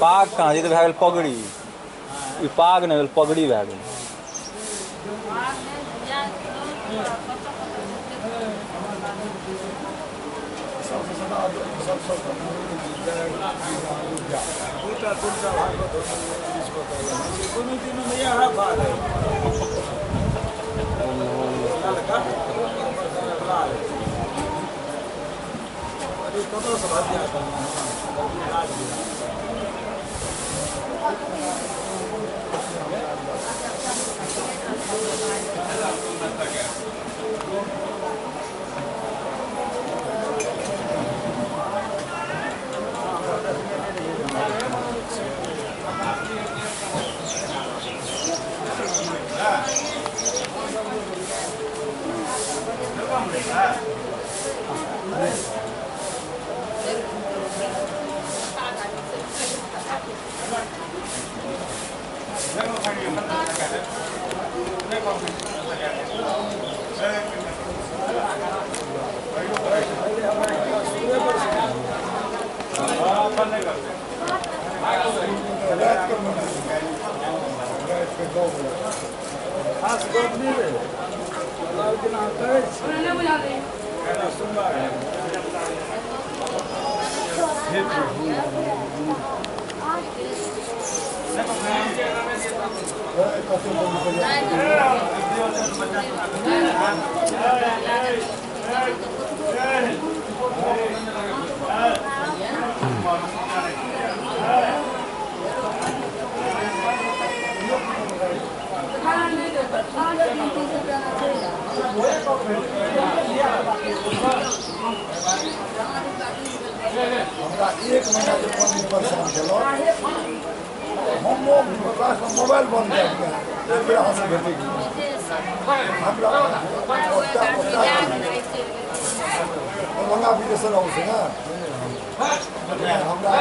पाग कहाँ जी तो भए गेल पगड़ी ई पाग नहीं भेल पगड़ी भए गेल एक महीना से परेशान चलो हम लोग मोबाइल बंद कर दिया यहाँ से भेजेगी हम एप्लीकेशन आउँछ ना हमरा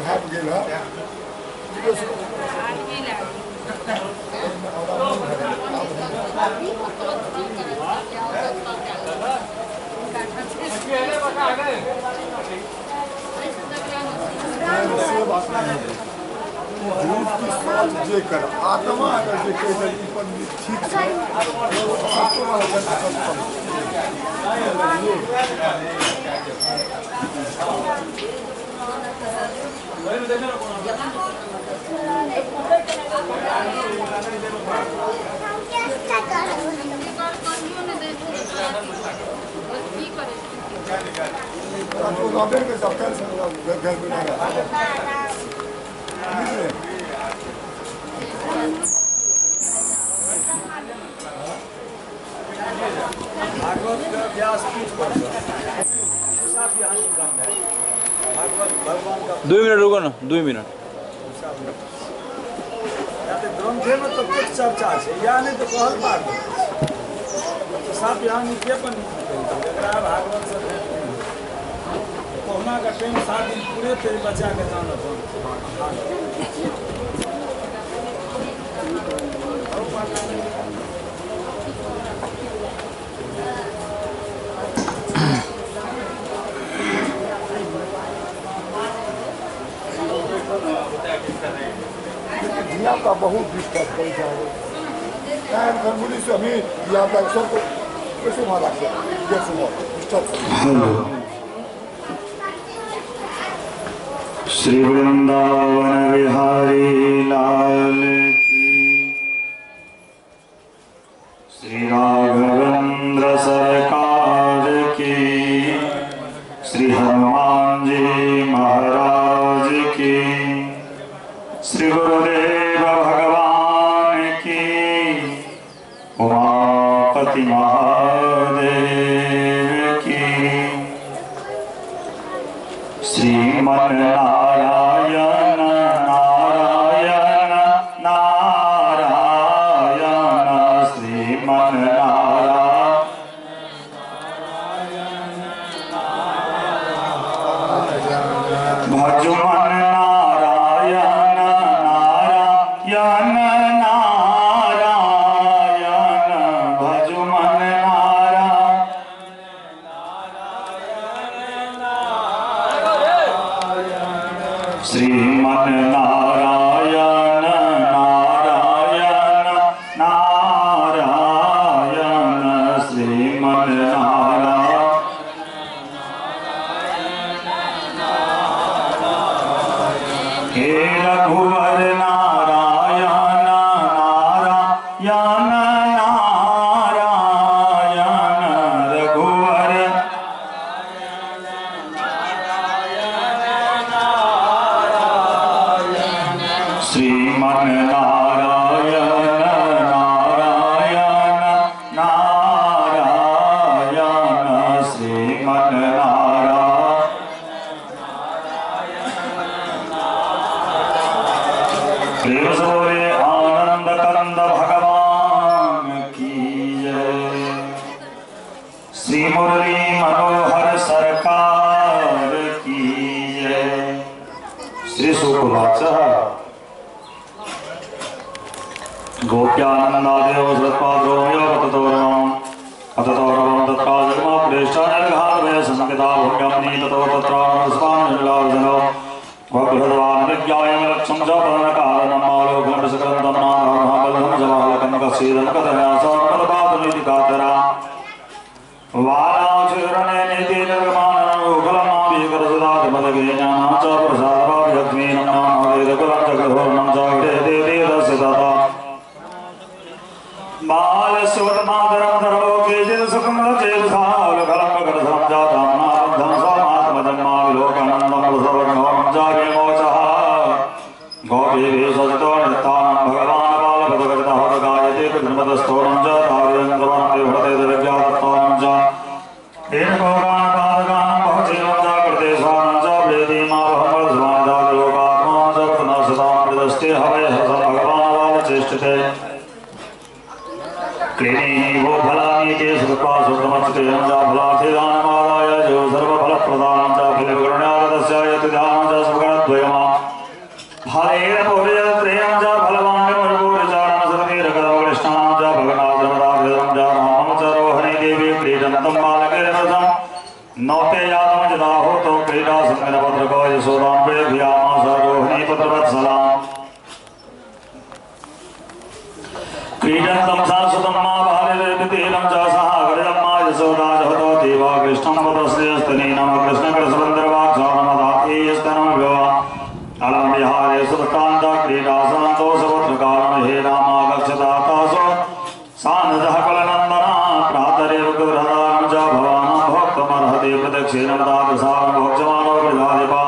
भाग गेल है जेकर आत्मा अगर जे कहे पर ठीक है आत्मा दो मिनट रुको ना 2 मिनट ग्रंथे में तो कुछ चर्चा है या नहीं तो कहल बात साफ यहाँ के भागवत से कोरोना का टाइम 7 दिन पूरे तेरे बचा के जाना था दुनिया का बहुत डिस्टर्ब कर जाए टाइम फैमिली से हमें यहाँ तक सबको कैसे मारा से ये सुनो डिस्टर्ब श्री वृंदावन विहारी लाल की श्री राघवेंद्र सरकार की श्री हनुमान जी महाराज की श्री गुरुदेव भगवान की उमापति महादेव की श्रीमन नारायण नारायण नारायण श्रीमन नारायण भजुमन नारायण नारायण नारायण भजुमन नारायण श्रीमन्नारायण नारायण नारायण श्रीमन्नारायण। हे रघुवर नारायण नारायण नारायण रघुवर श्रीमन्नारायण नारायण नारायण श्रीमन्नारायण। प्रेम से बोले आनंद कंद भगवान की जय। श्री मुरली मनोहर सरकार की जय। श्री सुखवाचः गोप्यानंदादेव श्रद्धाद्रोमयो पततोरम अततोरम तत्काजगमा प्रेष्ठानिर्घातभय संकिता भूम्यमनी ततो तत्रानुस्वामिलार्जनो वक्रधवान् विज्ञायं लक्ष्यं च पदनकारणम् आलोकं सकलन्तं नामबलधं जवाहलकं कस्येदं कथया सर्वपदपातुनीति कातरा वाराचरणे नीति निर्गमानं युगलमाभिकरसदाधिपदगे ज्ञानं च प्रसादभाव्यग्नीनं नामवेदकुलं च गृहोर्णं च वेदे तस्य तथा बाल सुवतमातरं धर्मोके चिद सुखं रचेत सावलकलं करधं जातं नाबद्धं स्वामात्मजं माविलोकनन्दं प्रसवग्नोरं जागे मोचः गोपीभिः सजतो नित्यानं भगवान् बालपदगतः गायते कृष्णपदस्तोरं च तावयन्द्रवनं विभ्रते दिव्यात्तानं च तेन भोगान् पादकान् बहुजीवं च कृते स्वानं च प्रीतिमावहं वरध्वान् च पुनः प्रदस्ते हवै हसं भगवान् बालचेष्टते क्लीनी वो फलानी के सुखा सुखमस्ते जा फलाथे दानमादाय जो सर्वफलप्रदानं च फलकरुण्यागतस्य यत् ध्यानं च सुखद्वयमा फलेन पूर्यत्रेयं च फलवाण्यमरुपूर्यचारणं सतीरकरं कृष्णां च भगनाथरमदाभिधं च रामं च रोहिणी देवी क्रीडन्तं बालकेरमृतं नौते यातं यदा होतो क्रीडा सङ्गनपत्रको यशोदां प्रेभयामास रोहिणी पुत्रवत्सलाम् क्रीडन्तं सासुतं मा बालिरेतितीरं च सहागरितं मा यशोदा जहतो देवा कृष्णं वदस्यस्तनीनं कृष्णकृष्णबन्धर्वाक्षाणमदातीस्तनं विवा अलं विहारे सुतान्त क्रीडासनन्तोषपुत्रकालं हे रामागच्छतातासो सानजः कुलनन्दना प्रातरेव कुबृहदानं च भवानं भोक्तुमर्हति प्रदक्षिणमदादसारं भोक्ष्यमानो प्रजाधिपा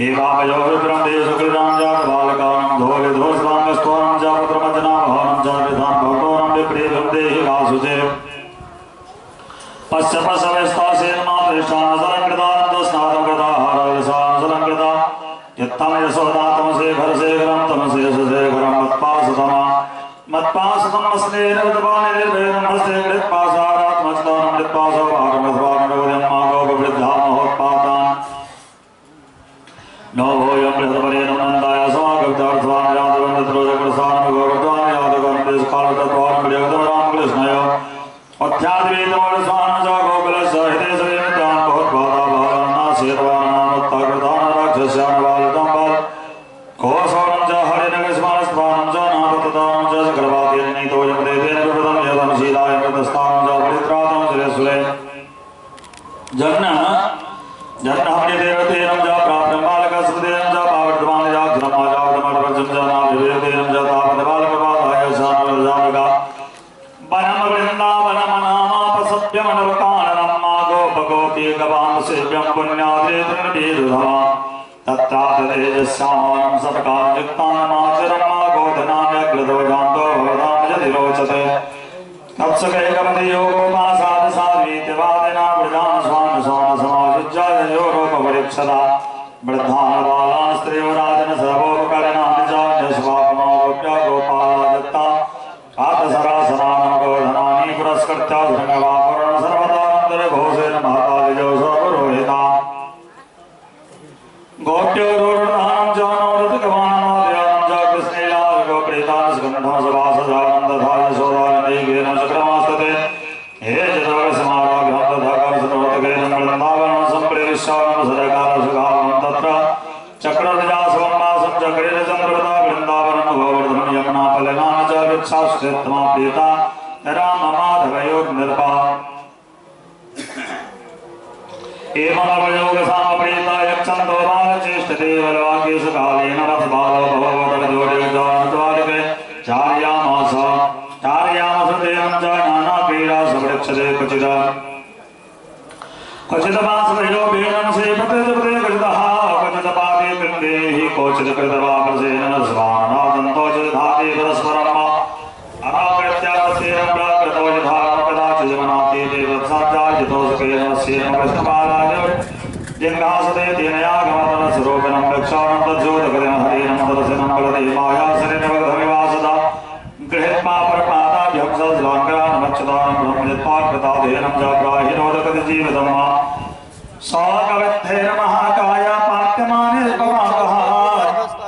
एवावयो विप्रं देशकृतां च बालकानं धोलिधोस्वाङ्गस्त्वं च पुत्रमजनाभवनं च विधां भक्तोनं विप्रीतं देहि वासुजे पश्य पशवस्तासेन मातृष्ठानसलङ्कृतानन्दस्नातं कृताहारविसानसलङ्कृता यत्तं यशोदा तमशेखरशेखरं तमशेषशेखरं मत्पासतं अस्नेन विद्वानि निर्भेदं हस्ते कृत्पासारात्मस्तानं कृत्पासवारमध्वानरोदयं मागोपवृद्धा महोत्पातान् नवोयं बृहत्परेण नन्दाय समागतार्थवान् यादवन्दत्रोजकृसानं गोवर्धवान् यादवन्दस्कालतत्वान् प्रियगतवरां कृष्णयो अध्यात्मेतमोरस्वानं च गोकुलस्य हिते सविमितान् भवत्पादा भावनाशेतवानानुत्ताकृतान् राक्षस्यानुबालितं बाल कोसौनं च हरिणकृष्मानस्त्वानं च नापततानं च सकलवाद्यनीतोऽयं देवेन विवृतं यदं शीलाय मृतस्थानं च परित्रातं सुरेश्वरे जन्नहम्यदेवतेनं च प्राप्तं बालकस्मृतेनं च पावर्तमानं च धर्माजावतमर्वचं च नाभिवेदेनं च तावद्बालकपादाय शानवरजामिका वनं वृन्दावनमनामापसभ्यमनवकाननं मा गोपगोपीगवां सेव्यं पुण्याद्रेतृणबीरुधमा तत्राततेजस्यामानं सत्कालयुक्तानमाचरं मा गोधनाम्यग्रध्वजान्तो भवतां यदि रोचते तत्सकैकपति योगोपासाद साध्वीत्यवादिना वृजान् स्वान् समायुज्यायो रूपपरीक्षदा वृद्धान् बालान् स्त्रियोराजन सर्वोपकरणानि चान्यस्वापमारोप्य गोपाला आतसरासनानं गोधनानि पुरस्कृत्य धृङ्गवापुरं सर्वदान्तर्घोषेण महतादिजो सर्वरोहिता गोप्योरुर्धानं च नवरतिकमानमादयानं च कृष्णेलाल गोप्रीतान् स्कन्धं सभासदानन्दधाय यशोदानदैकेन चक्रमास्तते हे जतवरसमाराभ्यां तथा कर्षणोत्तकेन वृन्दावनं सम्प्रेष्यानं सदकालसुखालं तत्र चक्रधे वृक्षाश्रित्मा प्रीता राम माधवयोग निर्पा एवं अवयोग सामप्रीता यक्षन्तो बालचेष्टते बलवाकेश कालेन रथ बालो भववत जोड़े द्वारिके चार्यामास तेनं च नाना क्रीडा सवृक्षते क्वचिदा क्वचित् वासवयो भेनं सेपते जपते क्वचिदः क्वचित् पादे पिण्डे हि क्वचित् कृतवापसेन स्वानादन्तो च धाते परस्परम् अनाकृत्यास्तेन प्राकृतो यथा कदाचित् जमनाति देवत्साध्यायितो सुखेन स्येन कृष्णपादाय जिज्ञासते तेन यागमतनस्वरूपिणं रक्षाणं तज्जोतकृतेन हरेण मदरसिनं बलदेवायासनेन वग्धमिवासदा गृहीत्वा परपादाभ्यं सज्लाङ्करान् ब्रह्मजित्पाकृताधेनं च प्राहिनोदकति जीवितं सौकवित्थेन महाकाय पात्यमाने पवाकः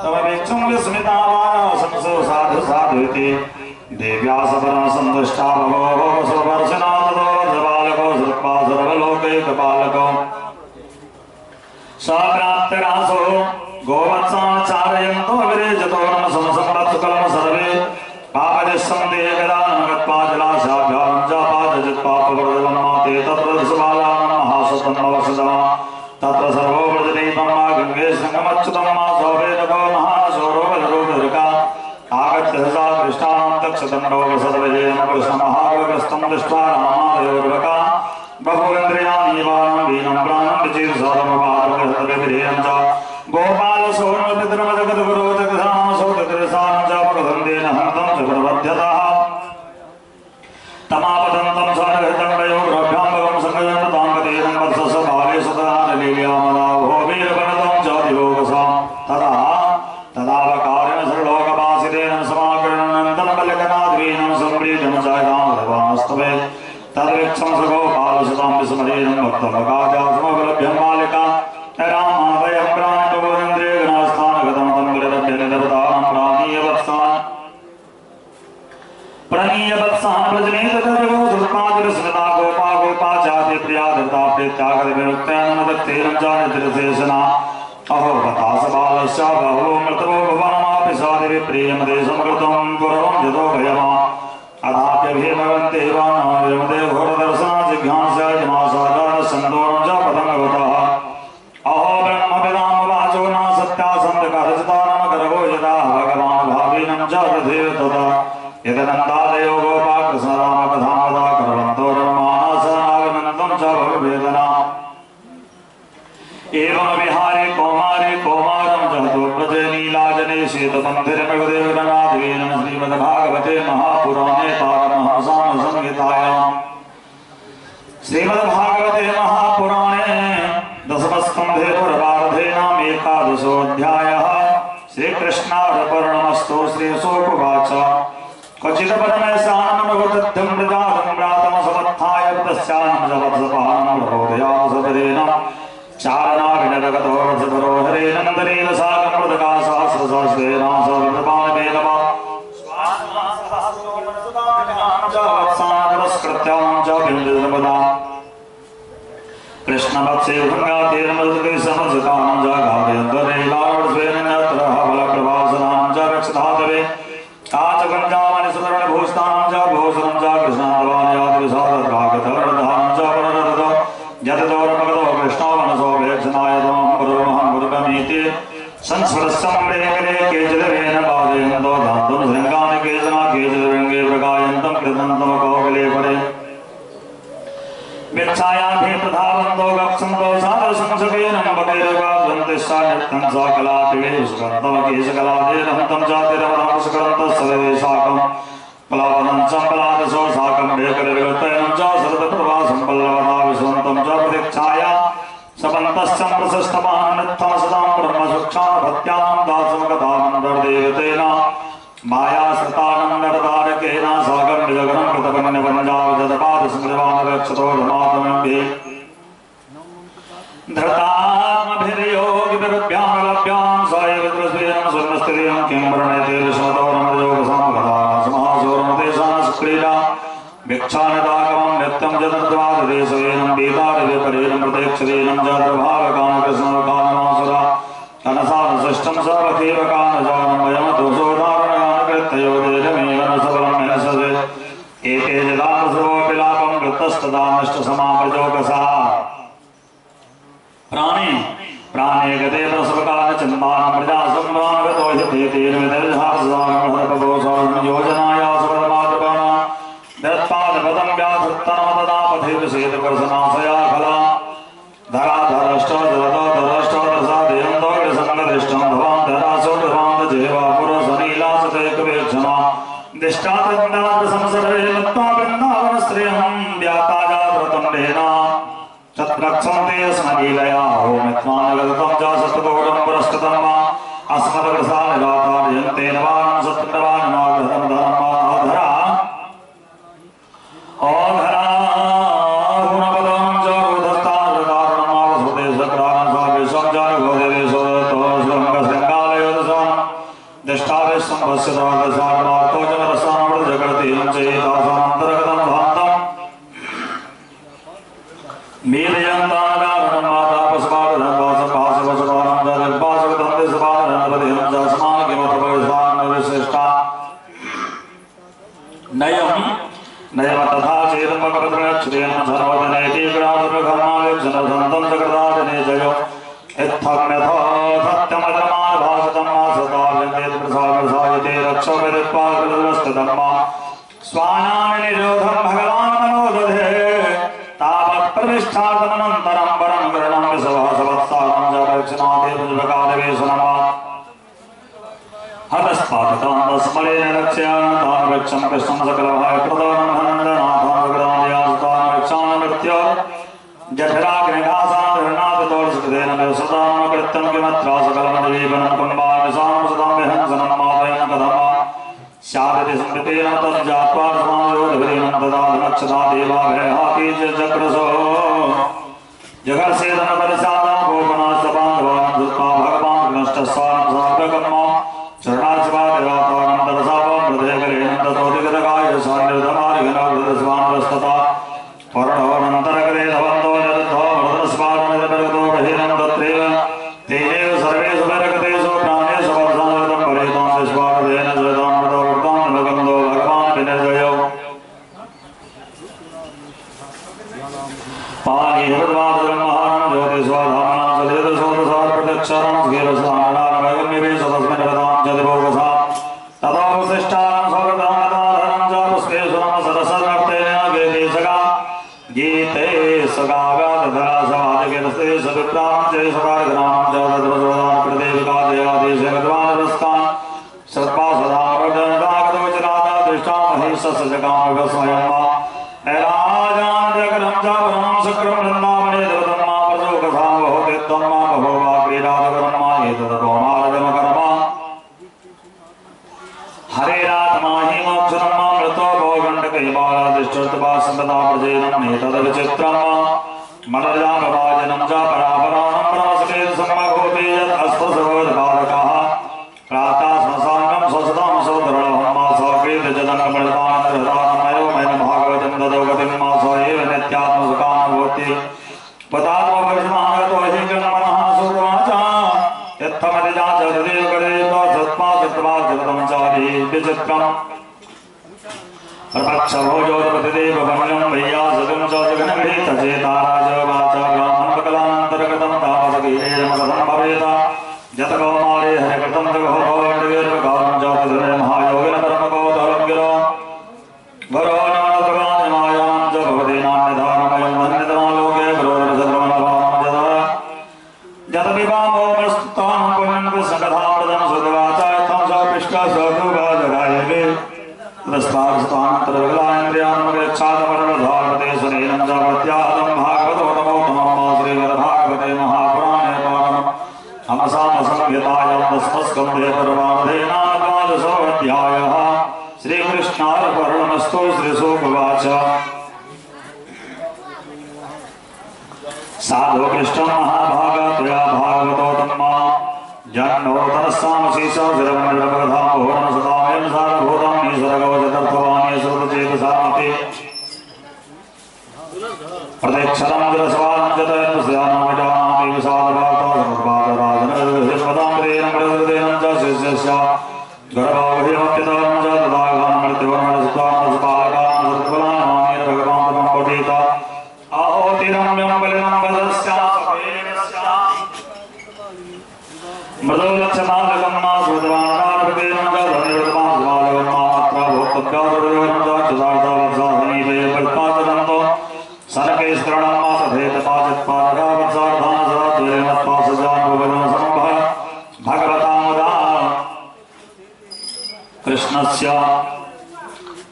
तमवीक्षं विस्मितावान् संसो साधु साधुति देव्या सपरं सन्तुष्टा भगवो स्ववर्षना ततो जबालको श्रुत्वा सर्वलोकैकपालको स्वाप्राप्तिरासो गोवत्सान् चारयन्तो विरेजतो नम समसम्पत्सुकलं सर्वे पापदिशं देहगदानं गत्वा जलाशाभ्यां जापादजित्पापवर्धनमाते तत्र सुबालानं महासतन्नवसदमा तत्र सर्वो व्रजनीतं मा गङ्गे सङ्गमच्युतं मा सौवेदको महाशौरो वज्रोदृका आगत्य सा कृष्णां तक्षतण्डो वसदविजयं कृष्णमहायोगस्तं दृष्ट्वा रामादयोर्वका बहुन्द्रियाणीवानं वीनं प्राणं विचिरसादमपादविधेयं च गोपालसोन्नपितरमजगद्गुरो जगदामसौदतिरसानं च प्रबन्धेन हन्तं च प्रबध्यतः तमापतन्तं सारहृतण्डयोर्भ्यां भगं सङ्गयन्ततां गतेनं वर्षस बाले सदानलील्यामदावो वीरवनतं च दिवोगसां तदावकारेण सर्वलोकवासितेन समाकरणनन्दनं बल्यकनाद्वीनं सम्प्रीतं च रामधवानस्तवे तद्वृक्षं सगोपालसतां विस्मरेणं भक्तमगाजासमवलभ्यं बालिका रामादयं प्राणपवनेन्द्रिय गणास्थानगतं तं विरदभ्यनिरवतारं प्रणीयवत्सान् प्रजनेतदर्गो धृत्मादिरस्मृता गोपा गोपा चाति प्रिया धृता प्रेत्यागतिविरुक्तेन जानितिरशेषना अहो बतासबालस्य बहो मृतवो भुवनमापि सादिविप्रियमदेशं कृतं पुरवं जतो भयमा अदाप्यभिमवन्ते वानायमदे घोरदर्शना जिज्ञासा जमासागारसन्दोरं च पदङ्गवतः अहो ब्रह्मविदां वाचो न सत्यासन्दकरजतानमकरवो यदा भगवान् भावीनं च तथैव तदा यदनन्दादयो गोपाकृष्णरामकथामदा करवन्तो रमानासनागनन्दं च भववेदना एवं विहारे कौमारं जहतो व्रजे नीलाजने श्वेतपन्थिरमृगदेवनाथवीनं श्रीमद्भागवते महापुराणे तारमहंसां संहितायां श्रीमद्भागवते महापुराणे दशमस्कन्धे पूर्वार्धे नाम एकादशोऽध्यायः श्रीकृष्णार्पणमस्तु श्रीशोकवाच क्वचिदपरमेशानमनुगतध्यं प्रजातं प्रातमसमत्थाय तस्यानं जपत्सपानं प्रबोधयासपदेन चारणाभिनदगतो रथधरो हरेनन्दनीलसागमृतका सहस्रसहस्रेण सवितपालवेलवा स्वात्मानवत्सानपुरस्कृत्यां च बिन्दुर्मदा कृष्णवत्से भृङ्गातीरमृतके समसकानं जागाभ्यन्तरेलावड्स्वेन नत्रः बलप्रभासनां च रक्षधातवे काचगञ्जामणि सुवर्णभूषणां च भूषणं च कृष्णाद्वान्यादिविसादद्भागतवर्धानं च पुनरदतो यतदोरमगतो कृष्णो मनसो वेक्षनायतमं पुरोहं गुरुकमीति संस्मरस्सम्प्रेमरे केचिदवेन पादयन्तो धान्तुं शृङ्गानि केचन केचिदृङ्गे प्रगायन्तं कृतन्तमकौकले परे भिक्षायाभिः प्रधावन्तो गच्छन्तो साधुसंसकेन वगैरवाद्वन्तिस्सान्यर्थं सा कलापिवेशकन्तमकेशकलादेरहन्तं जातिरमणं सुकरन्तः सर्वे साकं पलावनं सम्पलादसो साकं भेकरविवर्तयनं च सरदप्रवासं पल्लवता विश्वन्तं च प्रतीक्षाया सपन्तश्चं प्रशस्तमानमित्थं सदां ब्रह्मसुक्षाभत्यां दासमकथामन्दर्देवतेन मायासृतानं नरतारकेन सागं विजगनं कृतकन्यपञ्जावजतपादसंग्रवानरक्षतो रमातमम्बे धृतात्मभिर्योगिभिरुभ्यां लभ्यां सायविद्रस्वेन स्वर्णस्त्रियं किं वर्णयते ऋषोदोरमयोगसमगतासमहासोरमतेशानस्क्रीडा भिक्षानिदागमं नित्यं जतद्वाददेशवेनं वेदादिविपरेणं प्रत्यक्षदेनं जातभावकानकृष्णकानमासुरा कनसानशिष्टं सर्वदेवकानजानं वयमतुसोदारणयानकृत्ययो देशमेव न सबलं एते जदासुरोपिलापं कृतस्तदा नष्टसमाप्रजोकसा प्राणे गते प्रसवकाल चन्दानं प्रजासंवागतो हि तेन विदर्हासदानहरपगोसौर्म योजनाया सुवर्मातृकाना दत्तादपदं व्याधत्तनमददा पथेतुसेतुकर्सनाशया खला धराधरष्टोदरष्टोदरसादयन्तोग्रसङ्गदिष्टं भवान्तरासोढवान्तजेवा पुरसनीलासते कवेक्षणा दिष्टातन्दातसंसर्वे मत्वा वृन्दावनस्त्रियं व्याताजातरतण्डेन तत्रक्षन्ते स्मरीलया होमित्वानगतं च सत्तगौडं पुरस्कृतं वा अस्मद्प्रसादगातार्यन्ते नवानं सत्तवाननाग्रहं धर्माधरा ओधरा गुणपदं च रोधस्तारदारणमावसुते सक्रानं स्वाभिषं च गोदेवेशोदतोऽश्लङ्गशृङ्गालयोदसां दष्टावेशंभस्यदागसारमार्तो जनरसामृतजगर्तीं चेतासान्तर्गतं भान्तम् मीलयन्तागारणं मातापस्वादनवासपासवसवानन्दनिर्वासवदन्तिसवानन्दपतिहं जस्मान्किमथपरिसान्नविशिष्टा नयम तथा चेदमकपत्रक्षतेन सर्वदनेति ग्रामप्रघर्मावेक्षणसन्तं जगदादने जयो इत्थम्यथो सत्यमजमानभासतं मासताव्यन्तेत प्रसादसायते रक्षोपरित्पादस्तधर्मा स्वानानि निरोधं भगवान् मनोदधे तावत् प्रतिष्ठातमनन्तरं परं गरणं विसवासवत्सारं च प्रक्षणादेवकालवेशनमा हतस्पातकान्तस्मरेण रक्ष्यान्तानवृक्षं कृष्णं सकलभाय प्रदानं हनन्दनाथानुग्रहादयास्तानवृक्षान्मृत्यो जठराग्निघासान्धरणादितोर्सकृतेन व्यवसतानुकृत्यं किमत्रा सकलमदिवीपनं कुम्भामिसां सदां विहंसनं मापयन् कथमा शारदि संवितेन तज्जात्वा समायोधवीनं ददानक्षता देवाभयहाति चक्रसो जगर्षेदन परिसादं गोपनास्तबान्धवान् धृत्वा भगवान् नष्टस्वान् सार्वकर्मा चरणार्चवादिवातानन्दरसावं हृदयकलेन ततोदिगतकाय सान्निर्धमारिघनवृतस्वानरस्तता वर्णोऽनन्तरकले धवन्तो जदद्धो मृतस्वाननिर्भरतो बहिरं तत्रैव तेनैव सर्वेषु विरगतेषु प्राणेषु वर्धनविदं परेतां विश्वार्धेन जयतां मृतवृत्तां भगवन्दो भगवान् विनिर्जयो पाणिहृद्वादरं महानं ज्योतिस्वाधामनां सदेतसोदसात् प्रत्यक्षरं स्वीरसानानवगम्यवे सतस्मिन् रतां च दिवोगसा ततोपशिष्टानं स्वगतानताधरं च पुष्पेषु नम सरसर्वक्तेन गीते सगा गीते सगा व्याधधरासवादिकेनस्ते सविप्रां च सकारग्रामं च तद्रसोदान् प्रदेविकादयादेशगद्वानरस्तान् श्रद्धा सदा वृद्धरागतवचनादा दृष्टा महिषसजगामगस्वयं वा राजान् जगनं शुक्रं वृन्दावने दवतं मा प्रजोकथां वहोति त्वं मा बभूवा क्रीडादकरं मा एतदतो मार्गमकर्मा हरेरात्मा हि मोक्षं मा मृतो भोगण्डकैबालादिष्टोत्तपासन्दता प्रजेनं नेतदविचित्रं मा मनर्जामभाजनं च परापराणं प्रमसकेत सम्मगोपि यत् अस्पृशोदपादकाः प्रातः श्मशानं स्वसतां सोदरणं मा सौक्रीतजनकमृतानन्ददानमयो भागवतं ददौगतिं मा स एव नित्यात्मसुखानुभूति पदात्मपरिसमागतो हि जनमनः सुरवाचा यत्थमतिजाचरदेवकरेतो सत्त्वा सत्त्वा जगतं चारि विचित्रम् प्रपक्षभोजोत्पतिदेवमन्यं वैयासकं च जगन्गृहीतचेता राजवाचा ब्राह्मणकलानन्तर्गतं तावसगीरेयमकथं भवेत जतकौमारे हरिकृतं जगहोभवण्डवीर्वकालं जातधरे महायोगिन परमकोदरं गिरो वरो नमनप्रवानिमायां च भवति नान्यधानमयं धन्यतमालोके गुरोर्भद्रमणभावं जतपिबामोमस्तुतां पुण्यं कृष्णकथामृतं सुदवाचा यथं स पिष्टस्वरूपजगायगे तस्मात्स्थानन्तरविलायन्द्रियान्मगच्छादमरधारते शरीरं च प्रत्याहतं भागवतो नमोत्तमं श्रीमद्भागवते महापुराणे पारणम् हमसामसंहितायां दशमस्कन्धे परमावधेनाद्वादशोऽध्यायः श्रीकृष्णार्पणमस्तु श्रीशुकवाच साधु कृष्णं महाभागत्वया भागवतोत्तमा जन्नोतरस्सामशीषाभिरमणिर्भगधामोहनं सदायं सारभूतं ईश्वरगौचतर्थवाणी श्रुतचेतसामपि प्रत्यक्षरं जलस्वादं जतयन्स्यानामजानामि विषादवार्ता समुद्पादराजनविस्मतां प्रेरणं च शिष्यस्य गर्भावहिमप्यतां च तदाघानं मृत्युवर्मणसुतां मृदो लक्ष्यमालकम्मा सुदवानार्भकेन च धनिर्मासमालकम्मा अत्र भोक्तव्यादुर्योगं च चदार्थवत्सासनीपे परिपादनन्तो सर्वेश्वरणं तथेतपाचत्पादरावत्सार्थान् सदाद्वैमत्पासजानुभवनं सम्भव भगवता मुदा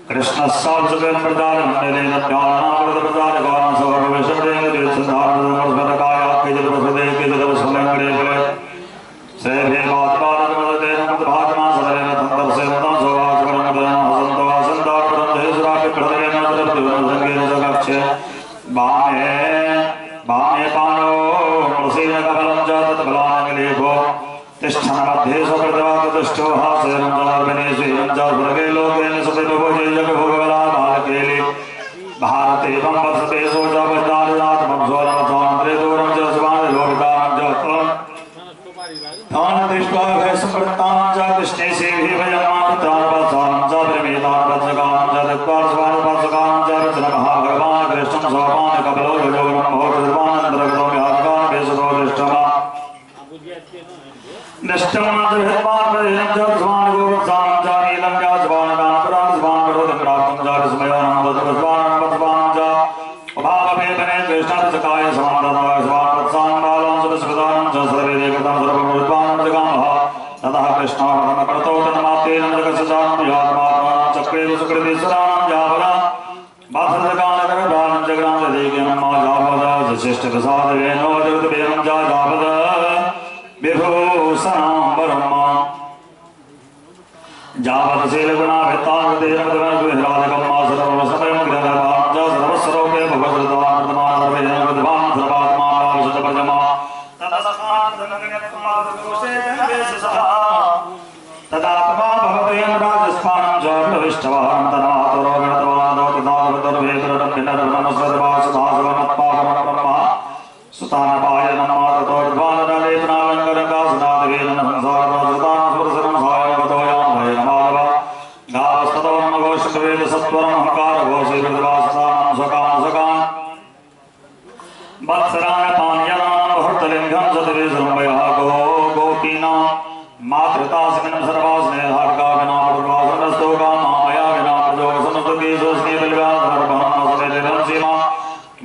कृष्णस्याब्जकेन प्रदानमण्डलेन ज्ञानामृतप्रदानकान् सर्वविषदेन देशधारणमस्मरकायाख्यजप्रसदे केजलवस्मलङ्कडे फले श्रेभेवात्पादनमदतेन मुद्भागमा सदरेण तन्तर्सेवतं सोवाचकरमदनं हसन्तवासन्तापरन्धेश्वराभिप्रदरेण तरप्तिवनसङ्गेन सगक्षे वामे पानो मृषीयकफलं च तत्फलानङ्गलेभो तिष्ठन्मध्ये स्वप्रतिवादतुष्टो हासेनं जनार्दने श्रीरं च स्वर्गे लोकेन सतिभुजे जगभोगबला बालकेलि भारतेवं वर्षते सोऽजापदानात्मं स्वरमथान्त्रे दूरं च स्वान् लोकितां च तान् दृष्ट्वा भयसंवृत्तां च कृष्णे सेहि भयमात्रान् च प्रमेतान् वज्रकान् च दत्त्वा स्वानुपासकान् च रचनमहाभगवान् कृष्णं स्वापान् कपलो रजोगुणं भोगधर्मानन्दरगतं यादकान् वेशतो दृष्टवा नष्टमाद्भेदमाद्भेदं च स्वान् गोवत्सां च नीलं च स्वानकान् पुरान् स्वान् करोति प्राप्तं च विस्मयानं तत्त्वस्वान् वत्स्वान् च उभावपेतने कृष्णार्चकाय समादनाय स्वान् वत्सान् बालान् सुरस्कृतानं च सर्वे देवतां सर्वमूर्त्वान् जगामः ततः कृष्णार्पणकर्तौ तन्मात्रेण जगत्सजानं यातमात्मानं चक्रे सुकृतीश्वराणां जावला बाधरकालकरभानं जगनां जदेज्ञानं मा जावद शिष्टप्रसादेनो जगद्वेदं च जावद विभूषणं ब्रह्म जावतशीलगुणाभित्तान्तेरमदनविहरादिकं मा सर्वसमयं ग्रहभां च सर्वस्वरूपे भगवद्गीतां वर्तमानं सर्वेण विद्वां सर्वात्मा भावशतपजमा तदात्मा भवतेन राजस्थानं च प्रविष्टवान् तन्मातरो गणतवान् दौतदावतर्वेतरटम्बिनरमनस्वदभासभासवमत्पाकमं ब्रह्म सुतानपायनं माततो विद्वानलेपनालङ्करकासनादिवेन संसारप्रसृतान् सुरसनं सायवतो यामभयं माधव गावस्ततो नमघोषवेद सत्वरं हकारघोषैर्विद्वासतानं स्वकान् वत्सराय पानीयनां मुहूर्तलिङ्गं सतवेशरम्भयः गोपीनां मातृतास्मिन् सर्वास्नेहार्काविनामृतवासनस्तो कामामया विना प्रजोगसनस्तकेशोऽस्मितलिव्याधनर्भणं सीमा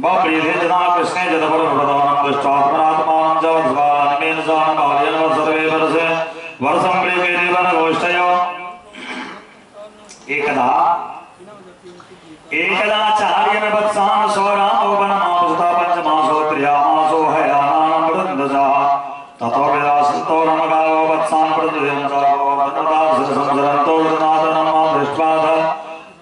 बप्रीधे जना कृष्णे जतपरप्रदानं दृष्ट्वात्मनात्मानं च वत्सवानिमेन सानं बाल्येन सर्वे वर्षे वर्षं प्रियके देवनगोष्ठयो एकदा चार्यन वत्सान् सौरामोपनमापुस्ता पञ्चमासो त्र्यामासो हयानां वृन्दजः ततो विदासतो रमगावो वत्सान् प्रतिदिनं चावो तदासंसरन्तो वृन्नादनं मां दृष्ट्वा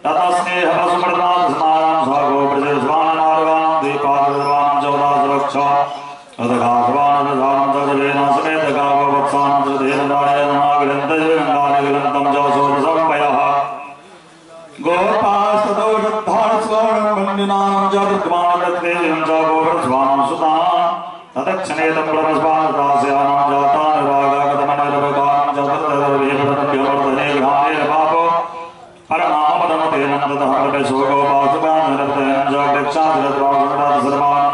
ततस्नेहवसुमृतास्मानां स्वागो प्रजस्वाननार्गां दीपादर्वां चौदासवक्षा तदघाघवानदधानं तदवेन समेत गावो वत्सान् तदेनदायनमाग्रन्थजगन्धानिग्रन्थं च सोपसंपयः गोपास्ततो रद्धास्वानमन्दिनां च तद्वानवृत्तेजं च गोवर्ध्वानं सुतान् तदक्षणे तं ब्रह्मस्वानदास्यानां जातान् रागागतमनिर्भकान् च तद्वेदनभ्यवर्धने घ्राणेन पापो परमापदमतेन ततः प्रवेशो गोपासकान् निरर्तयन् च वृक्षादिरद्वासुरात् सर्वान्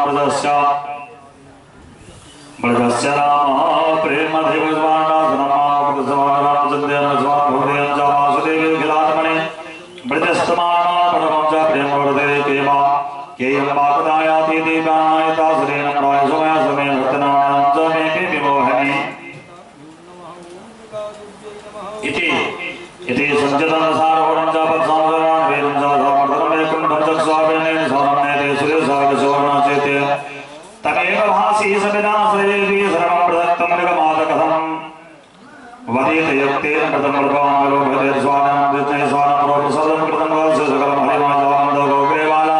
ब्रजस्य रामः प्रेमधिवस्वानासनमापदसमानरामचन्द्रेण स्वानुभूतेन च वासुदेवे खिलात्मने ब्रजस्तमाना परमं च प्रेमवर्धे केमा केयं वाक्दायाति दीपानायतासुरेण प्रायसमया समे वर्तनानां च मे विमोहने इति संजतनसारवणं च पत्सामरान् वेदं च सामर्थनमेकुण्ठं च स्वावेनेन स्वामनेते सुरेशाविशोर्णाचेते तमेव भासि सविदाश्रयेति सर्वं प्रदत्तं मृगमादकथं वदेत यत्तेन कृतं मृगमालो भवेत् स्वानं दृष्टे स्वानं रोपसदं कृतं वस्य सकलं हरिमाजानन्दो गोग्रेवाला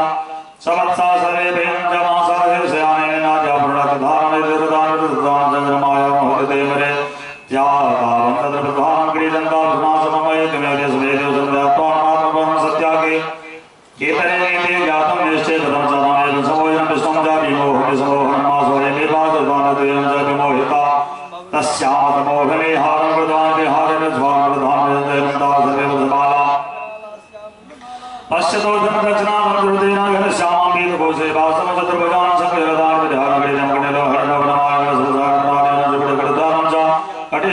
सवत्सा सर्वे भेदं च मासादेशयानेन नाट्यापुरणकधारणैर्दानकृतदानं चन्द्रमाय महते मरे यातावन्तद्रप्रधानं क्रीडन्तासमासममयतिमेते सुवेदेव सन्ध्यात्वानात्मभवनं सत्यागे केतने नीते ज्ञातं निश्चय कृतं सदामेव समोयनं विष्णुं च विमोहने समोहनं मासोऽयमेवाददानद्वयं च विमोहिता तस्यामतमोहने हारं प्रदान विहारेण स्वां प्रधानयन्ता सर्वे वसबाला पश्यतो धनरचनामृतेन घनश्यामां वीतकोशे वासं चतुर्भुजां सकलदान विधानगणेन गणेलो हरणवनमायन सुधारणानेन जुगडगडदानं च कटे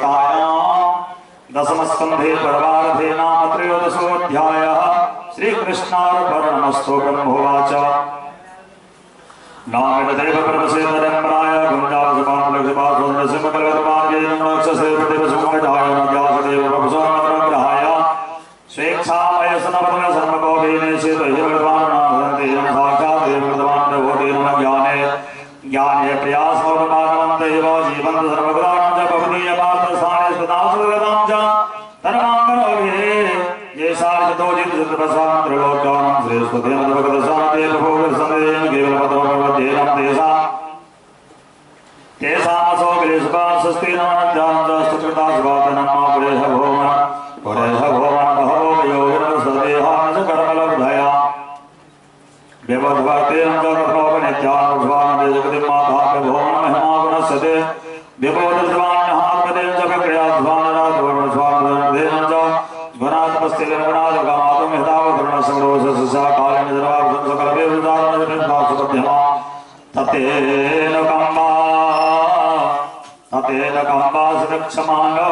संहितायां दशमस्कन्धे परमार्थे नाम त्रयोदशोऽध्यायः। श्रीकृष्णार्पणमस्तु। ब्रह्मोवाच नामदेव परमसेतरम्राय गुञ्जावसपालक्षपासुन्दरसिंहकल्पमार्गे नक्षसे प्रतिवसुमजाय नव्यासदेव प्रभुसोमग्रहाय स्वेच्छामयसनपदन सर्वकोभिने चेतयवर्तमाननाथन्ते साक्षात् देववर्तमान भूतेन ज्ञाने ज्ञाने प्रयासमवमानवन्तेव जीवन्त सर्वग्राणं च भवदीयपार्थस्थाने सदासुगतं च धर्माङ्गनोभिः ये सार्जतो जितप्रसां त्रिलोकानां श्रेष्ठतेन भगवतशान्ते प्रभोगसंदेन केवलपदोपवद्येन तेषामसो क्लेशपाशस्तीनाञ्जान्तस्तुकृतास्वादनं मा पुरेह भोमन बहवो योगिनः सदेहान् च कर्मलब्धया व्यवद्वर्तेन च तथोपनित्यानुध्वानते जगति माताप्य भोमन महिमा गुणस्यते व्यवोदध्वान्नहात्मदेन च विक्रियाध्वानराध्वर्णस्वामदेन च गुणात्मस्तिर्गुणादगामातुं हितावधर्णसंरोषसस्या कालेन जरावसं सकलवेदानवृत्तासुपद्यमा ततेन कम्बा सुरक्षमाणो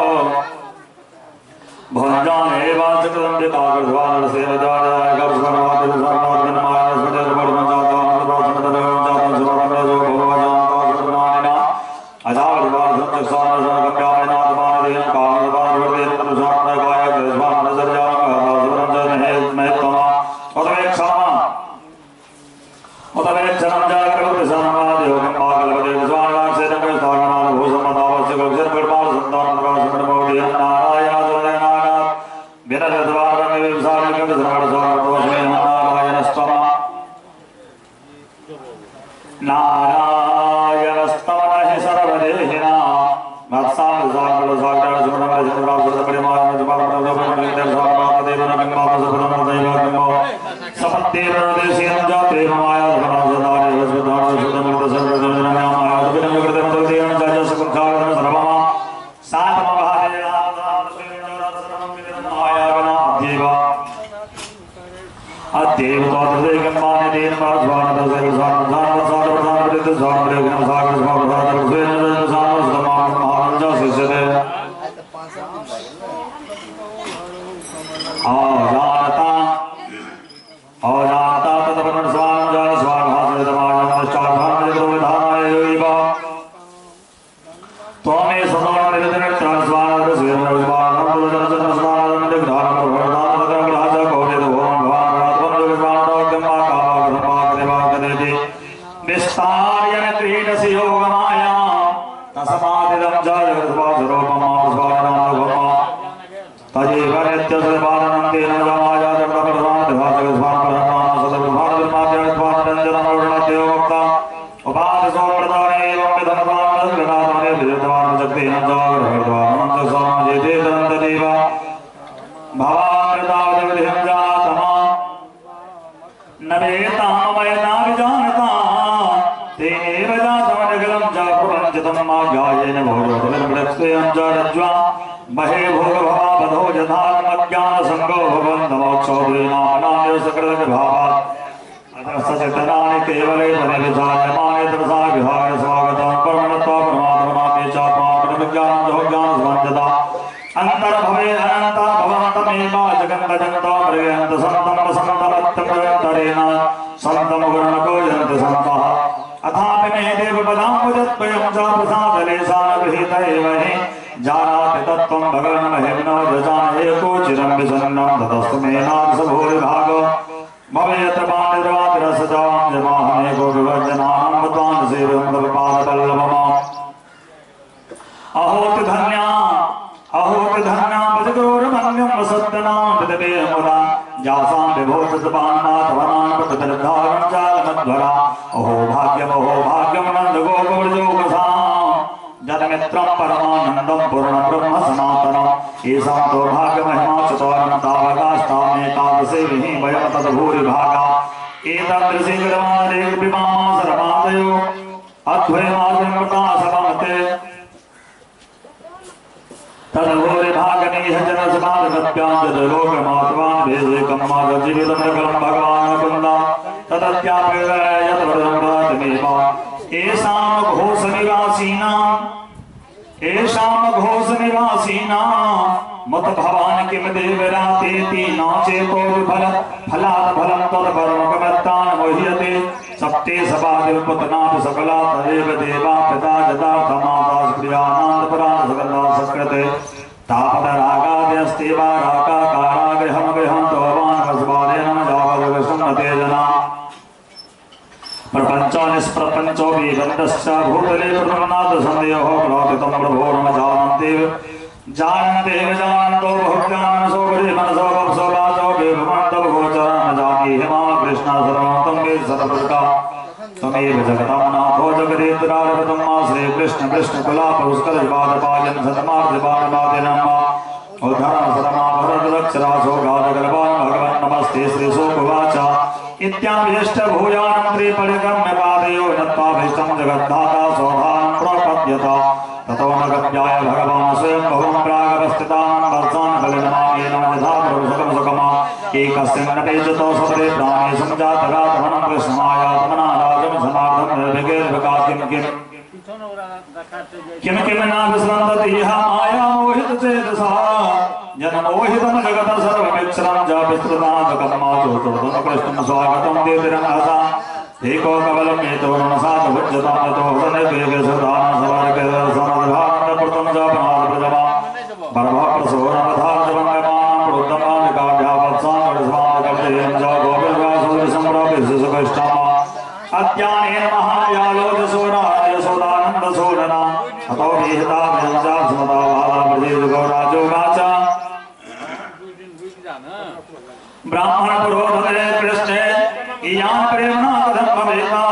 भुञ्जाने वाचकृतं विकाकृध्वानरसेन जायाय कर्षणवादिर्सर्वादिनमाय स्मृतिर्परिमञ्जातामनुपासनतरं सुरमरजो भगवजान्तासुरमानिना अजावृत्वासुरक्षसानसरगम्यामिनाथमानदेन कामनुपानवर्तेन तनुषामनकाय कृष्वामनसर्जामकर्तासुरञ्जनहेत्महेत्तमा उतवेक्षणं जागृतसनमादियोगं पागलपदे स्वानाक्षेत्रं कृष्णानामभूषमतावस्यकक्षरपरिमाणसन्तानप्रकाशमनमोदीयं नारायणासुरनारायणात् विरजद्वारमिविसारकविसर्वसर्वदोषमेन नारायणस्तमा नारायणस्तमन हि सर्वदेहिना सञ्चितं माज्ञायेन भोजोतिर्मृत्स्वेयं च रज्ज्वा महे भोगभवा बधो यथात्मज्ञानसङ्गो भवन्तमोक्षोद्रीनामनाय सकृतविभावात् सचेतनानि केवले धनिविचार्यमाणे तरसा विहाय स्वागतं परमणत्वा परमात्मनापि चात्मा परमज्ञानजोज्ञानसमञ्जता अन्तर्भवे अनन्ता भवन्तमेवा जगन्तजन्तो मृगयन्त सन्तं वसन्तमत्तमन्तरेण सन्तं गुणको यन्ति सन्तः अथापि मे देवपदाम्बुजत्वयं च प्रसादलेशानगृहीत एव हि जानाति तत्त्वं भगवन् महिम्नो यजान एको चिरं विसन्नं ततस्तु मे नाथसभूरिभागो भवेयत्र पाण्डिद्रवातिरसजां जमाहमेको विवर्जनानं मत्वान् सेव्यं तव पादपल्लवम् अहोति धन्या भजगौरमन्यं वसत्यनां विदवेयमुदा जासां विभोषितपान्नाथवनां प्रतिदर्धारं जालमध्वरा अहो भाग्यं नन्दगोपवृजोकसां जनमित्रं परमानन्दं पूर्णब्रह्म सनातनम् येषां तो भाग्यमहिमा चतुरं तावकास्तामेकादशे विहि वयं तद्भूरिभागा एतादृशी विरमादे विमां सरमादयो अद्वैमादिमृता सममते तद्भूरिभागनीह जनसमाधत्याञ्जलोकमात्वान् भेदेकं मादजीवितं सकलं भगवान् कुन्दा तदत्यापयतवर्धमेवा येषां घोषनिवासीनां मत भवान् किं देवरातेति नाचेतो विफल फलात् फलं तत्परमकमत्तान् मोह्यते सप्ते सपादिपतनात् सकला तदेव देवा पिता जदार्थमाता प्रियानान्दपरान् सकला सकृते तापदरागाद्यस्ते वा राकाकारागृहं गृहन्तो भवान् वस्वादेन जावदवसन्नते जना प्रपंचो निष्प्रपंचो विगंधश्च भूतले प्रथमनाथ संदेहो प्रवर्तितं प्रभो न जानन्ते जानन्तो बहुज्ञानसो बलि मनसो वप्सो वाचो विभ्रमन्तो गोचरं जानीहि मा कृष्ण सर्वं वेद सर्वप्रका त्वमेव जगतं नाथो जगदेतरारभतं मा श्रीकृष्ण कृष्ण कुलापौस्करपादपायन् शतमार्जपादपादिनं मा उद्धरण सरमा भरदक्षरासो गादगलवान् भगवन् नमस्ते श्रीशोकवाच इत्याभ्यष्टभूयानं त्रिपरिक्रम्य पादयो नत्वाभीष्टं जगद्धाता सौभानं प्रपद्यत ततो न गत्याय भगवान् स्वयं भवं प्रागवस्थितान् वर्षान् बलिनमायेन यथा प्रभुसकं सुखमा एकस्मिन्नपेजतो सपदे प्राणे संजातगातमनं कृष्णमायात्मना राजं समार्थं निर्विकेर्विकाकिं किं न विस्रन्दति यः माया मोहितचेतसा जनमोहितं जगतः सर्वमिच्छ्रं च विस्तृतान्तकर्माचोतोदं कृष्णं स्वागतं देतिरंहसा एको कवलं एतोर्णसाधुभुज्यतां यतो हृदयवेगसदानं सवर्गसमद्भाण्डपुरतं च प्रणादप्रजमा बर्भप्रसोनपथार्जवङ्गमानं प्रोक्तमालिकाभ्यावत्साङ्गडस्वामकर्तयं च गोपिर्वासुरसम्प्रभिषुकष्टामा अज्ञानेन महायालो यशोदानन्दसोदना अतो विहिता व्यञ्जा स्मता बालाप्रदेशगौराजो वाचा ब्राह्मण पुरोधते कृष्णे इयान् प्रेम्णा कथं भवेता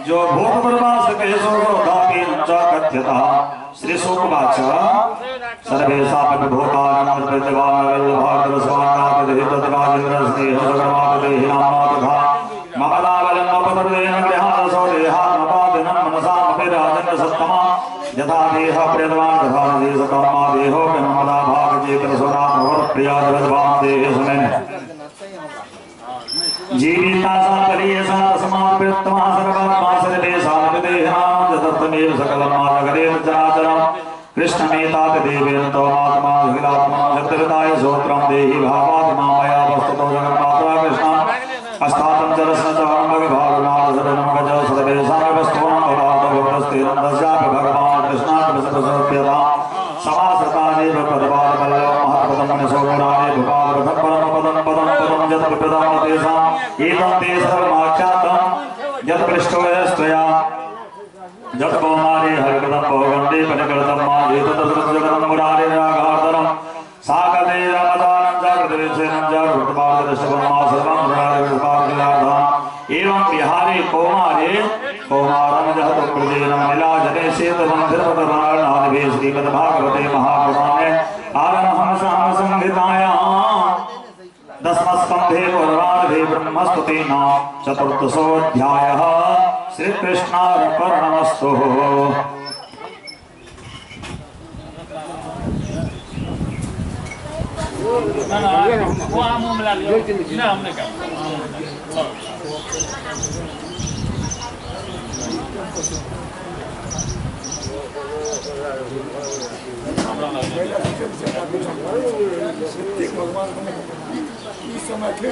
जो भूतप्रवास केशो रोधापि न च कथ्यता श्रीशुकवाच सर्वेषामपि भूतानां प्रतिभागवल्लभाद्रस्वानापदेहितद्राजेन्द्रस्नेहसगर्मापदेहिनामा तथा ममदावलम्बपतर्देन देहादसो देहात्मपादिनं मनसामपि राजन्यसत्तमा यथा देह प्रियवान् तथा देशकर्मा देहो ममदा भागचेतरसोरात्मवरप्रियाद्वद्भां देहेशमेन जीविता सा परीयसा तस्मात् प्रियतमा सर्वात्मा सर्वेषामपि जतत्तमेव सकलमानगरेण चराचरम् कृष्णमेतादेवेन तवमात्मा अखिलात्मा शक्तिविताय सोत्रं देहि भावात्मा मया वस्तुतो जगन्मात्रा कृष्ण अस्तातं चरस्नचारं भगभावनाथसदनमगज सर्वेषामवस्थोनं भवादभवस्तेरन्दस्यापि भगवान् कृष्णात्मसप्रसप्यता समासृतादेव पदपादपल्लवं महत्पदं मनसोगुणानि भुपादपदं परमपदं पदं यत्प्रदं तेषाम् एतं ते सर्वमाख्यातं यत्पृष्टो यस्त्वया जत्कौमारे हरिकृतं भोगण्डे परिकृतं माधेततजगतं मुरारे रागार्दनं सागते रामदानं जागृतवेक्षेनं जागृतपाददशवं मा सर्वं मुरारिकृपार्गिलार्धम् एवं विहारे कौमारे कौमारं जहतो प्रजेनं नीलाजने शेतबन्धिर्पदनादिभे श्रीमद्भागवते महापुराणे आरमहंसंहितायां दशमस्कन्धे पूर्वार्धे ब्रह्मस्तुतीनां चतुर्दशोऽध्यायः श्रीकृष्णार्पणमस्तु। वहाँ मुँह मिला लिया ना हमने कहा भगवान इस समय थे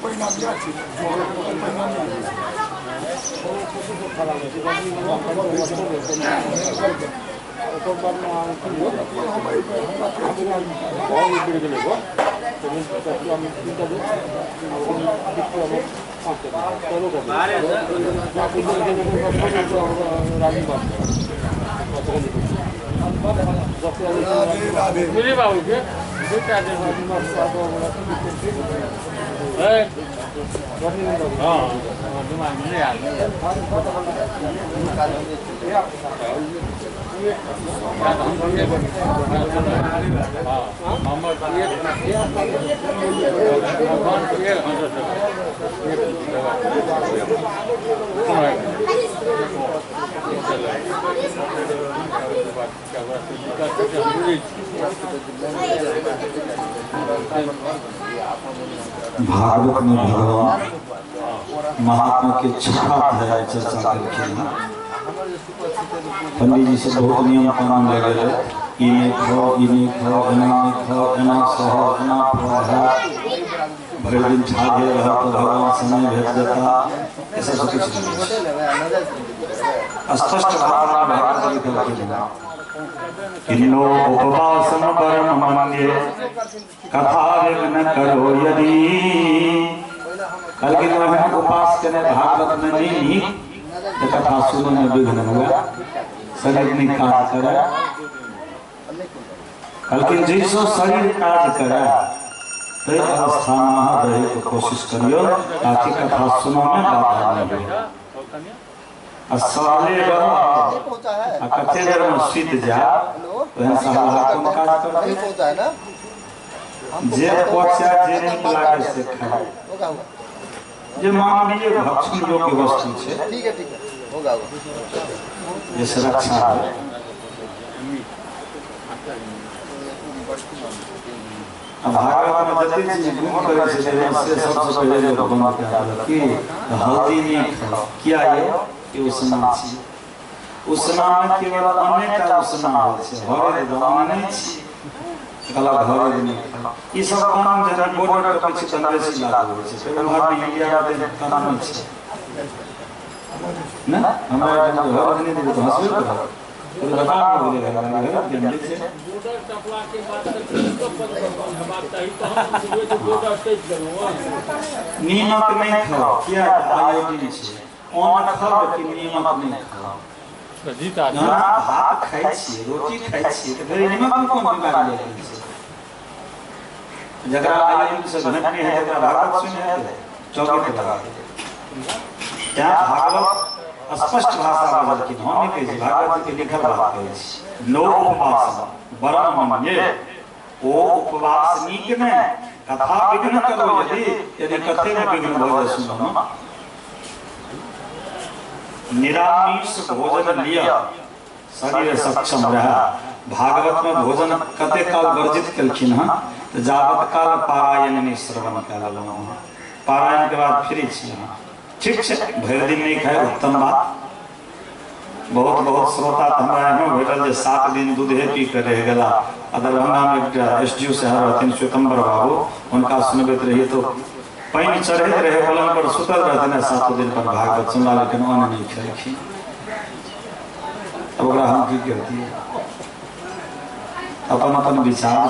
परिणाम मुझे बाबू के हाँ भागवत में भगवान महात्मा के छठा अध्याय चर्चा करके पंडित जी से बहुत नियम कानून लगे इन्हें खाओ एना सहो एना भर दिन छागे रहा तो भगवान समय भेज देता ऐसा सब कुछ नहीं स्पष्ट भाव में भागवत लिखा किन्नो उपवासम परम मन्ये कथा न करो यदि कल के हम उपास करने भागवत में नहीं तो कथा सुनने में विघ्न हुआ शरीर नहीं कार्य करे कल के जैसो शरीर कार्य करे तो अवस्था में रहे तो कोशिश करियो ताकि कथा सुनो में बाधा न हो असवाले कच्चे देर में सीध जा वह सवाल कौन काज करते होता है ना जे पहुंचा जे नहीं लागे से खाए जे मानवीय भक्षण योग्य वस्तु है ठीक है होगा ये सुरक्षा है अब भागवत में जति चीज गुण करे से से सबसे पहले जो भगवान के कि हल्दी नहीं खाओ क्या ये उसना छी उसना में केवल अनेक का उसना होय छै हरे दाने छी कला घरे नहीं खाओ ई सब कानून जरा बॉर्डर के पीछे अंग्रेजी लागू होय छै फेर भारत में इंडिया में कानून छै ना हमारा जन घर नहीं दे तो हंसबे करो तो लगा बोले लगा गंदे से बॉर्डर टपला के बाद तो बात ही तो हम जो बॉर्डर स्टेज करो नीमक नहीं खाओ क्या आयोडीन छै ओन खाओ कि नीमक नहीं खाओ जीता ना भात खाई छी रोटी खाई छी तो फिर नीमक कोन बीमारी है जकरा आयोडीन से घटने है जकरा भागवत सुने है चौके पे लगा क्या भागवत स्पष्ट भाषा में लेकिन हम नहीं कहे भागवत के लिखल बात कहे छी नो उपवास वरम मन्ये ओ उपवास नीक ने कथा विघ्न करो यदि कथे में विघ्न हो जाए सुनो ना निरामिष भोजन लिया शरीर सक्षम रहा भागवत में भोजन कते काल वर्जित कलखिन हां तो जावत काल पारायण नहीं श्रवण कयलहुं पारायण के बाद फ्री छी ठीक है भर दिन नहीं खाए उत्तम बात बहुत बहुत श्रोता हमरा एहन भेटल जे 7 दिन दूधे पी के रह गेला दरभंगा में एक एसडीओ साहब रहथिन श्वेतंबर बाबू उनका सुनबैत रही तो पानी चढ़ैत रहे पलंग पर सुतल रहथिन 7 दिन पर भागवत सुनला लेकिन अन्न नहीं खेलखिन अब ओकरा हम की करतिए अपन अपन विचार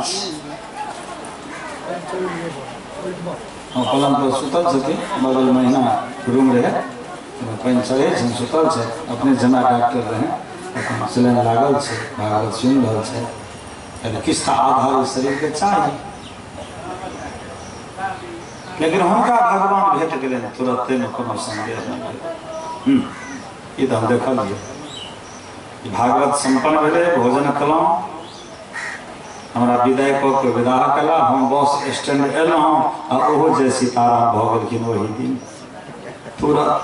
पलंग पर सुतल छथिन बगल महीना रूम रहे पानी चढ़े छन सुतल छै अपने जना डॉक्टर रहे अपन सिलेन लागल छै भागवत सुन रहल छै अरे किसका आधार शरीर के चाहिए लेकिन हुनका भगवान भेट गेलै तुरंते में कोनो संदेह नहीं ये तो हम देखलिए भागवत संपन्न भेले भोजन कलहुँ हमरा विदाई कऽ के विदा कला हम बस स्टैंड एलहुँ आ ओहो जे सीताराम भऽ गेलखिन ओही दिन तुरंत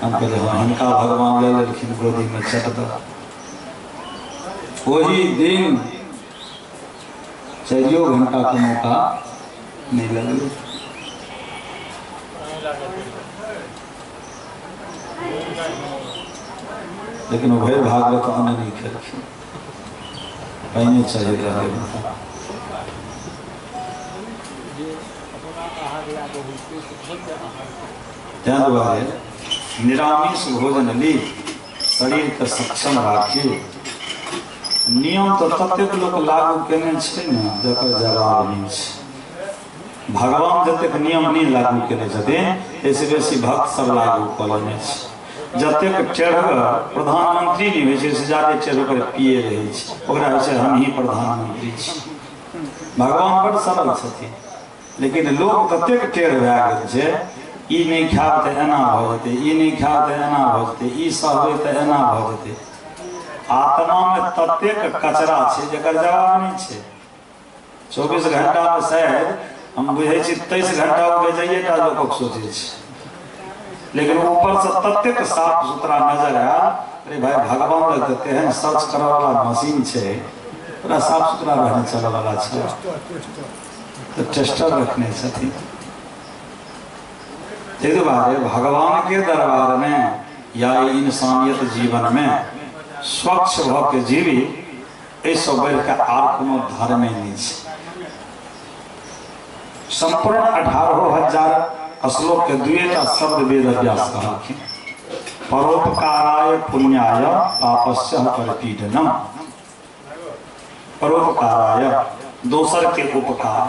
हम कहले हाँ हिनका भगवान ले लेलखिन गोदी में चट दऽ वही दिन 4 घंटा के मौका नहीं लगल लेकिन वो भैर भागवत आने नहीं खेलखिन पहिने चढ़ रहे तैं दुआरे निरामिष भोजन ली शरीर के सक्षम राखी नियम तो ततेक लोक लागू केने छै ने जकर जवाब नहीं छै भगवान जतेक नियम नहीं लागू केने छथिन एहिसँ बेसी भक्त सब लागू कऽ लेने छै जतेक टेढ़गर प्रधानमंत्री नहीं होइ छै से ज्यादा टेढ़गर पिए रहै छै ओकरा होइ छै हम ही प्रधानमंत्री छी भगवान बड़ सरल छथिन लेकिन लोक ततेक टेढ़ भए गेल छै ई नहीं खायब तऽ एना भऽ जेतै ई नहीं खायब तऽ एना भऽ जेतै ई सहबै तऽ एना भऽ जेतै आत्मा में ततेक कचरा छै जकर जवाब नहीं छै 24 घंटा में शायद हम बुझे 23 घंटा बेचाइए टा लोक सोचे छै लेकिन ऊपर से ततेक साफ सुथरा नजर आयल अरे भाई भगवान लग तेहन सर्च करे वाला मशीन छै पूरा साफ सुथरा रहने चले वाला छै तो टेस्टर रखने छथिन ताहि दुआरे भगवान के दरबार में या इंसानियत जीवन में स्वच्छ भऽ के जीवी एहिसँ बढ़ि कऽ आर कोनो धर्मे नहीं छै संपूर्ण 18,000 श्लोक के 2टा शब्द वेद व्यास कहलखिन परोपकाराय पुण्याय पापस्य परिपीडनम परोपकाराय दोसर के उपकार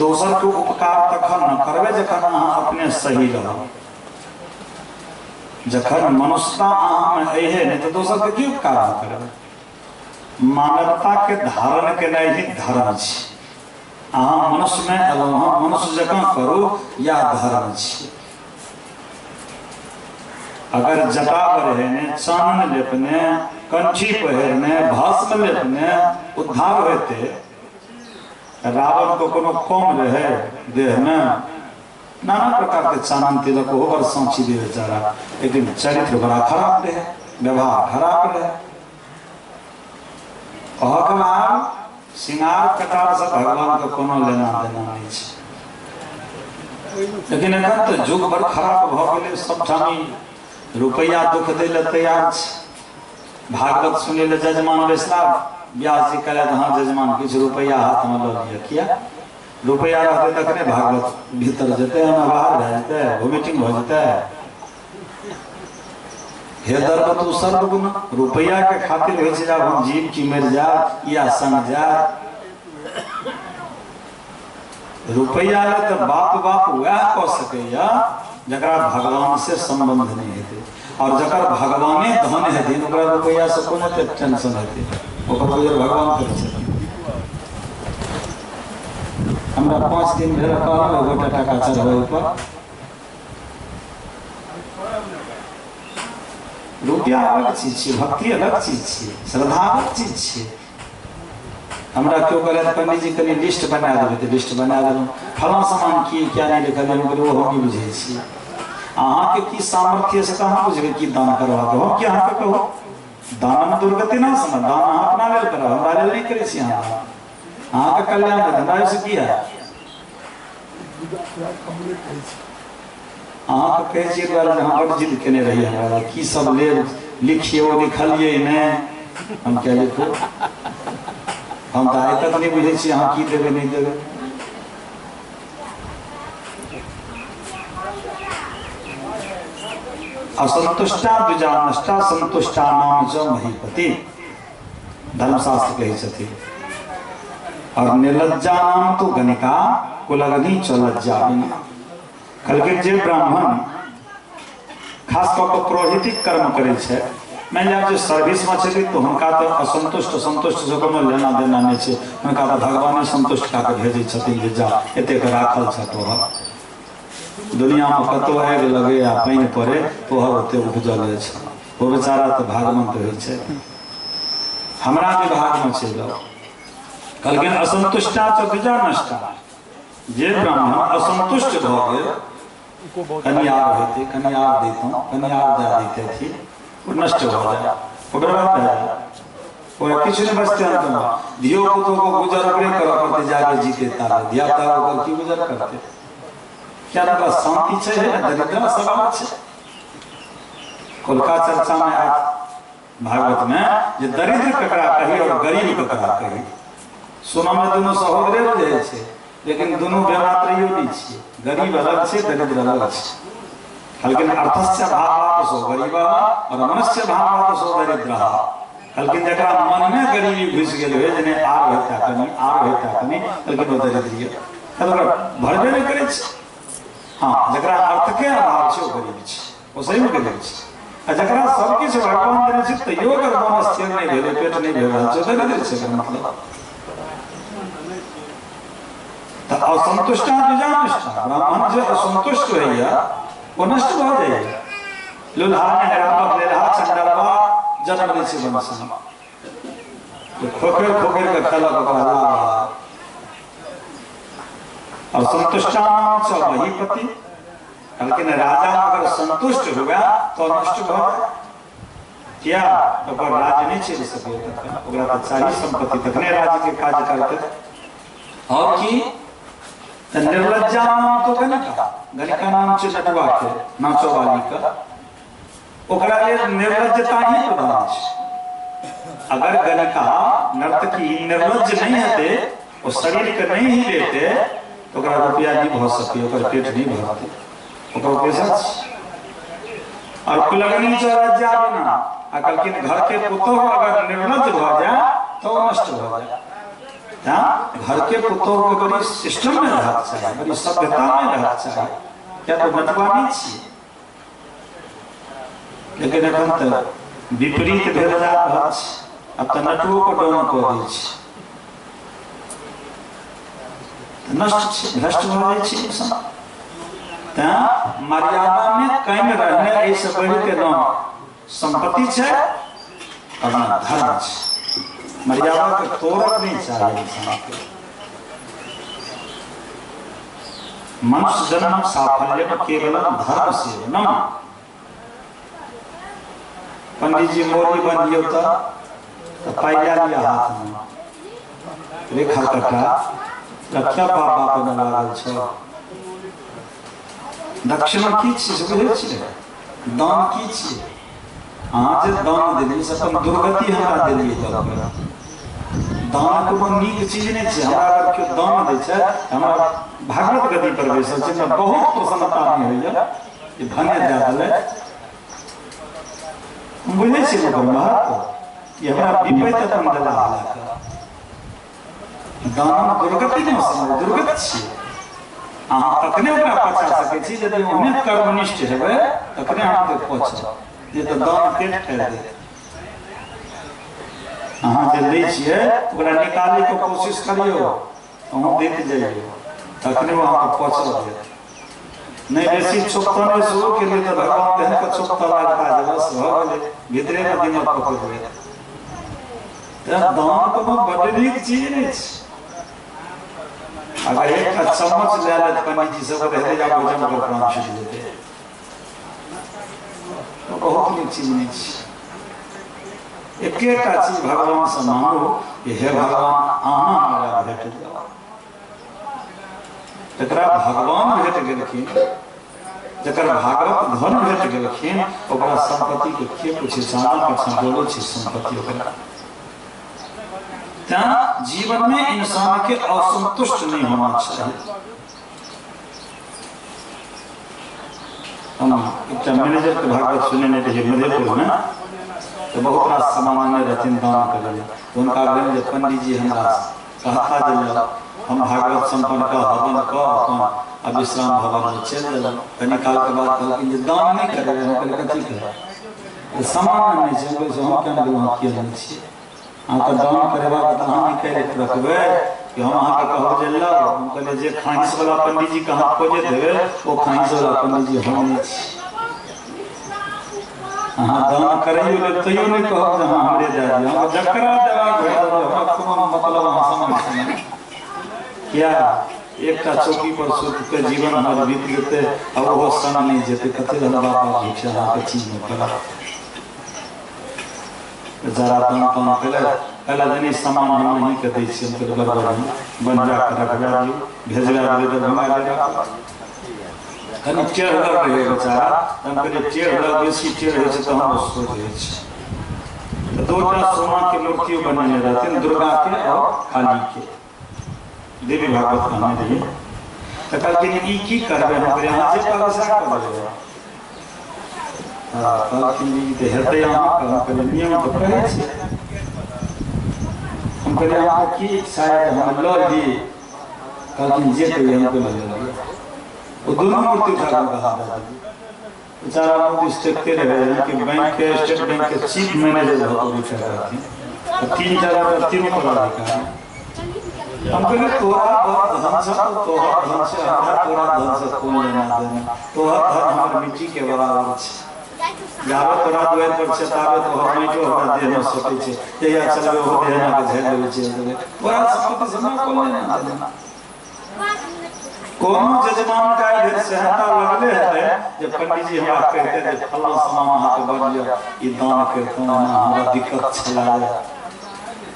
दोसर के उपकार तखन न करबे जखन अहाँ अपने सही रहब जखन मनुष्यता अहाँ में अहे नहीं तो दोसर के की उपकार करबे मानवता के धारण केनाइ ही धर्म छै अहाँ मनुष्य में एलहुँ मनुष्य जकाँ करू या धर्म छै अगर जटा बढ़ेने चानन लेपने कंठी पहिरने भस्म लेपने उद्धार होते रावण को कोनो कम रहे देह में नाना प्रकार के चानन तिलक होकर सांची दे बेचारा लेकिन चरित्र बड़ा खराब रहे व्यवहार खराब रहे अहकमार श्रृंगार कटार से भगवान को कोनो लेना देना नहीं छै लेकिन एखन तो युग बड़ खराब भऽ गेलै सब ठामी रुपया दुख दै ले तैयार छै भागवत सुनै ले जजमान बैसला ब्याह जी कहले हाँ जजमान किछु रुपया हाथ में लऽ लिअ किया रुपया रहते तखने भागवत भीतर जेते बाहर भए जेते वोमिटिंग भऽ जेते हे दर्प तू सर्वगुण रुपया के खातिर होइ छै जब हम जीव की मर जा या संग जा रुपया ले तो बाप वह कह सकैया जकरा भगवान से संबंध नहीं हेतै और जकर भगवाने धन हेथिन ओकरा रुपया से कोनो टेंशन हेतै ओकर पूजा भगवान करै छथिन हमरा 5 दिन भेल कहलहुँ एगो टाका चढ़बै पर रुपया अलग चीज छै भक्ति अलग चीज छै श्रद्धा अलग चीज छै हमरा क्यों कहले पंडित जी कनी लिस्ट बना देबै तऽ लिस्ट बना देलहुँ फलां सामान की क्या नहीं लिखल है हम नहीं बुझे छी अहाँ के की सामर्थ्य से कहाँ बुझबै की दान करवा दो हम की अहाँ के कहो दानम दुर्गति ना समझ दान अहाँ अपना लेल करब हमरा लेल नहीं करै छी अहाँ के कल्याण हमरा से की है अहाँ के कहे छी द्वारा अहाँ बड़ जिद केने रही हमरा की सब ले लिखिए वो लिखलिए नहीं हम क्या लिखो हम तो आइ तक नहीं बुझे छी अहाँ की देबै नहीं देबै असंतुष्टा द्विजानष्टा संतुष्टा नाम च महीपति धर्मशास्त्र कहे छथिन और निर्लज्जा नाम तो गणिका कुलगनी च लज्जा बिना कहलकै जे ब्राह्मण खास कऽ कऽ पुरोहितिक कर्म करे छै मान लिअ जे सर्विस में छथिन तो हुनका तो असंतुष्ट संतुष्ट से कोनो लेना देना नहीं छै हुनका तो भगवाने संतुष्ट कऽ के भेजै छथिन जे जा एतेक राखल छ तोहर दुनिया में कतौ आगि लगे या पानि पड़े तोहर ओते उपजल छै वो बेचारा तो भागवंत होइ छै, हमरा भी भाग में छै जाओ। कहलखिन असंतुष्टा च द्विजा नष्टा, जे ब्राह्मण असंतुष्ट भ गेल, कन्यार होते, कन्यार देतों, कन्यार दे देते थी, वो नष्ट हो जाए, वो बर्बाद हो जाए, वो किसी ने बचते अंत में। धियो पुत्रों को गुजर करे करते जाके जीते तारे, धिया पुता को की गुजर करते, क्या ना शांति है, दरिद्र समाज है। कोलका चर्चा में आज भागवत में जो दरिद्र ककरा कही और गरीब ककरा कही, सुनो में दोनों सहोदरे हो जाए छे, लेकिन दोनों बेमात्रियों नहीं छे, गरीब अलग छे, दरिद्र अलग छे। लेकिन अर्थस्य भावात् सो गरीब और मनुष्य भावात् सो दरिद्र। लेकिन जकरा मन में गरीबी घुस गेल है, जने आर होता कनी, लेकिन वो दरिद्र है, भरबे नहीं करे छे। हाँ, जकरा अर्थ के अभाव छे वो गरीब छे, वो सही में गरीब छे। जकरा सब किछ भगवान देने छे तैयो अगर मन स्थिर नहीं भेले, पेट नहीं भेल रहल छे, दरिद्र छे के मतलब। तो असंतुष्ट ब्राह्मण जो असंतुष्ट होइया वो नष्ट हो जाइए। लुल्हा ने रामक लेला चंडलवा जन्म नहीं से वंश, तो खोकर खोकर का खला बकरा और संतुष्टान च महीपति। लेकिन राजा अगर संतुष्ट होगा तो नष्ट हो जाए क्या, तो पर राज नहीं चल सके, ओकरा तो सारी संपत्ति तकने राज्य के काज करते। और की निर्लज्जा नाम तो गणिका, गणिका नाम से नटवा के नाचो वाली का, ओकरा लिए निर्लज्जता ही प्रधान है। अगर गणिका नर्तकी निर्लज्ज नहीं हते, वो शरीर के नहीं ही लेते, तो ओकरा रुपया नहीं भर सके, ओकर पेट नहीं भरते, ओकर पैसा। और कुलगनी जो लज्जा बिना अकल के घर के पुतों अगर निर्लज्ज हो जाए तो नष्ट हो जाए। घर के पुतों के बड़ी सिस्टम में रहना चाहिए, बड़ी सभ्यता में रहना चाहिए, क्या तो नटवानी चाहिए। लेकिन अखन तो विपरीत भेल जा रहल छै, अब तो नटुओ को डाउन कऽ दै छै, नष्ट छै, भ्रष्ट भऽ जाइ छै सब। तें मर्यादा में कायम रहने ऐसे बढ़ के नाम संपत्ति छै और धर्म छै। मर्यादा के तोड़क नहीं चाहिए इंसान को। मनुष्य जन्म साफल्य केवल धर्म से न। पंडित जी मोरी बन दियो तो पाइया लिया हाथ में रेखा कटा रक्षा बाबा पर लागल छ। दक्षिणा की चीज बुझे छियै, दान की चीज। हाँ जे दान देली से अपन दुर्गति हमरा देलिए दान कोनो नीक चीज नहीं छै। हमरा अगर केओ दान दै छै हमरा भागवत गति पर बैसल छै, हमरा बहुत प्रसन्नता नहीं होइया कि भने दे देलै। हम बुझे छियै ओकर महत्व, ये हमरा विपैत अपन देला हालक दान दुर्गति नहीं समझ, दुर्गति छियै। अहाँ तखने ओकरा पचा सकै छी यदि ओहने कर्मनिष्ठ हेबै, तखने अहाँके पचत। ये तो दान पेट फेर दे। अहाँ जे लै छियै ओकरा निकालै के कोशिश करियो, अहाँ देख जाइयो, तखने वो अहाँके पचत देत। नहीं बेसी चोक्तने शुरू के लिए तो भगवान तेहन के चोक्ता लगता है, बस हो गेलै भीतरे में दिमाग पकड़ लेत। दान कोनो बड़ नीक चीज नहीं छै। अगर एक चम्मच ले लेते पंडित जी सब रहते जा भोजन कर प्राण छूट लेते, तो बहुत नीक चीज नहीं छै। एकेटा चीज भगवान से मांगो कि हे भगवान अहाँ हमरा भेट जाओ। जकरा भगवान भेट गेलखिन, जकर भागवत धन भेट गेलखिन, ओकरा संपत्ति के के पूछे चांदा के संजोले छै संपत्ति ओकरा। जीवन में इंसान के असंतुष्ट नहीं होना चाहिए। हम एक मैनेजर के भागवत सुनने ने रहे मधेपुर में, तो बहुत रात सामान्य रहते दान कर तो उनका पंडित जी हमारा कहता जल हम भागवत संपन्न का हवन का अपन विश्राम भवन में चल दिल। कनी काल के बाद कहलखिन दान नहीं करे, हम कहले कथी करे, सामान नहीं छै, हम क्या वहाँ किया नहीं छी। अहाँ तो दान करेबा तो अहाँ निकाल के रखबे कि हम अहाँ के कहब जे लाओ। हम कहले जे खाइस वाला पंडित जी कहाँ खोजे देबे, वो खाइस वाला पंडित जी हम नहीं छी। हाँ दान करियो ले तैयो नहीं कहब जे हाँ हमरे दे दियो हम जकरा देवा है हमरा कोनो मतलब हम समझ नहीं क्या एक ता चौकी पर सुत के जीवन हमर बीत जेते अब वो संग नहीं जेते कते हम बाबा भिक्षा के चीज में करा जरा दान पहला दिन सामान हम नहीं के दै छी हम के बर्बाद बन जा के रखवा दियो भेजवा दे तो घुमा देगा कनी चेड़ रहे बेचारा हम के चेड़ बेसी चेड़ है तो हम सोच रहे छी तो दोटा सोना के मूर्ति बनने रहते दुर्गा के और काली के देवी भागवत कहने दिए तो कहते हैं ई की करबे हम करे हां जे परेशान कर देबे हां कहते हैं ई हृदय हम के नियम तो कहे छी हम करे हां की शायद हम लो दी कहते हैं जे कहिए हम को ले वो दोनों मूर्ति उठा के कहा बेचारा मूर्ति स्टेटते रहे कि बैंक के स्टेट बैंक के चीफ मैनेजर हो उठा करते 3-4 तीनों पर लिखा है हम कहले तोरा धन से तोरा धन से तोरा धन से कोई लेना देना तोरा धन हमर मिट्टी के बराबर छै जावे तोरा दुआर पर चतावे तो हम नहीं जो हमरा दे न सकै छै जया चलबे हो देना के झेल लेबै छै तोरा संपत्ति से न कोई लेना देना कोनो जजमान का इधर सहता लगले है जब पंडित जी हमरा कहते थे फल्ला समा वहां के बढ़िया ई दान करतो ना हमरा दिक्कत छला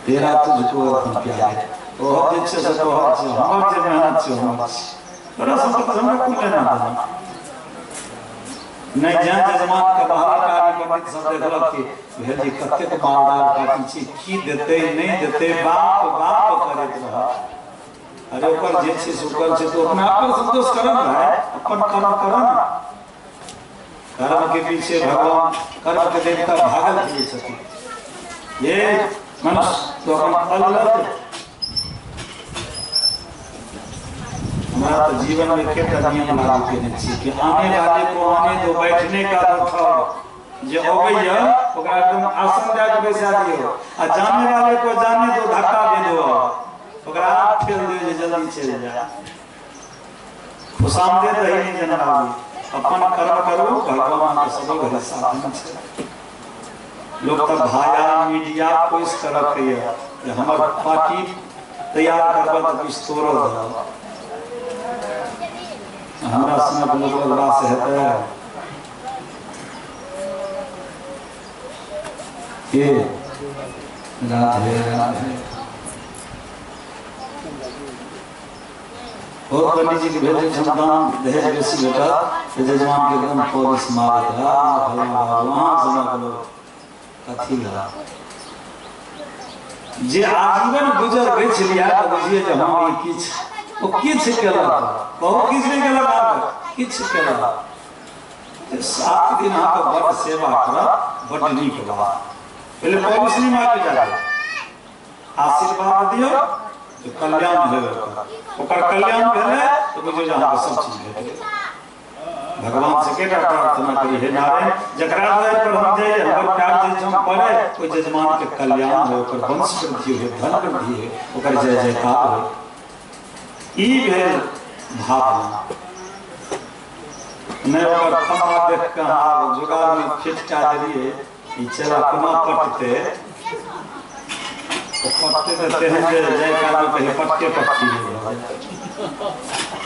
तेरा तुझको हम प्यार ओ अच्छे से तो हमर जे मेहनत छै हमर तोरा संपत्ति हमरा कोई लेना देना नहीं जान जजमान के बाहर का पंडित सब देखलक कि भेजी कते के मालदार काटी छी की देते नहीं देते बाप बाप करत रहा अरे ऊपर जे छै सुकर छै तो अपना आप पर संतोष करन है अपन कर्म करन कर्म के पीछे भगवान कर्म के देवता भागल दिए छथिन ये मनुष्य तो अपन अलग हमारा तो जीवन में केटा नियम लागू करने चाहिए कि आने वाले को आने दो बैठने का उठाओ जे होबैया ओकरा तुम आसन दे के बैसा दियो आ जाने वाले को जाने दो धक्का दे दो ओकरा ठेल दियो जे जल्दी चल जाए खुशामदे दही नहीं जनाबी अपन कर्म करो भगवान के सब घड़ी साधन छै लोग तब भाया मीडिया को इस तरह के ये हमर पार्टी तैयार करबा त किछ तोरो दो हमरा समय लोग से हेतै के राधे राधे और पंडित जी के भेजे क्षमतान दहेज बेसी बेटा जजमान के एकदम पौरिस मारत वहाँ जमा करो कथी ला जे आजीवन गुजर गई छलिया त बुझिए जे हम ई किछ ओ किछ केला बहुत किछ नहीं केला किछ केला 7 दिन अहाँ के बड़ सेवा करब बड़ नीक बा पहले पौरिस नहीं मार के जाए आशीर्वाद दियो तो कल्याण भेल ओकर कल्याण भेले तो बुझिए जे अहाँ सब चीज भेल भगवान से केटा प्रार्थना करी हे नारायण जकरा द्वार पर हम जाए हमर प्यार जे हम पड़े ओइ जजमान के कल्याण हो ओकर वंश वृद्धि हो धन वृद्धि हो ओकर जय जयकार हो ई भेल भावना ने ओकर खमा देख के हां जुगाड़ में फिटका देलिए ई चला कोना पटते पटते रहते हैं जयकार में कहीं पटके पटती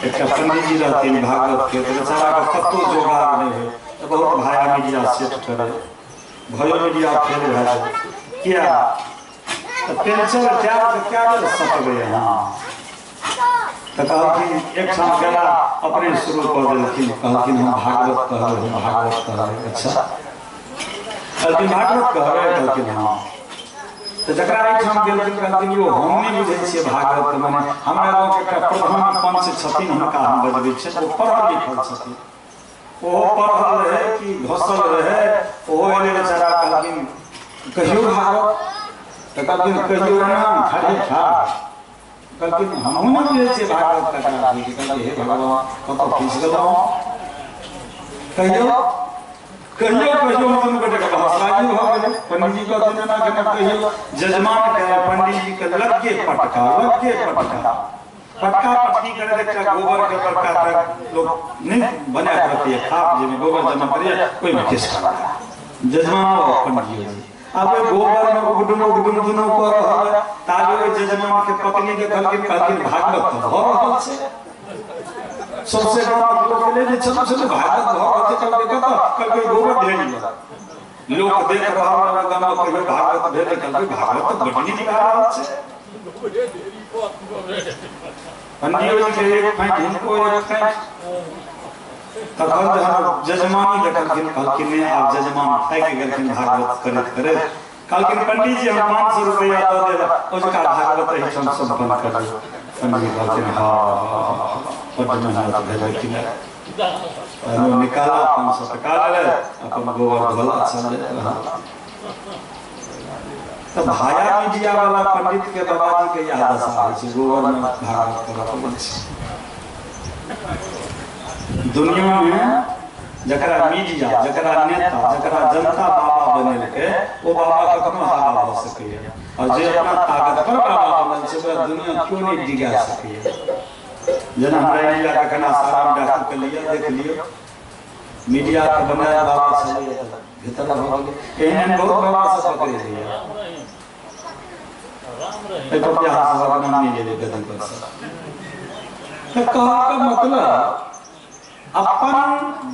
एक पंडित जी रहते हैं भागवत के तो बेचारा का कतो जोगाड़ नहीं है तो बहुत भाया मीडिया सेट करे भयो मीडिया फेल रहा है क्या तो पेंशन क्या सट गए हां तो कहा कि एक साल पहला अपने शुरू कर देलखिन कहलखिन हम भागवत कह रहे अच्छा कहलखिन भागवत कह रहे कहलखिन हां तो जकरा एठाम गेलखिन कहलखिन यो हम नहीं बुझै छियै भागवत माने हमरा गांव के एकटा प्रधान पंच छथिन हुनका हम बजबै छै ओ पढ़ल लिखल छथिन ओ पढ़ल रहे कि घोसल रहे ओ एले बेचारा कहलखिन कहियो भागवत तो कहलखिन कहियो नाम खाली खा कहलखिन हम नहीं बुझै छियै भागवत कथा कहलखिन हे भगवान कतो फीस गेलौ कहियो कहियो मन बेटे का भाषाई हो गए पंडित जी का दिन ना के कहियो जजमान के पंडित जी के लगे पटका पटकी करे देखा गोबर के पटका तक लोग नहीं बना करते खाप जे में गोबर जमा करिए कोई में किस करता जजमान पंडित जी अब गोबर में गुडुम कर रहल ताबे जजमान के पत्नी के कहलके भागवत भ रहल छै सबसे गांव लोग के ले चलो चलो भागवत भ रहल छै कहलके कहलके गोबर ढेर लिया लोग देख रहल गांव में कहियो भागवत भेल कहलके भागवत बटनी निकाल रहल छै पंडित जी के एक फाइट इनको एक फाइट तखन जजमानी कहलखिन ने आप जजमान थाकि गेलखिन भागवत करैत करैत कहलखिन पंडित जी हम 500 रुपया दऽ देब ओजका भागवत एहि ठाम संपन्न कर देब पंडित कहलखिन हाँ बड्ड मेहनत भेल लेकिन निकाला 500 टका ले अपन गोबर धोला चल रहा तो भाया मीडिया वाला पंडित के बाबाजी के याद दशा छै गोबर में भागवत करत छै दुनिया में जकरा मीडिया जकरा नेता जकरा जनता बाबा बनेलके वो बाबा कखनो हारा भ सकैए और जे अपना ताकत पर बाबा बनल छै ओकरा दुनिया क्यों नहीं डिगा सकैए जना हमरा इंडिया के कना सारा डॉक्टर के लिए देख लियो मीडिया के बनाया बाबा छलै भीतर भ गेलै एहन बहुत बाबा सब पकड़े लिया ए तो क्या सब नाम नहीं ले गदन पर तो कहा का मतलब अपन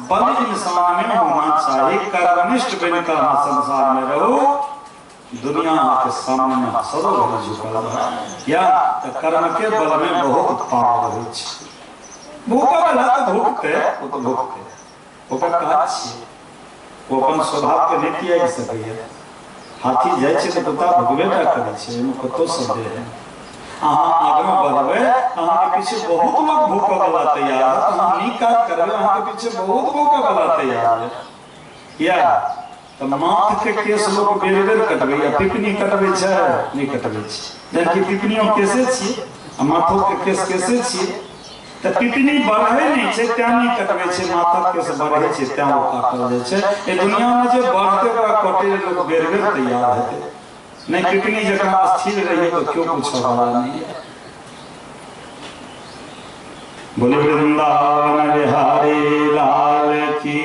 बल इंसान में होना चाहिए कर्मनिष्ठ बनकर संसार में रहो दुनिया के सामने सदा झुकल या तो कर्म के बल में बहुत पावर हो भूखा वाला तो भूखते वो तो भूखते ओकर काज वो अपन स्वभाव के नीति आबि सकैए हाथी जाइ छै तऽ पता भगवेटा करै छै एहिमे कतौ शब्द है अहाँ आगे बढ़बे अहाँ के पीछे बहुत लोग भूखे वाला तैयार है अहाँ नीक काज करबे अहाँ के पीछे बहुत भूखे वाला तैयार है या तो माथ के केस लोग बेर बेर कटबे या पिपनी कटबे छै नहीं कटबे छै जबकि पिपनियो केसे छी आ माथो के केस केसे छी त पिपनी बढ़े नहीं छै त्या नहीं कटबे छै माथा केस बढ़े छै त्या ओ काटल जाय छै ए दुनिया में जे बढ़ते ओकरा कटे लोग बेर बेर तैयार हेते नहीं पिपनी जगह स्थिर रही तो क्यों पूछा वाला नहीं बोले वृंदावन बिहारी लाल की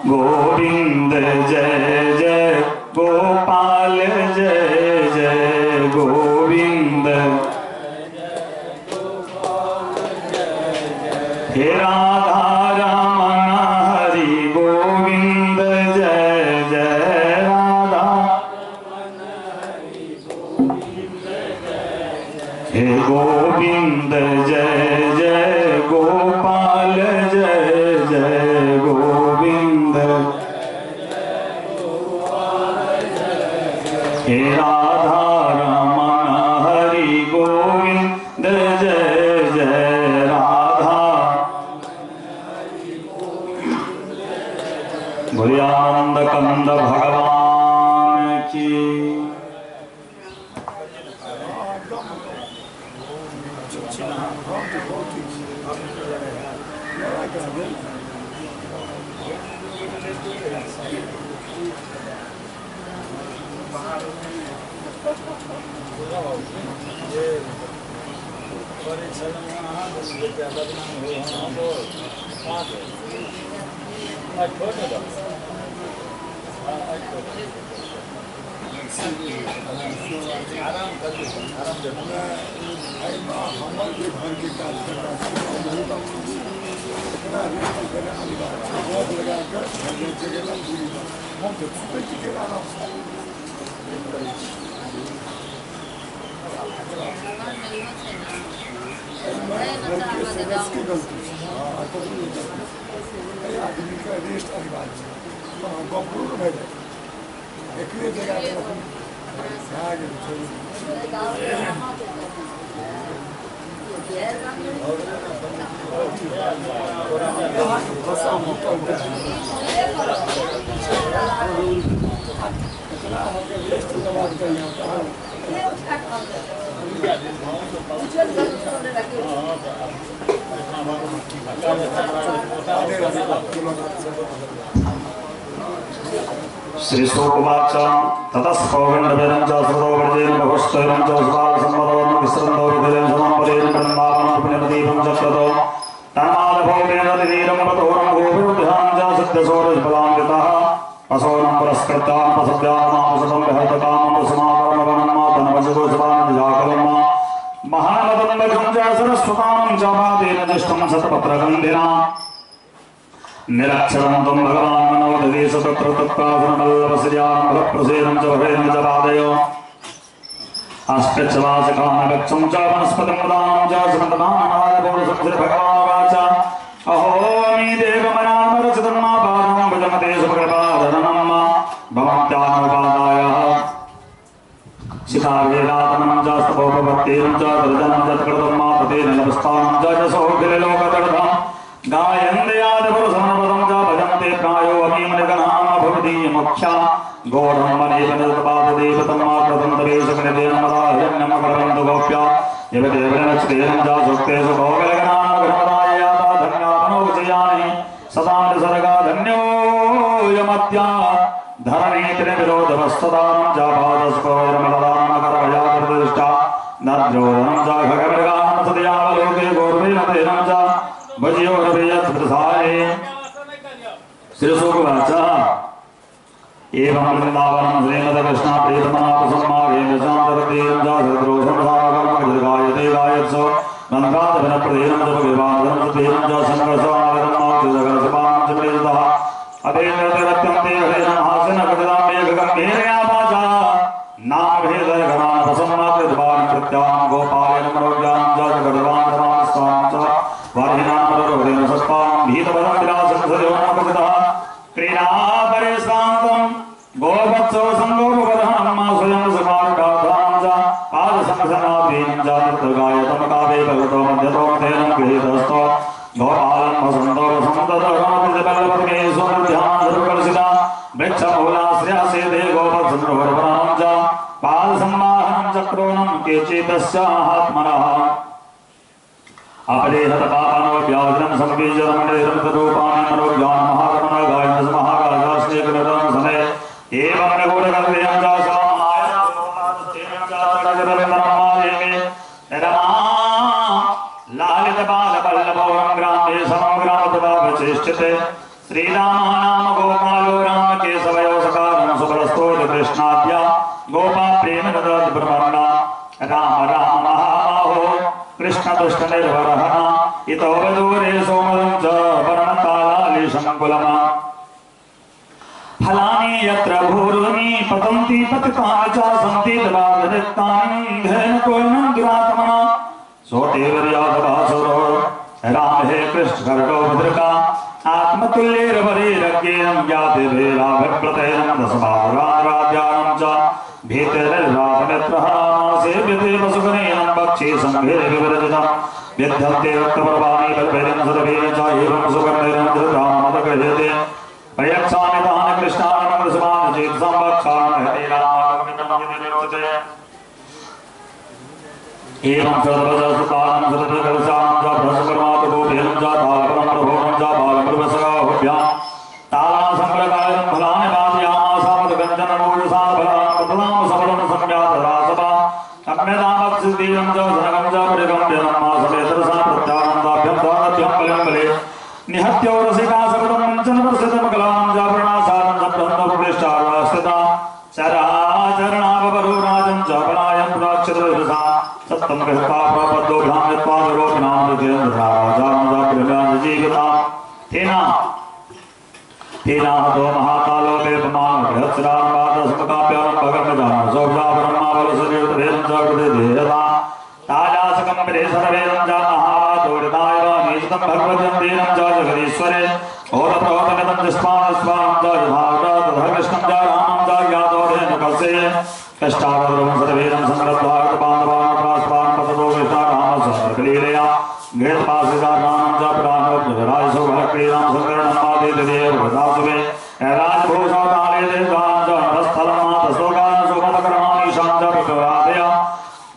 गोविंद जय जय गोपाल जय जय गोविंद हे राधा रमण हरि गोविंद जय जय हे गोविंद जय जय गोपाल जय जय गोविंद हे राधा रमण हरि गोविंद जय जय राधा बोले आनंद कंद भगवान की श्री शोकवाच ततस्पौगण्डवेदं च श्रुतोवर्जेन बहुस्तैरं च सुभासम्मदवं विसृन्दोरिधेन समापरेण ब्रह्मावनं पुण्यमदीपं च ततो तन्मादभौमेन दिवीरं पतोरं गोविन्दं च सिद्धसोरफलान्वितः असोनं पुरस्कृत्यापसत्यामापसतं बृहत्तकामपसमाकर्मवनमातनवशुभसुभानजाकर्म महानदम्बकं च सरस्वतां च पादेन जिष्टं शतपत्रगन्धिना निरक्षरं त्वं भगवान् मनोदधीश तत्र तत्प्रासनमल्लवसिर्यामफलप्रसेदं च भवेन च पादयो अष्टचवासकामगच्छं च वनस्पतिं प्रदानं च समन्तमानमादिपुरुषं अहो मी देवमनामरचितन्मापादं भजमते सुप्रपादनं भवत्यानुपादाय शिखावेदातनं च स्तपोपत्तेनं च दर्जनं च कृतं माततेन नमस्तानं च यशोऽखिललोकतर्धं गायन्त्यादिपुरुषमनपदं च भजन्ते प्रायो अमीमनिगणां भवति मुख्या गौडं मनेवनपाददेवतं मातृतं तरेशकनिदेन मदाहिरण्यं करवन्तु गोप्या यवदेवनक्षतेनं च सुक्तेषु भोगलगणानगणपदायाता धन्यापनोचयानि सदां सर्गा धन्यो यमत्या धरणीतिर विरोधवस्तदानं च पादस्पौरमलदानं करवयाप्रतिष्ठा नद्योदनं च खगमृगानं सदयावलोके गौरवेन च भजयोरवेयत्प्रसाये श्रीसुकुवाच एवं वृन्दावनं श्रीमद्कृष्ण प्रीतमनापसंमागेन शान्तरतेन च सद्रोषमसागर्मगायते गायत्सो नन्दादभिनप्रदेनं च भगवान् तेनं च सङ्गसमागतमाप्तिदगरसपानं च प्रेरितः अतेन्द्रतिरत्यन्ते हरेण हासेन कटितां मेघगम्भीरया वाचा नामभेदगणापसंमागतवान् कृत्यां गोपालेन मनोज्ञानं च जगद्वान् समानस्तां च वारिणामरोधेन सस्तां भीतपदं विलासं सजोन्मकसितः क्रीडापरिश्रान्तं गोवत्सो सङ्गोपवदनं स्वयं समार्गाधां च पादसंसनादीनं च तत्गायतमकावे भगवतो मध्यतो मध्येन गृहीतस्तो गोपालं वसन्तो वसन्ततरमतिजबलपद्मे स्वमध्यान्धरुकलसिता वृक्षमूलाश्रयासेदे गोपत्सन्द्रवरवनं च पादसंवाहनं चक्रोनं केचिदस्यात्मनः अपदेहतपापनोऽप्यावजनं संबीजरमणेरं तरूपाणि मनोज्ञान महागमनगायन महाराजाश्रीकृतं समे एवं नगुणकल्पेन च समामायनामोपादस्तेन च तटजरविन्दनमालेमे रमा लालितबालवल्लभोरं ग्रामे समग्रामतवावचेष्टिते श्रीरामः नाम गोपालो रामकेशवयो सकारं सुप्रस्तोत कृष्णाद्या गोपाप्रेमनदद्ब्रह्मणा राम राम महाबाहो कृष्णदुष्टनिर्वरहना इतो वदूरे सोमदं च वर्णकालालिशङ्कुलमा फलानि यत्र भूर्भुमि पतन्ति पतितानि च सन्ति दवादरिक्तानि धेनुकोऽन्नं दुरात्मना सोतेवर्याधभासुरो राम हे कृष्ण खड्गो भद्रका आत्मतुल्यैर्वरीरज्ञेयं ज्ञाते भेदाभिप्लतैनं दशभागराज्यानं च भीतिर्राभनेत्रः सेव्यते वसुगणेन पक्षे सङ्घे विवर्जितं विद्यन्ते रक्तपर्वाणि कल्पेन सर्वेण च एवं सुगन्धेन धृतामदगृह्यते प्रयच्छामि तान् कृष्णान् नमस्मान् चेतसां वक्षामि हते रामागमितं यदिरोचते एवं सर्वजसुतानं सर्वकलशानं च भ्रष्टकर्मातुभूतेन च तालपरं प्रभोगं च बालप्रभसगाहुभ्यां तालां सम्प्रकायं फलानि पादयामासामदगञ्जनमूलसाफलां प्रथमां सफलं संज्ञातरासभा सम्यदामत्सिद्धीयं च धनगं च परिगम्यनं मासमेतरसा प्रत्यानन्दाभ्यं तादभ्यं बलं बले निहत्यो रसिका सकलं मञ्चनप्रसिद्धमकलां च प्रणासानं सप्रन्दपृष्टास्थिता चराचरणावपरूराजं च पलायं प्राक्षतविरसा सत्तं गृहता प्रपद्दो भ्राम्यत्वादरोपिणां विजेन्द्रराजानं जीवितां तेना हतो महाकालोपेपमानं बृहत्सरान्वादस्मकाप्यानं भगर्मजानं सौभ्यापरमावलसरीर्तभेदं च कृते देयता ताजासकं विदेशतभेदं च महातोरिताय नीचितं भगवद्यन्तेनं च जगदीश्वरे ओतप्रोतमितं जिष्पानस्वानं च यथावता तथा कृष्णं च रामं च ज्ञातोदेन कस्य कष्टावद्रवं सर्वेदं संरब्धार्तबान्धवान् प्रास्पान् पततो कृष्णारामसहकलीलया गृहपासिकानां च प्राणोपराजसौभक्रीणां सङ्करणं पादेदेव भदासुवे राजभूषाताले देवान् च नभस्थलं मातस्तोकान् सुमतकर्माणि शां च प्रचोरादय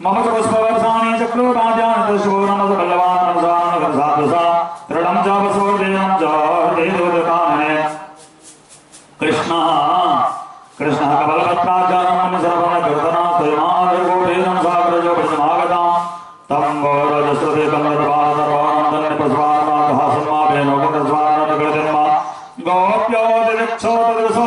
मम च पुष्पवर्षाणि चक्रोराज्यानि दशो नमः बलवान् नमसान् साधुसा दृढं च वसोदेनं च हृदयदोदकानने कृष्णः कमलपत्राचारं सर्वनकृतना स्वयमादर्गोपेनं साग्रजो ब्रजमागतां तं गौरजश्रुते कन्दर्पादर्वानन्दन्यप्रस्वानमाघासन्माभेनोगतस्वानकृतिन्मा गोप्योदिक्षोतदृशो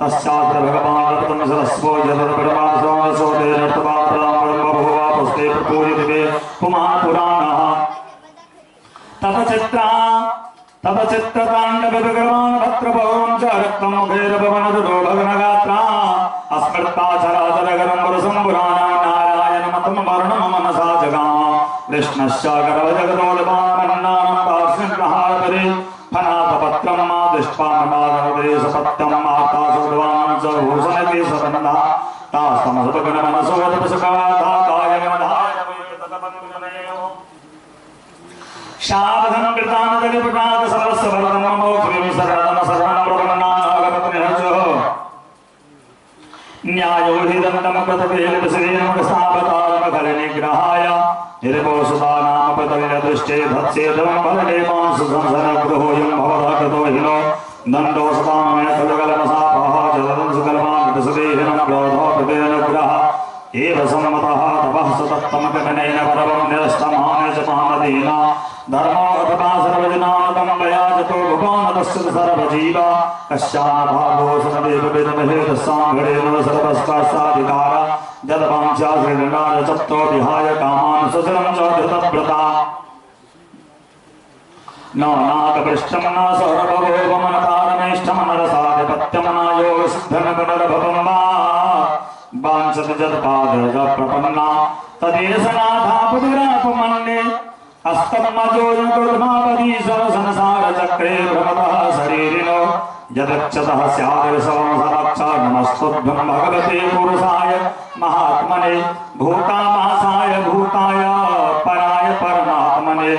तस्मात् भगवान् रत्नं सरस्वो जगत् परमात्मा सोते नर्तपात्रपुष्टे पूजिते पुमान् पुराणः तप चित्रा तप चित्ततांडव विक्रमान् भद्रभवं च रक्तं मुखेरपवनदुरो भग्नगात्रा अस्मृता चराचरगरं पुरुषं पुराणं नारायणमतं वर्णं मनसा जगाम कृष्णस्य गर्भजगदोलपान्नानं पार्श्वप्रहारपरे फनाथपत्रं मा दृष्ट्वाममादनोदे सपत्यं माता सुभवान् च भूषणके सबन्धा तास्तमसुभगणमनसो वदपसुखवाथा कायमधाय वैततपन्मुनेयो शाबधं कृतानदलिपुटात् सर्वस्वभरतं मोक्षं शरणं प्रपन्नागमपनिहंसो न्यायो हि दण्डं कृतवेलपसिरेण सावतारमखलनिग्रहाय निर्भोषदानामपतल्यदृष्टे धत्सेदं फलदेवां सुसंसनगृहोऽयं भवतः कृतो हिनो दण्डो सतां खलुकलमसापः जलदं सुकलमानटसदेहिनं क्रोधो कृतेनुग्रह एव सम्मतः तपः सतत्तमकटनेन परमं निरस्तमाने च पामदीना धर्मो अथवा सर्वजनानतं मया जतो भुवानतस्य सर्वजीवा कश्चाभागो समदेववेदमहेतस्साङ्घडेन सर्वस्काशाधिकार जलवाञ्छा श्रीरणाय चप्तो विहाय कामान् सुसरं च धृतव्रता न नाकपृष्ठं न सौरभवोपमनतारमेष्ठमनरसाधिपत्यं न योगसिद्धनगुणरभवं वा वाञ्छति जत्पादज प्रपन्ना तदेशनाथा पुतिरापमन्ये हस्तमजोजकुर्मावधी सर्वसंसारचक्रे भ्रमतः शरीरिणो यदक्षतः स्यादिवसवंसरक्षा नमस्तुभ्यं भगवते पुरुषाय महात्मने भूतामासाय भूताय पराय परमात्मने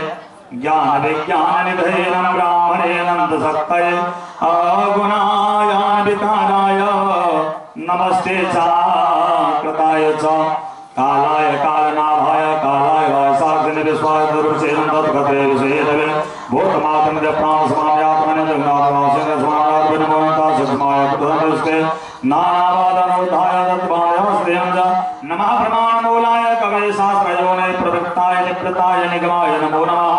ज्ञान विज्ञान निधेयं ब्राह्मणेनन्दशक्तये अगुणाय विकाराय नमस्ते चाकृताय च कालाय कालनाभाय कालाय वायसाग्नि विश्वाय दुर्विषेणं तत्कथे विषयेदवे भूतमातं जप्रां समायात्मने जगन्नाथवासिन समायात्मनमोहन्ता सुखमाय कुतुहंस्ते नानावादनोद्धाय तत्त्वाय श्रियं च नमः प्रमाणमूलाय कवये शास्त्रयोने प्रवृत्ताय निवृत्ताय निगमाय नमो नमः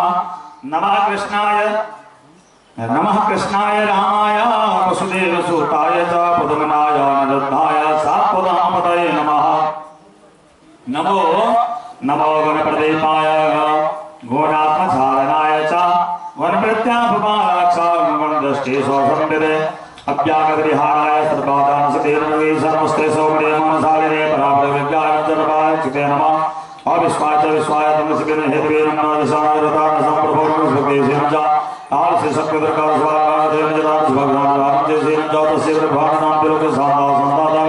नमः कृष्णाय रामाय वसुदेवसुताय च पद्मनाय अनिरुद्धाय सात्वतापतये नमः नमो नमो गणप्रदीपाय घोरात्मसाधनाय च वनप्रत्यापमानक्षागुणदृष्टे स्वसंविदे अव्यागविहाराय सर्वादानसुधीर्णवे सर्वस्ते सौम्ये मनसालिने पराप्रविज्ञानजनपाय चिते नमः अविश्वाय च विश्वाय तमसिकेन हेतवे नमः दशाय रतान संप्रभोगस्वकेशेन च आल से सत्यदर्कार स्वाहा देव जदान भगवान राम जय श्री राम तस्य भगवान नाम विलोक सांदा संदाता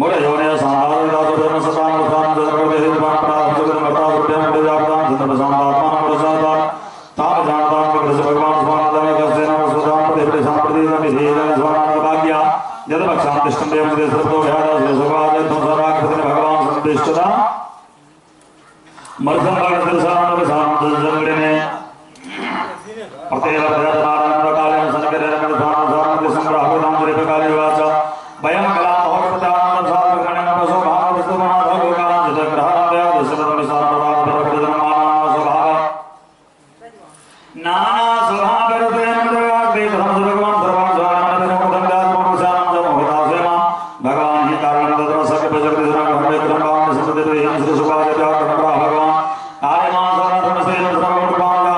मोरे योने सांदा दातो धर्म सतान उठान जन्म वेद प्राण जगन मता उद्यम प्रजापतान जन्म संदात्मा प्रसादा ताप जानता कृष्ण भगवान स्वाहा देव कस्य नाम सुदान देव संप्रति निधेन स्वाहा भाग्या जद भक्षाम तिष्ठं देव सर्वतो व्यादा सुभाज तुमसरा कृष्ण भगवान संदिष्टता मर्दन भगत सारण सारण जन्मने पतेल प्रदानारं प्रकालेन संकेतनं स्वाहा स्वाहा संग्रहं जरिपकाले वाच वयं कला भवतां साधकणं पशु भावस्तुमना भगवान जगग्रहं व्यादशतं सारणं प्रकटनमाना स्वभाव नाना स्वभावरुपेण देवाग्रे भगवान सर्वान् स्वाहानं मुदंगात् पुरुषानं च मोहदासेमा भगवान हि कारणं तत्र सकल जगदीश्वरं हरे क्रमान् संतते हि श्री सुभाज भगवान आर्यमान सर्वधर्म सेन सर्वभूतानां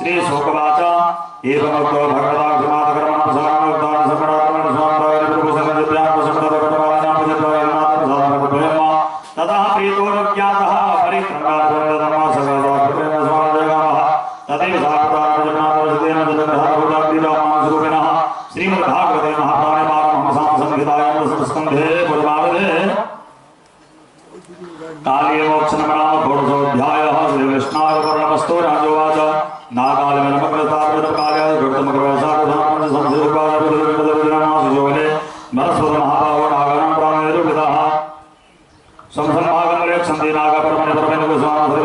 श्री शोकवाच एवं भगवता तथा प्रीतोज्ञातः परित्रंगाधर्मा सगदा तदेव श्रीमद्भागवते महापुराणे पारमहंसां संहितायां संस्कन्धे पूर्वार्धे कालीय मोक्षनमनाम षोडशोऽध्यायः श्रीकृष्णाय नमस्तु राजोवाच नागालमनमग्रतावृतकालय गौतमग्रवसारधामं संसेवादविदविदविदनासुजोले नरस्वतमहाभावो नागानां प्राणनिरूपितः संसन्भागं रक्षन्ति नागपरमनिपरमेन्दुस्वामि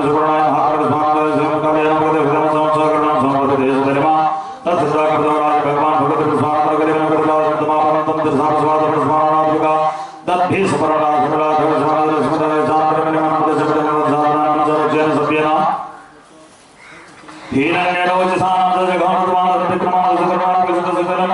महाप्रगस्वामि श्रीमत्कालेन भगवते संसकरणं संवदतेशधर्मा तत्सदाकृतवराज भगवान् भगवते स्वामप्रगलेन कृतलासन्तमापनन्तं तिरसामस्वादप्रस्मानात्मका तद्भिः सपरणासुरलाघवसमादस्मृतनिशान्तरमिनिमन्मदशब्दमनोत्साहनां सभ्येन हिरण्यरोचसानां जगन्मानविक्रमान् सुकर्मान् प्रसिद्धसिद्धन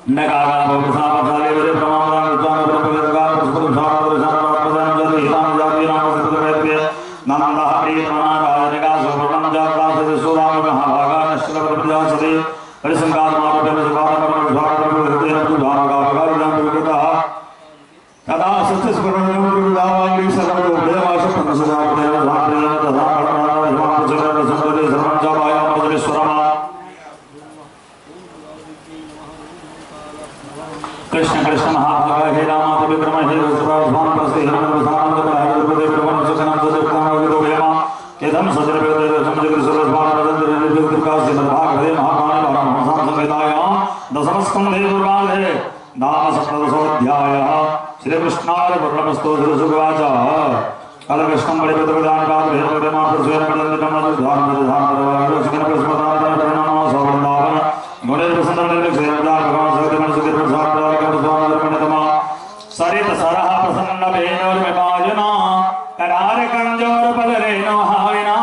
नगागा बहुप्रसाद प्रसादे वरे प्रमाणान विद्वान ब्रह्मविद्वान पुष्पम सामर सामर जति हितान जाति नाम सुतवेद्य नंदा प्रियमना राजनिका सुवर्णम जाता से सुराम महाभागा नश्चल प्रजा सदे परिसंगात मार्ग में सुभान परम स्वागत हृदय सुधान का भगवान विगता कदा सत्य स्मरण विदावांगी सर्वतो भयवाश पंचसदा प्रेम धात्रेण तथा परमात्मा हिमांत चरण संतरे सर्वं जावाया मजरेश्वरमा कृष्ण कृष्ण महाभागा हे रामात विक्रम हे रुद्रास्मान प्रस्ते हिरण्य सानंद प्रहर देव प्रवन सुखनाम सदेवताम विदो वेमा केदम सजर वेद समजग सुरस्मान रंद्र निर्विघ्न का श्रीमद् भागवते महापुराणे पारमहंस संहितायां दशम स्कंधे दुर्गाधे नाम सप्तदशोऽध्यायः श्री कृष्णार्पणमस्तु श्री सुगवाच कल कृष्णं परिपत्रदान काल भेदमा प्रसवेन पदन्तं मधुधान मधुधान परवारो सुखन प्रस्मतान परिणाम सवृंदावन गुणे प्रसन्न निर्लक्ष्यता भगवान सगतमन सुखित प्रसाद प्रदान स्वामी अर्पणतमा सरित सरह प्रसन्न भेनोर में बाजना करार कंजोर पदरेनो हाविना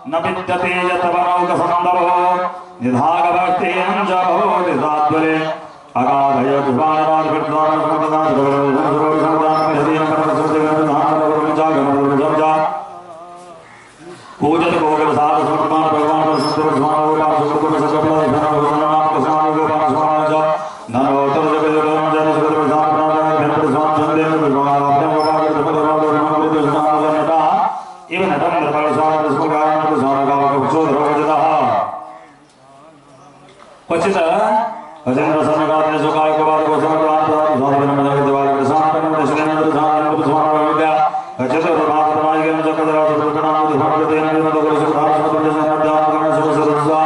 न विद्यते यतवनोक संदभो निधाग भक्ति अंजभो निधाद्वले अगाधय दुष्मानवाद विद्वान समदान सर्वो समदान हृदय परम सुजगन्धान परमजा गमजा पूजत भोग साध समर्पण भगवान पर संतोष स्वामी गोपाल सुखम सजपला धन भगवान कृष्ण गोपाल स्वामी नरोत्तर जगत जन जन सुख प्रसाद प्राण धन प्रसाद संदेह भगवान अपने गोपाल के भगवान ब्रह्म कृष्ण नटा एवं नटम निर्मल स्वामी प्रसुगान प्रसाद का कुक्षो धरोजता पचित भजन सनगात सुखाय को बात को समर्पण प्राण साधन में जगत देवाल प्रसाद करने दशलेंद्र साधन स्वामी विद्या अचत प्रभात प्रमाय के जगत राज प्रणाम ध्यान देने में तो कर सुधार समझ ध्यान करने से सरस्वा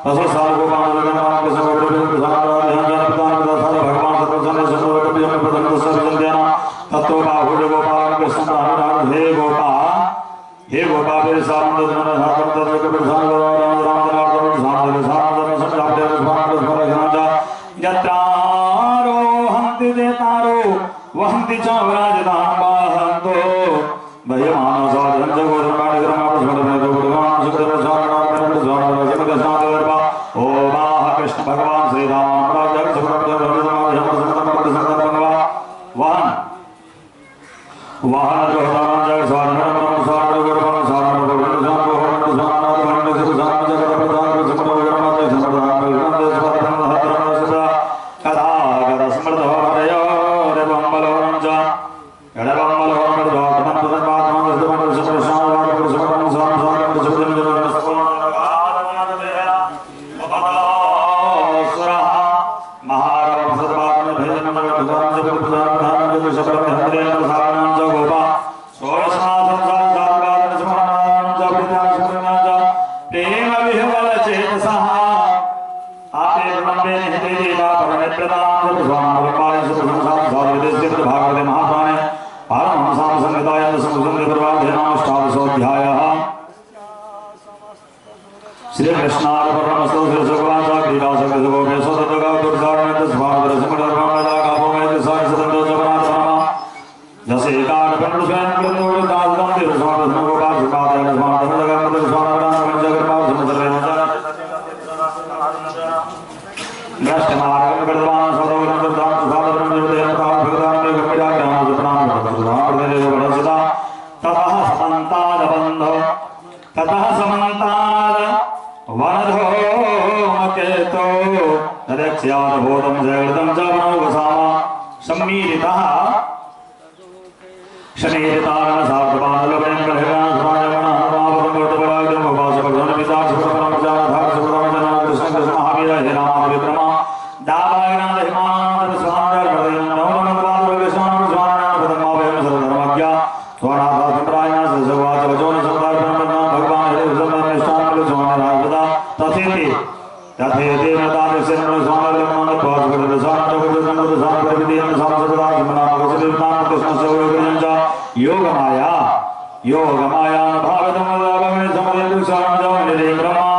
पशु साल को पान करने नाम के सब प्रसाद ध्यान जन प्रदान प्रसाद भगवान सत्संग सत्संग कपि में प्रदान सर्व ध्यान तत्व बाहु गोपाल कृष्ण राम हे गोपाल के सामने धन धारण तत्व के प्रसाद राम राम नाम सामने सामने सब स्वामी स्मरण यत्रारोहन्ति देतारो वहन्ति च विराजताम्बाहन्तो भयमानो साधन जगोदर पाणिग्रह प्रस्मरण भगवान सुखदेव स्वामी स्वामी जगदशादर्पा ओ माह कृष्ण भगवान श्री राम राजक सुखदेव वाहन वाहन जोदान जग स्वामी परम स्वामी गुरुपरम स्वामी भगवान स्वामी स्वामी जगत प्रधान सुखदेव विक्रमाते समर्पण भागवते महापुराणे पारमहंस संहितायां दशमस्कन्धे श्री कृष्णार्पणमस्तु श्री सुगवाच क्रीडा सगत गोपे स्वतंत्रगा दुर्धारण स्वामी रसमणर्पणदा कामोमय सारसदंतो जगन्नाथ जसे एकान पंड स्वयं कृतो दासदं देव स्वामी गोपाल सुखादय स्वामी धनजगन्नाथ स्वामी राम जगन्नाथ समसरे नष्टमार्गं विद्वान सदोगुण दान सुधारं देवदेव प्राण भगवान में गम्भीरा ज्ञान प्रणाम सुधार देव वरसदा ततः समन्ताद बंधो ततः समन्ताद वनधोमकेतो रक्ष्याद भूतं जगदं जवनो वसामा सम्मीलितः शनीरितारण सार्धपानलोकं बलहरान समाजमन हनुमावतं वर्तपरागं उपासकगण पिता सुप्रमं जाधार सुप्रमं जना कृष्ण कृष्ण महावीर हे राम विक्रमा दावायनाथ हिमानंद स्वामी हृदयं नवमं पादवेशान स्वामी पदमावयं सर्वधर्मज्ञा स्वानाथ संप्रायण सजवाच वचोन संदार ब्रह्मज्ञ भगवान हरे विष्णु निष्ठान स्वामी राजदा तथेति तथेति मतानि सेन स्वामी ब्रह्मन पादवेद स्वामी जगत स्वामी प्रविदियं स्वामी सदा मना वसदेवता कृष्ण सेवकं च योग माया भागवतम भगवे समरेंद्र स्वामी ब्रह्मा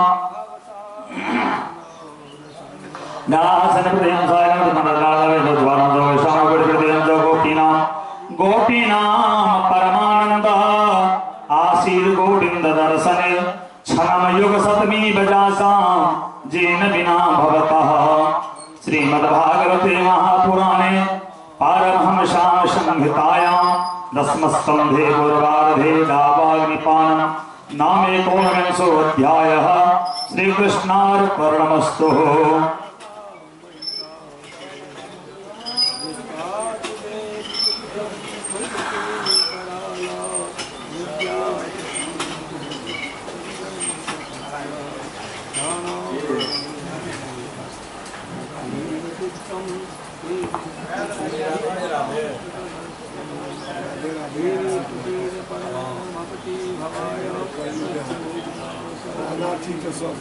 नासन प्रदेश सायन मनलावे द्वारं जो शाम प्रदेश जो गोपीना परमानंद आशीर गोविंद दर्शने क्षणम युग सतमी बजासा जेन बिना भवतः श्रीमद् भागवत भागवते महापुराणे पारमहंस्यां संहितायां दशमस्कन्धे पूर्वार्धे दावाग्निपानं नामेकोनविंशोऽध्यायः श्रीकृष्णार्पणमस्तु। ठीक है सब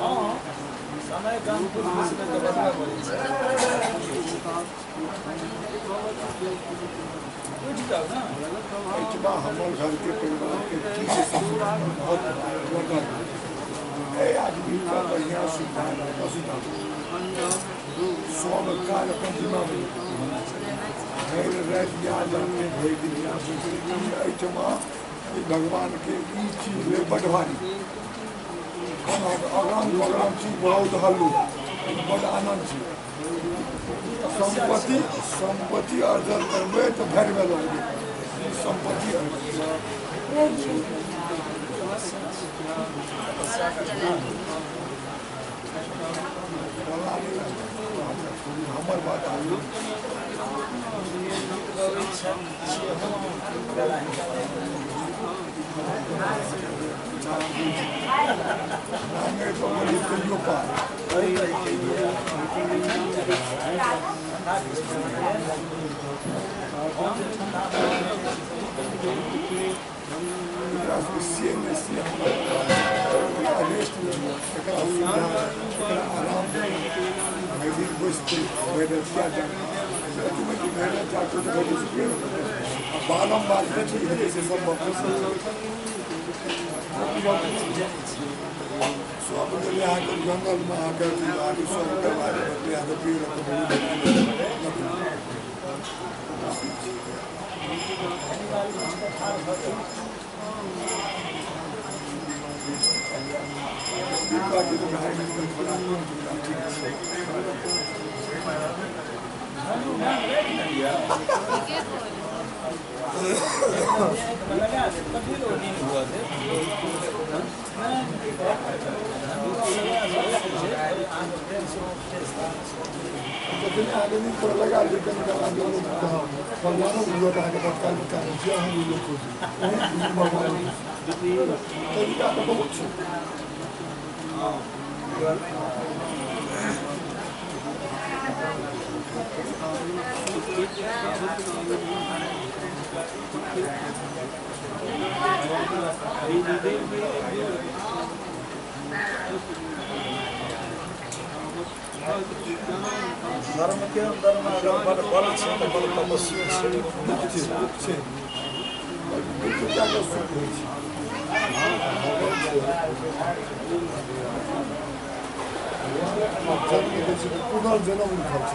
समय काम को हमारे घर के परिवार के बहुत आदमी का बढ़िया सुविधा स्वाम काल पंचमा में भगवान के ई चीज बड़ भारी आराम प्रोग्राम चीज बहुत हल्लू बड़ आनंद चीज संपत्ति अर्जन करबे तो भर में लोगे संपत्ति हमार बात बारम्बार जंगल में आकर आदमी पर लगा लेकिन भगवानों को लगा के तत्काल तरीका तो बहुत धर्म के अंदर में अगर बल बल से तो बल तपस्या से पुनर्जन्म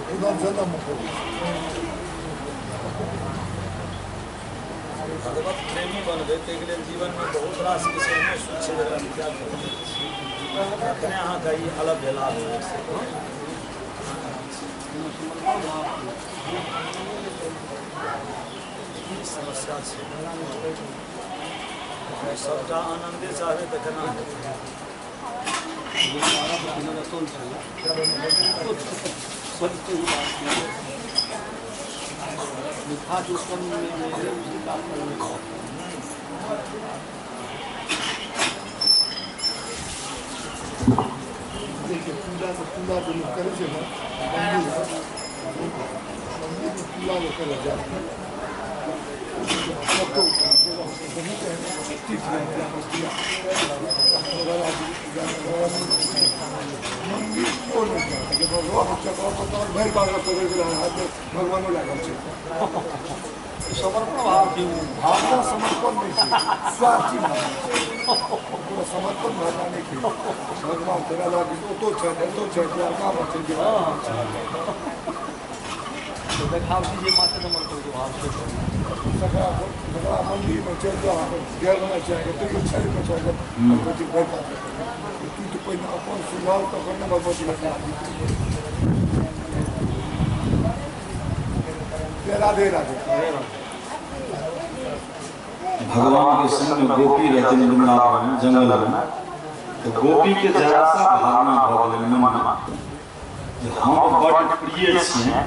पुनर्जन्म भगवत प्रेमी बनबे के लिए जीवन में बहुत रास विषय में सूची क्या अपने यहाँ का ये अलग लाभ है। समस्या सबटा आनंदे चाहे तो केना मीठा जो कम में उसकी बात करनी देखिए पूजा तो पूजा जो लोग करे थे ना मंदिर में पूजा लोग करे जाते हैं सब तो बहुत ठीक है मंदिर क्यों नहीं जाते जब भगवान चक्र पता भर बार पकड़ के हाथ में भगवानों लागल छे समर्पण भाव थी भावना समर्पण नहीं थी स्वार्थी पूरा समर्पण भावना नहीं थी भगवान तेरा लाग तो छे प्यार का बचे तो देखाव दीजिए माता नंबर को भाव से सगड़ा मंदिर में चल जाओ गैर होना चाहिए तो ये छे में चाहिए भगवती बैठा तू तो कोई ना अपन सुझाव तो करना भगवती बैठा राधे राधे भगवान के संग में गोपी रहते वृंदावन में जंगल में तो गोपी के जरा सा भावना भऽ गेलै मन में जे हम बड़ प्रिय छियै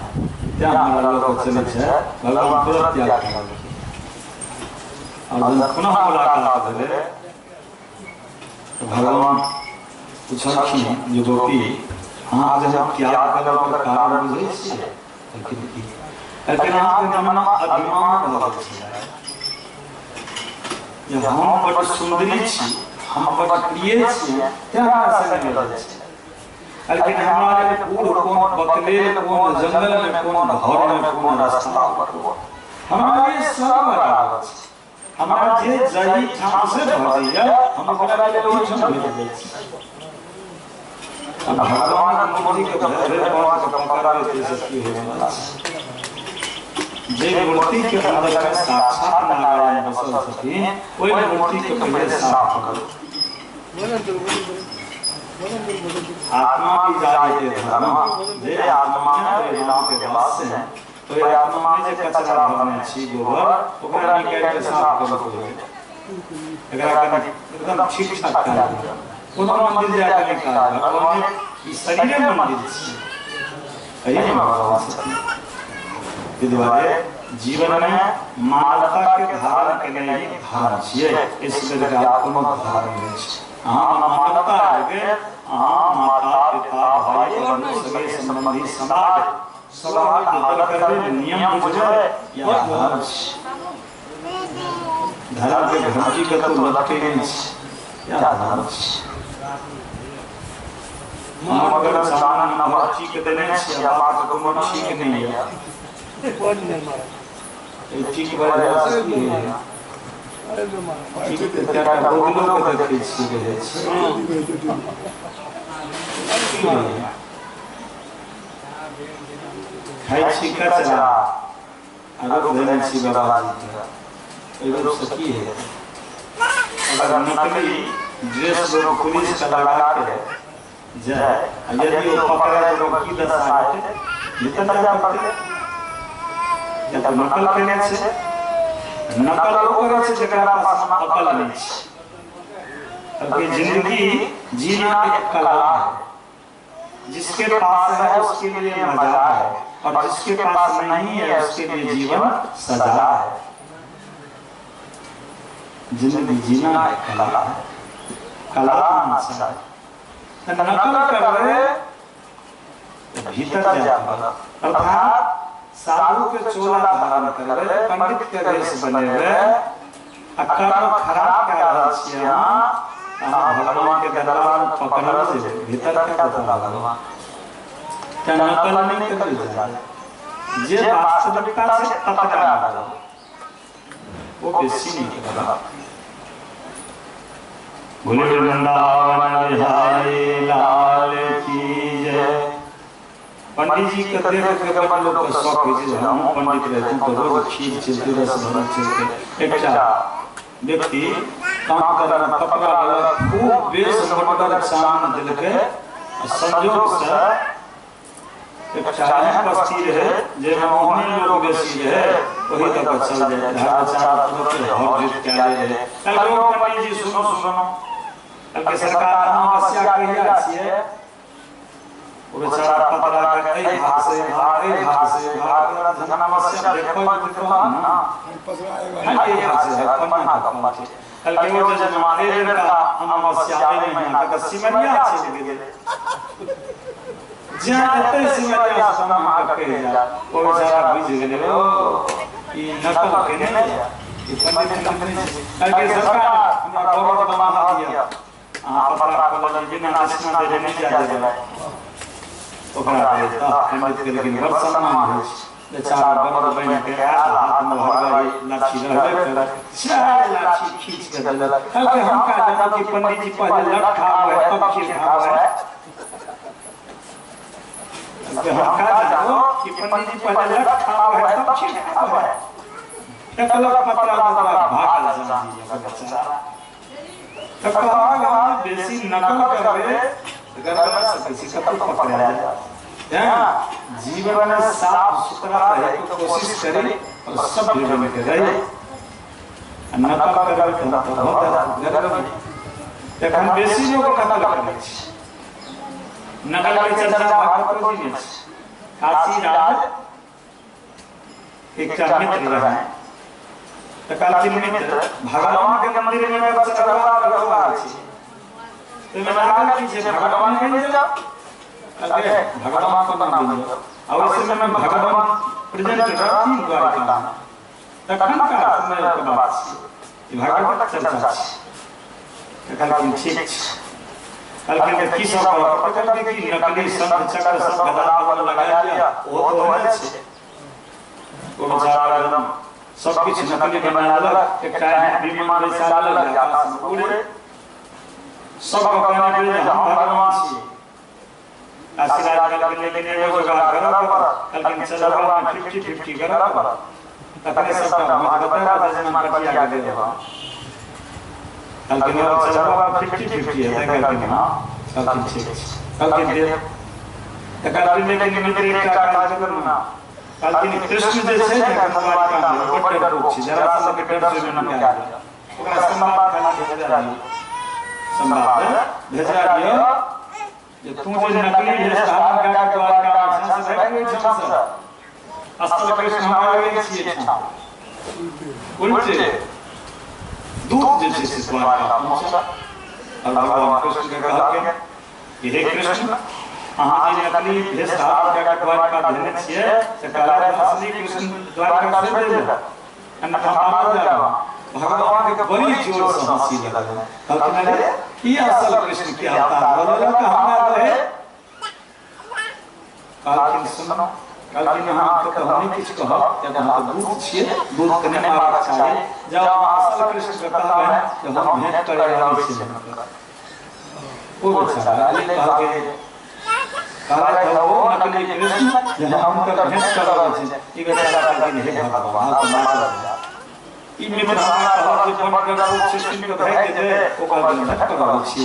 त्या हमरा लोग चलै छै भगवान तुरंत त्याग केलकै और जब पुनः मुलाकात भेलै तो भगवान पूछलखिन जे गोपी अहाँ जे हम त्याग केलहुँ ओकर कारण बुझै छियै लेकिन अहाँके मनमे अभिमान भऽ गेल छै हम बड़ सुंदरी छी हम बड़ प्रिय छी त्या हमरा संग मिलल छै लेकिन हमारे बूढ़ कोन बकलेल कोन जंगल में कोन घर में कोन रास्ता पर हमारे सब बराबर छै हमारा जे जाई ठाम से भजिया हम ओकरा ले ओहि ठाम भेज दै छी अब भगवान के मूर्ति के भरे पास पकड़ा के सकी है जे मूर्ति के अंदर में साक्षात नारायण बसल छथिन ओहि मूर्ति के पहले साफ करू आत्मा की जाति धर्म जे आत्मा में राम के वास है तो ये आत्मा में जे कचरा भरने छी गोबर ओकरा निकाल के साफ करू एकरा एकदम ठीक ठाक कर कोनो मंदिर जाके निकाल भगवान ई शरीर मंदिर छी कहिए भगवान द्वारे जीवन में मानवता के धारण के लिए धर्म छिए इस प्रकार कोनो धर्म नहीं छै अहाँ मानवता है अहाँ माता पिता भाई बहन सगे संबंधी समाज सब आदर करबे नियम बुझबे या धर्म छै धर्म के घंटी के तो लटके नहीं छै या धर्म छै मगर चान न बाची के देने छै या बात कोनो ठीक नहीं है ठीक बात है ठीक क्या बोलो के देखै छी के खाइ छी कचरा आरो देने छी बर्बादी एगो सकी है अगर नकली ड्रेस लोग पुलिस का लगा के जाए यदि वो पकड़ा तो की दशा है निकल जा पड़ते या तो नकल करने से नकल करे से जकरा पास अकल नहीं है क्योंकि जिंदगी जीना एक कला है जिसके पास है उसके लिए मजा है और जिसके पास नहीं है उसके लिए जीवन सजा है जिंदगी जीना एक कला है कला मजा है नकल कर रहे भीतर जाकर अर्थात साधु के चोला धारण करबे पंडित के वेश बनेबे अकर्म खराब कह रहल छियै अहाँ भगवान के दरबार में पकड़ल जे भीतर का पता भगवान त नकल नहीं करल जाए जे वास्तविकता से टकरा ना वो बेसी नहीं करता बोले वृंदावन बिहारी लाल की जय। पंडित जी के देख के बड़ लोग के शौक है जे हम पंडित रहते तो रोज खीर चलते रस भरल चलते एकटा व्यक्ति काम करना कपड़ा लगा खूब बेस मोटर सामान दिल के संजोग से चाहे बस्ती रहे जे मोहनी लोग बेसी रहे वही तक चल जाए हर चार पुत्र हर जीत के आए रहे कल को पंडित जी सुनो कल के सरकार अमावस्या कहिया छिए वो बेचारा पतरा के कई भाग से भाग अमावस्या देखो ना हाय भाग से पन्ना का माटी कल के वो जमाने का अमावस्या में महीना का सिमरिया छे गेले जहाँ तक सिमरिया समा के जा वो बेचारा बुझ गेले ओ ई नकल के नहीं ई पंडित कंपनी कल के सरकार हमरा बहुत बना दिया पतरा को जिन्ना नाचना दे नहीं जा देला ओकरा देता पंडित के लेकिन बड़ सम्मान है बेचारा बड़ बन के आया हाथ में भरवाई लाठी रहबे कर चार लाठी खींच के देला कल के हम का जाना कि पंडित जी पहले लट खाओ है तब खीर खाओ है कल हम का जानो कि पंडित जी पहले लट खाओ है तब खीर खाओ है कल पतरा भाग जानी बेचारा तब कहा बेसी नकल करवे गरबा से किसी का पकड़ा जाए जीवन में साफ सुथरा रहे तो कोशिश करें और सब जीवन में रहे नकल करवे तो बहुत गरबा तखन बेसी लोग नकल करे नकल के चर्चा भागवत जी में काशी राज एक मित्र रहे काशी मित्र भगवान के मंदिर में चढ़वा लगवा छी तो मैं लगा कि भगवान के ले जाओ अरे भगवान को नाम दे और इस समय में भगवान प्रेजेंट रहती द्वारिका तखन का समय के बात ये भागवत चर्चा कल की ठीक कल के की सब पकड़ के की नकली संत चक्र सब गदा पर लगा दिया वो तो है वो बेचारा एकदम सब कुछ नकली बनाया एक टाइम विमान में चला लगा पूरे सब कहने के हम भगवान छी आशीर्वाद कल के लेने वो जगह करा कल के चलवा में 50-50 करा तकने सब हम बता दे मान किया दे देवा कल के चलवा 50-50 है कल के हां कल के ठीक कल के दे कल के लेकिन मित्र का कार्य करना कल के कृष्ण जैसे भगवान का बड़ रूप छी जरा सा के पेट से न क्या ओकरा संवाद खाना के जरा संवाद भेजा दियो जे तू जे नकली भेष धारण का द्वारका में से भागे छम से असल कृष्ण हमारे छिए छम उल्टे दूध जैसे से द्वारका पहुंचा और भगवान कृष्ण के कहा कि हे कृष्ण अहाँ जे नकली भेष धारण का द्वारका देने छिए से कला असली कृष्ण द्वारका से दे दे अन्यथा मार जावा भगवान के बड़ी जोर से हंसी लगे कहने ये असल कृष्ण की अवतार बोले का हमारा रहे काल सुनो काल में हम तो कहने कुछ कहो जब हम तो दूध छिए दूध कने मार चाहिए जब असल कृष्ण का कहना है जब हम भेंट करे वाले से वो बेचारा अली कहा वो नकली कृष्ण जब हम तो भेंट करे वाले से ये बेचारा कहने है भगवान को मार दिया ई मित्र हमारा जे बनकर रूप सिस्टम के भेज दे ओकर भेंट करवा छी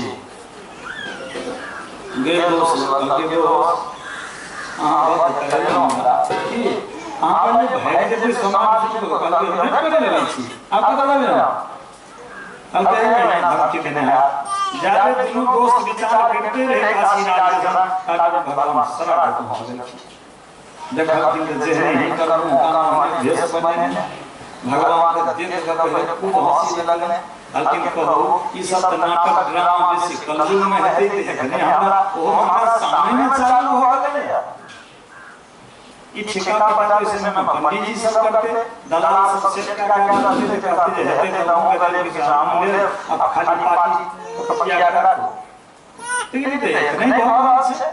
गे दोस्त बहुत करेलो कि आपन भेज दे समाज को कल के भेंट करे ले छी आप कल में कल के भक्ति देने है जाते दोनों दोस्त विचार करते रहे काशी राजस्थान का भगवान शरण को पहुंच गए देखा कि जे नहीं करूं काम भेष बने भगवान के देख के पहले खूब हंसी लगने लेकिन कहो ई सब नाटक ड्रामा जैसे कलयुग में होते थे घने हमरा वो हमारा सामने में चालू हो गए ई ठिका पड़ा इसमें में पंडित जी सब करते दलाल सब सेट का करते रहते तो हम गले के सामने अब खाली पार्टी कपटिया करा ठीक है नहीं भगवान से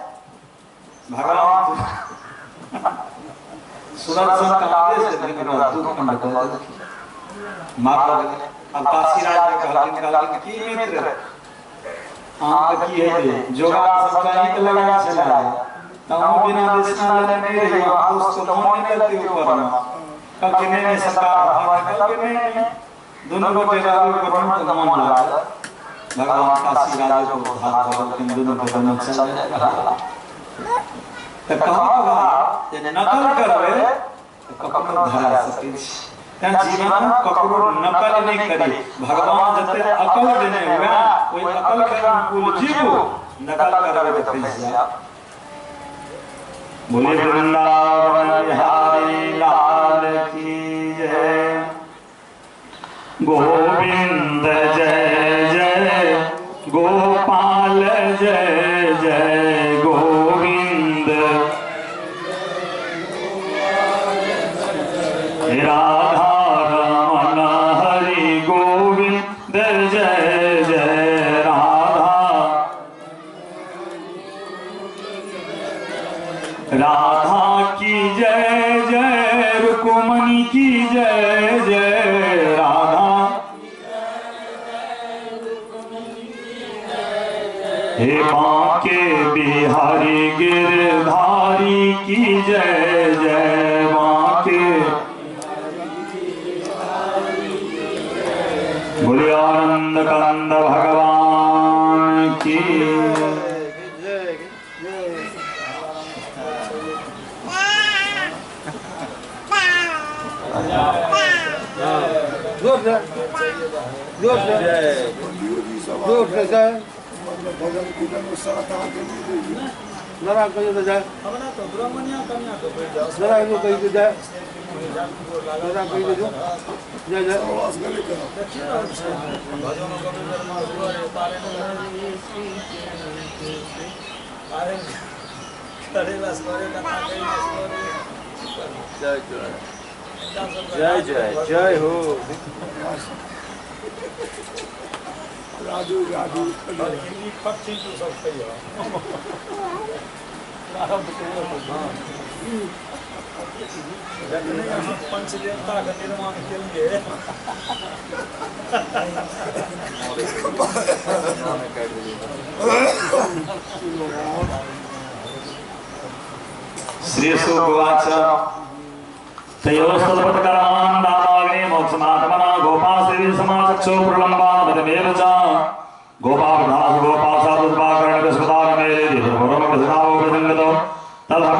भगवान सुदर्शन का आदेश लेकिन दूध मंड कर मार लगे अब काशी राज के कहलिन की मित्र आंख की है जोगा सबका एक लगा चला तम बिना देशना लेने रही आउस तो मोन ने लगे ऊपर कल के ने सरकार भाग कल के ने दोनों को तेरा ऊपर मन तो मन लगा भगवान काशी राज को हाथ भगवान के दोनों के दोनों चल जाएगा तो कहाँ जे नकल करबे तो कखनो धरा सकै छी तें जीवन में ककरो नकल नहीं करी भगवान जते अकल देने हुए ओई अकल के अनुकूल जीवो नकल करबे तो फंस जा बोले वृंदावन बिहारी लाल की जय गोविंद जय जय गोपाल जय जय गोविंद राधा रमन हरि गोविंद जय जय राधा राधा की जय जय रुक्मणी की जय जय राधा हे बांके बिहारी गिरधारी की जय जय बांके बोले आनंद कंद भगवान की भजन कीर्तन में साथ आके जरा कहिए तो जाए जरा इनको कही तो जाए जरा कही तो जाए जाए आवाज करे करो जय जय जय हो राजू राजू पंचदेवता का निर्माण के लिए श्री सुवाच तयोस्तपत्करान् दाताग्ने मोक्षमात्मना गोपाश्री समाचक्षो प्रलम्बान् मदमेव च गोपावधास गोपासादुत्पाकरणविस्मृतानमेले देवपुरमकृष्णावो विसङ्गतो ततः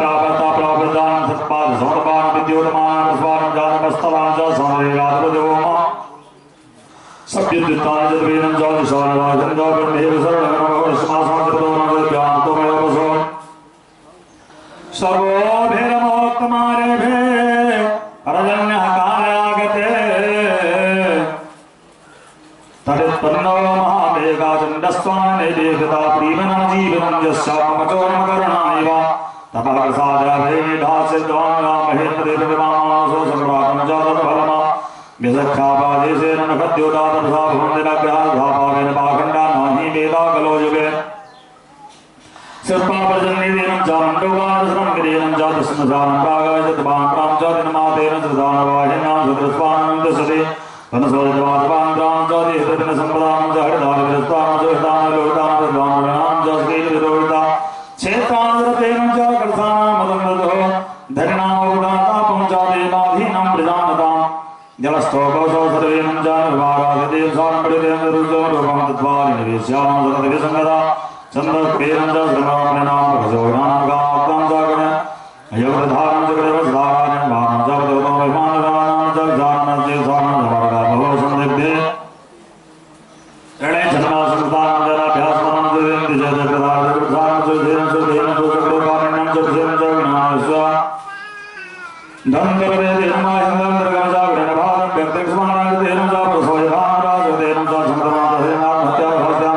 प्रापत्तान् सत्पाद समर्पान् विद्योतमान् पुष्पान् जानमस्तवान् च समरेगात्मजोमा सभ्यद्युत्तान् चतुर्वेदं च दिशानवाजं च ब्रह्मेव शरणमभवस्मासमकृतो नवद्यान्तमयोपसो सर्वोभिरमोक्तमारे भे परजन्यः कालागते तदित्पन्नो महामेघाचण्डस्वान् देवता प्रीमनं जीवनं यस्यामचोर्मकरुणायव तपःप्रसादाभेदासिद्ध्वान् महेन्द्रदेवविमानसो सम्राटं च तत्फलमा व्यसख्यापादेशेन नखद्योदातपसा भुवन्दिनग्रहाधापावेन पाखण्डा नाहि वेदाकलो युगे सर्पापर्जन्यदेनं च मण्डोगानसनं गिरेनं च तस्मसानं प्रागायतत्वान् प्रां च दिनमातेन सदानवाहिनां सदृस्वानन्दसते वनस्वजवासवान् प्रां च देहतदिनसम्पदां च हरिदानविरस्तानं च हितानलोहितां तद्वानवृणां च स्त्रीविरोहिता क्षेत्रान्तरतेन च कर्सानां मदन्दतो धरिणामोगुणातापं च देवाधीनं प्रजानतां जलस्थोपसौ सर्वेनं च निर्वागादिदेव साम्पडितेन रुजोरूपं तद्वारि निवेश्यां सततविसङ्गता चन्द्रक्रीडं च श्रमापरिणां भजोगणानां जागरण अयोगधारं च कृतवस्धारान् भानं च वदोतं महिमानगानां च जाननं च सानं धमागा भवो संदिग्धे ऋणे जन्मासंस्थानं जनाभ्यासमनं च वेन्ति च जगदार्धकृतानं च धेनं च धेनं च चक्रोकारिण्यं च विषयं च विनायस्व धनकरवेदेनमाहिन्दन्द्रगमजागरणभागं व्यक्तिस्मानं धेनं च प्रसोयभानराज धेनं च समृमादहेनां हत्याभस्यां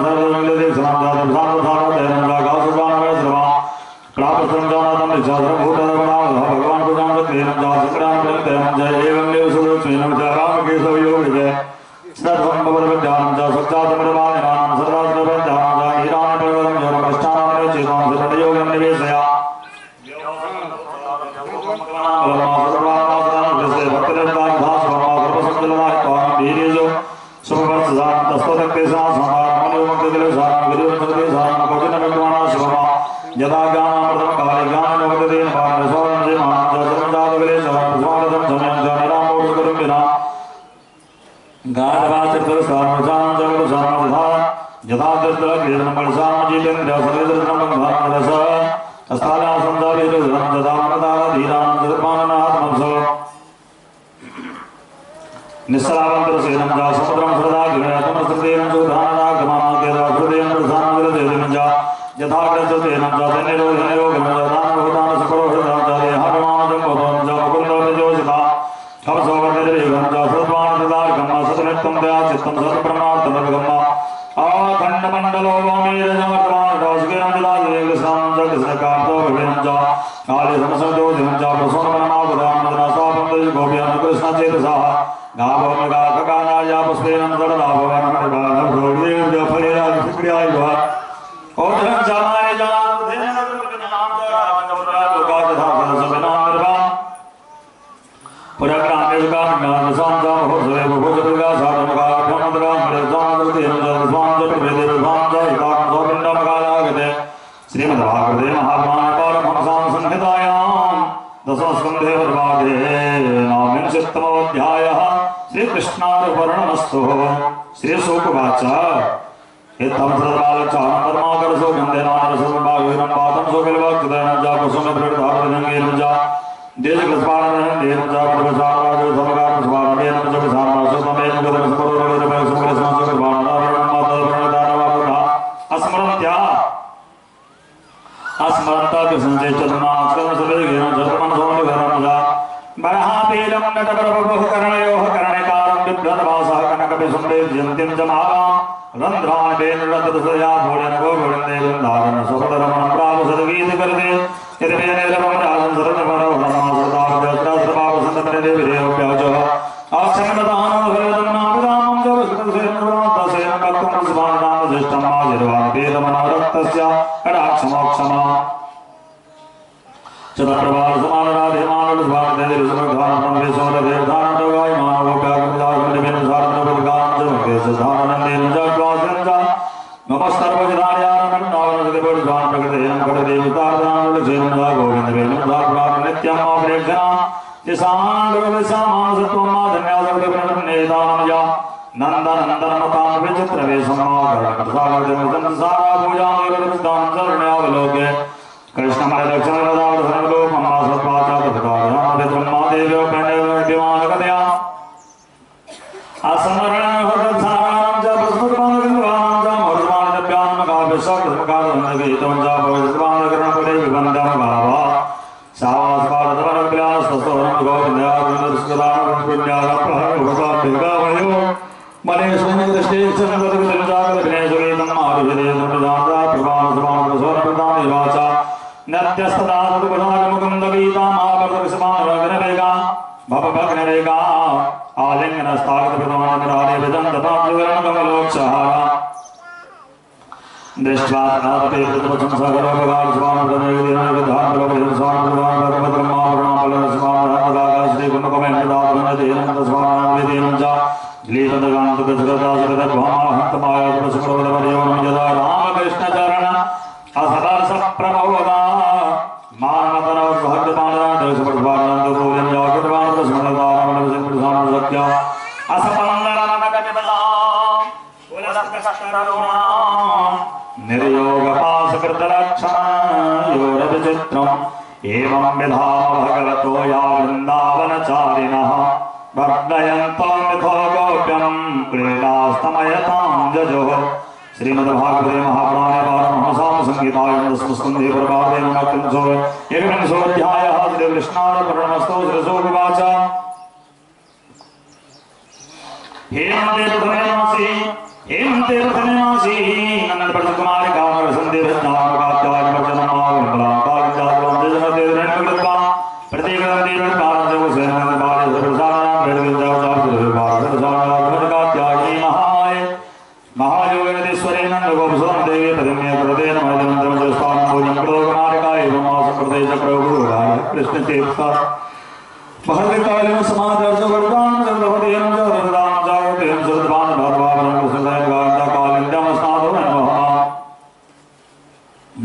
सर्व चंद्र सर्वदर्शनम भानरस अस्थाला संदाविरधम जदामदा धीराम जगपाननाथमसो निस्सलावंतर सेनम जा समुद्रम सदा गिरयतम सृदेन सुधाना गमाकेदा हृदयम प्रधानविरदेन जा यथाग्रजतेन जा निरोधनेरो गमदान भूतान सकरो हृदयम जा हरमाजम भवम जा मुकुंद विजोषिता हवसोवर्णिरेगम जा सद्वान प्रदार गम्मा सतनित्यम दया चित्तम सत्प्रमाण गम्मा अखंड मंडलो वामीरजात्वान दासगिरम जलादेव साम जग सकातो विभिन्न जा काले समसदो दिनं जा प्रसन्न मनमा गुदान मदनासापं गोप्यान कृष्ण चेतसा गाभोमगा खगानाया पुष्पेन दडलाभवन मणिबाधं भोगदेव जफलेरा विक्रियाय भव ओधन जामाय जान देन नाम जगन्नाथ लोका तथा सबनाम निर्वा पुरग्रामेश गामनाथ संजा हो सवे भोजदुर्गा साधनगा भ्रमद्रा मृदान देन जन स्वाम जट वेदेव स्वाम जय काम गोविंदम गालागते श्रीमद् भागवते महापुराण पारमहंसां संहितायां दशमस्कन्धे वर्वादे नाविंशतितमोऽध्यायः श्रीकृष्णार्पणमस्तु श्रीशुकवाच एतं सर्वालचानधर्माकर सुगन्धेनारसम्भाविनं पातं सुखिलभक्तदयनं च कुसुमप्रधावनं च देशकृष्पाणनं देनं च पदवसाराजो समगानं स्वारणेन च विसारणासुतमेन गदनस्परोरगदपय सुखिलसंसुखिलबाणावरणं मातरप्रणदानवापदा अस्मरन्त्या अस्मरन्ता कृष्णचैतन्यमास्करं सुवेगेन जतमन सोमनिभरं च बरहापीलं नटप्रभुः करणयोः करणिकारं बिभ्रतभासः कनकविसंवेद्यन्तीं च महारां रन्ध्रान् वेणुरतदसया भोजन गोविन्देवं धारन सुखदरमणं प्रावसद्गीतकर्ते यद्वेनेरवं राजं सरन्यपरवणमासदाभ्यस्त्रास्त्रभावसन्तपरिदेविरेव्याजः आक्षमदानं नामदानं च विष्णुसेन भक्तं सुभानां ज्येष्ठं माजिर्वान् वेदमनोरक्तस्य कटाक्षमोक्षमा चतुर्प्रभार समानराधे मानव स्वागते सुमधानं वेशोरभेदानं दोगाय मानव व्यागमदागमनिमेन सारनोपगानं च वेशधानन्देन च क्वासं च नमस्तर्वजदायानं नावनसदेवोद्वान प्रकृतेन कटदेवतार्दानं गोविन्दवेनं दापुराण नित्यं माप्रेक्षणा तिसाङ्गविसामासत्वं माधन्यासवदेवनं या नन्दनन्दनमतां विचित्रवेशमाकरणप्रसागजमृतं सारा पूजां शरण्यावलोके कृष्णमय दक्षिणदावधनलोकमासत्वाचातभुतायामित्रमादेव्यो प्रणयविमानकतया असमरणहृदसारां च प्रस्फुटमानगन्धवानां च मरुद्वानव्यान्मकाव्यसकृतमकादन्दगीतं च भविष्यवानकरणपदे विबन्धं भावा सावास्पादतमनविलासस्तोरं गोविन्दागुणदृष्कदानपुण्यागप्रहरभुताभ्यगावयो मलेश्वरदृष्टे चन्द्रगतिजागतिनेश्वरीतं मारुषदेशप्रजाता प्रभावसमानप्रसोनप्रदानिवाचा नत्यस्तदातुपदागमुकुन्दगीतामापदक्षमानगनवेगा भवभग्नवेगा आलिङ्गनस्तागतप्रदानराधे विदन्तपात्रिवरणकमलोक्षहारा दृष्ट्वा नाथपेतृत्वचं सकलोपगालस्वामप्रदानविधानप्रभुत्वं श्रीकुण्डकमेन्द्रदातुनदेनं लीलदगान्तुकजगदासगतभामाहन्तमायातुलसुप्रवदपर्यवनं यदा रामकृष्णचरण असदर्शप्रभवदा मानवतनवद्भक्तपाणरादेशप्रभानन्दपूर्यं याकृतवानप्रस्मरदानवनवसिंप्रसानसत्या असपन्दननकटिबला पुलस्तकरुणा निर्योगपाशकृतलक्षणयोरविचित्रम् एवं विधा भगवतो या वृन्दावनचारिणः वर्धयन्तं मिथो गोप्यं क्रीडास्तमयतां जजोः श्रीमद्भागवते महापुराणे पारमहंसां संहितायां दशमस्कन्धे प्रभाते एकविंशोऽध्यायः श्रीकृष्णार्पणमस्तु श्रीशुकवाच हेमन्ते प्रथमे मासि नन्दनप्रतिकुमारिकामरसन्देहज्ञानकात्यायनमर्जनमाविमलां महायोगेश्वरे नन्दगोपसुतं देवी पदम्य कृतेन महिदमन्त्रमजस्थानं भोजं कृतोकुमारिका एवं मासं कृते च प्रभुराय कृष्णतीर्थ महर्कालेन समादर्शवर्गान् चन्द्रपतेन च रथदानं जागतेन सद्भान भार्भावनं प्रसन्नयं गान्धाकालिन्द्यमस्नातो नमः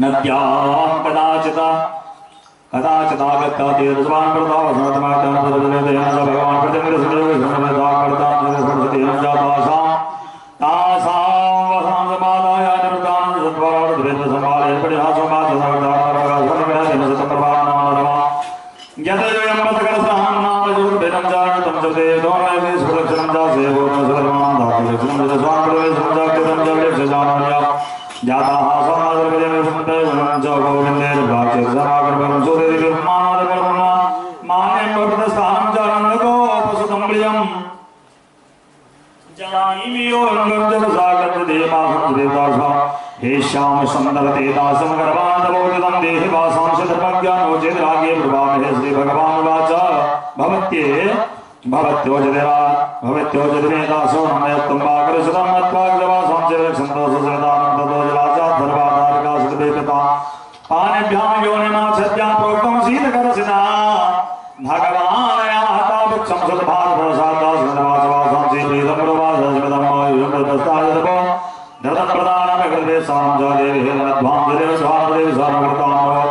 नद्यां कदाचिदागत्या तीर्थस्वान् प्रतापसमर्थमात्यान् प्रदजनेतेन च भगवान् प्रतिमिरसंयोगसमवेदाकर्तान् सरस्वतीनं च तासां वसां समादाय निवृत्तान् सद्भावद्वेन्द्रसं संभाले परिहासो मात सर्वदारा सर्वग्रह दिन सतप्रभाव नाम यदयं पदकरसां नाम जुर्भेनं जातं जते दोनवे सुरक्षणं जासे भूतं सर्वं धातु लक्षणं स्वामदेव संजातं जले सजानाया जाताः समादरपदे सुमते च गोविन्दे भाग्य समागमनं सुदेवि ब्रह्मानंद कर्मणा माने पदस्थानं चारणको पशुतम्बलियं जानीमियो रंगजल सागर देवासं देवदासा हे श्याम सुंदर तेदासम गर्भान बोधनं देहि वासं शतप्रज्ञानो चेद्रागे प्रभावे श्री भगवान वाचा भवत्योजदेवा भवत्योजदेदासो नमयत्तं वाकर सुतमत्वाग्रवासं चिरक्षन्तोष सदानन्ददोजवाचा धर्वादारकाशदेवता पानेभ्यां योनिना सद्या प्रोक्तं शीतकरसिना भगवान याता वृक्षं सद्भाग प्रसादा सदवासवासं श्रीप्रीतं प्रवासस्मदमयुगदस्तायदपो धर्म प्रदान कृते सामजादेव हेमध्वां जदेव स्वामदेव सर्वकृतामो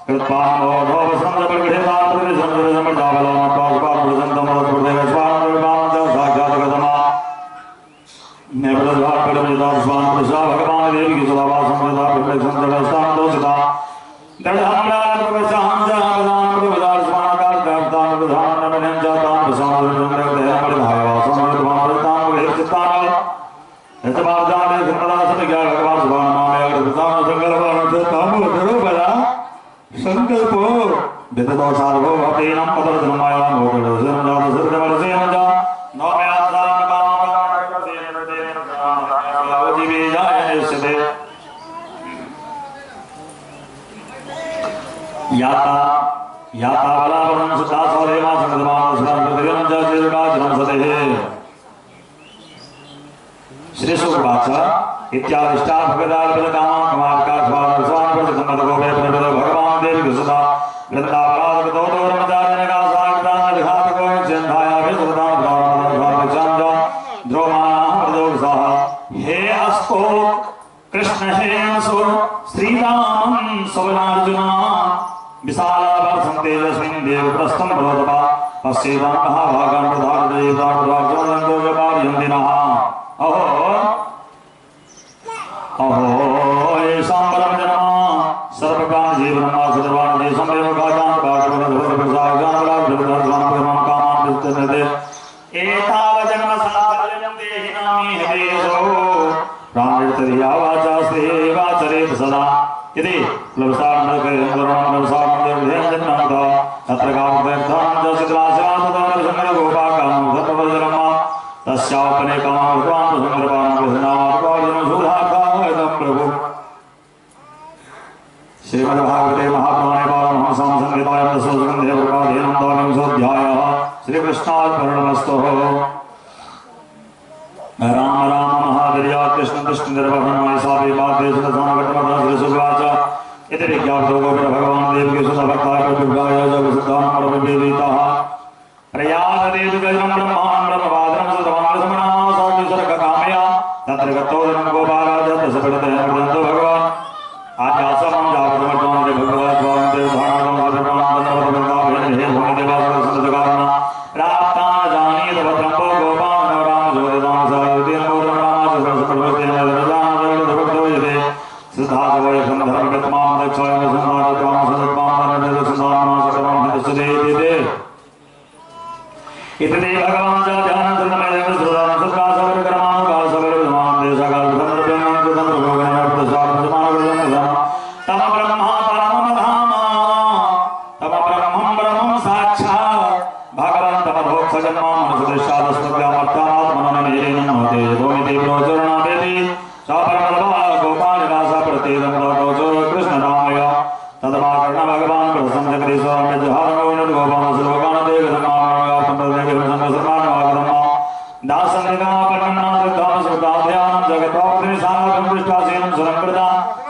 कृत्वामोधो वसन्तप्रगृहेता प्रतिसंजरसमजाबलामत्वास्पादप्रसन्तमरस्प्रदेव स्वामदेवां साक्षात्कृतमा नेपदद्वारपरिमिता स्वामप्रसा भगवान् देवी की सदावासं प्रदा प्रसन्तवस्थां दोषिता दृढाम्रात् प्रवशां जाबलां प्रवदार स्वानकार्तां प्रधानं नमनं जातां प्रसादं प्रगृहेता यतमार्दाने संकलासन क्या भगवान सुभान नामे अग्रताम संकल्पन तामो धरोबला संकल्पो विदतो सार्वो भक्तिनां पदधर्माया मोगडो जात सर्वमर्से नजा नामे आत्मान कामं देन जीवे जाय निश्चते याता बलावरं सुता सौदेवा संगमान सुरान प्रतिगम जयगा जनसते श्री सुवाच इत्यादिष्टा भगदालपदकामां कमार्कास्वाद स्वान प्रसिद्धं गोपे प्रभो भगवान देवी कुसुता वृंदावनाद तोतो रमजानका सागतान विहातको चंदाया विसुता ब्राह्मण द्रोमाना प्रदोषः हे अस्तो कृष्ण हे असुर श्री रामं सवनार्जुना विशालावर्षं तेजस्विन् देवप्रस्थं भवतपा पश्येतां महाभागान् प्रधानदेवतां प्रधानजो जपार्यं दिनः अहो येषां परं जन्म सर्वकाम जीवनं सर्वान् देशं देवकाचां पाठवरधर्मप्रसादान् कामान् विस्तरते एतावजन्म साफल्यं देहिनामि हरेशो प्राणिर्तर्या वाचा श्रेवाचरेत सदा यदि लवसारणकैर्वरणवसारणदेवधेन्द्रनाथ तत्र कामव्यर्थं जसिद्रासनाथतमर संगरगोपाकामं धर्मवज्रमा तस्यापने कामवर्त्वान् प्रसंगरपानं प्रसन्नात्वार्जुनं सुधाकायतं प्रभु श्रीमद्भागवते महापुराणे पारमहंसां संहितायां दशस्कन्धे प्रकाशेन द्वाविंशोऽध्यायः श्रीकृष्णार्पणमस्तु राम राम महावीर्या कृष्ण कृष्ण निर्वहनाय सावे माते सुदसानगतमदा श्रीसुवाच इति विज्ञाप्तो गोपर भगवान देव के सुधा भक्ताय प्रभुगाय जग सिद्धां प्रभुदेविताः प्रयासदेव गजं ब्रह्मान् ब्रह्मवादनं सुतवान् समना साधु सर्ग कामया तत्र गतोदनं गोपालाय प्रसपदते नमो भगवान आद्यासमं जापरमत्वान् दे भगवान् स्वामी देव धारणं सर्वं तन्नवदं हे भूमि देवासुर संतकारणा प्राप्तान् जानीत भद्रम्भो गोपान् राम जोदां सायुतेन मोदनां सर्वसर्वतेन रजानं भक्तोयते सिद्धावय धर्मगतमां दक्षाय संधारतां सदपां नरसंधानं सकलं हितसदेते इतने भगवान का ध्यान धर्ममय सुरान सुखा सबर कर्मां का सबर विमान देशकाल धर्मप्रेम धर्म भोगन प्रसाद प्रमाण धर्म तम ब्रह्मा परम धाम तम ब्रह्मं ब्रह्मं साक्षात् भगवान तम भोक्ष जन्म मनुष्यदस्मभ्यामर्थात्मनं निरेन होते भूमिते प्रोचरणादेति सापरमलभा गोपाल रासा प्रतिदं दोचो कृष्ण रामय तदमा कर्ण भगवान प्रसन्न करि स्वामी जहारो गोपाल सर्वगान देव दासंगमापन्नाथ सुदाध्यानं जगत्पावनि सागं दृष्टासेनं सुरंकृता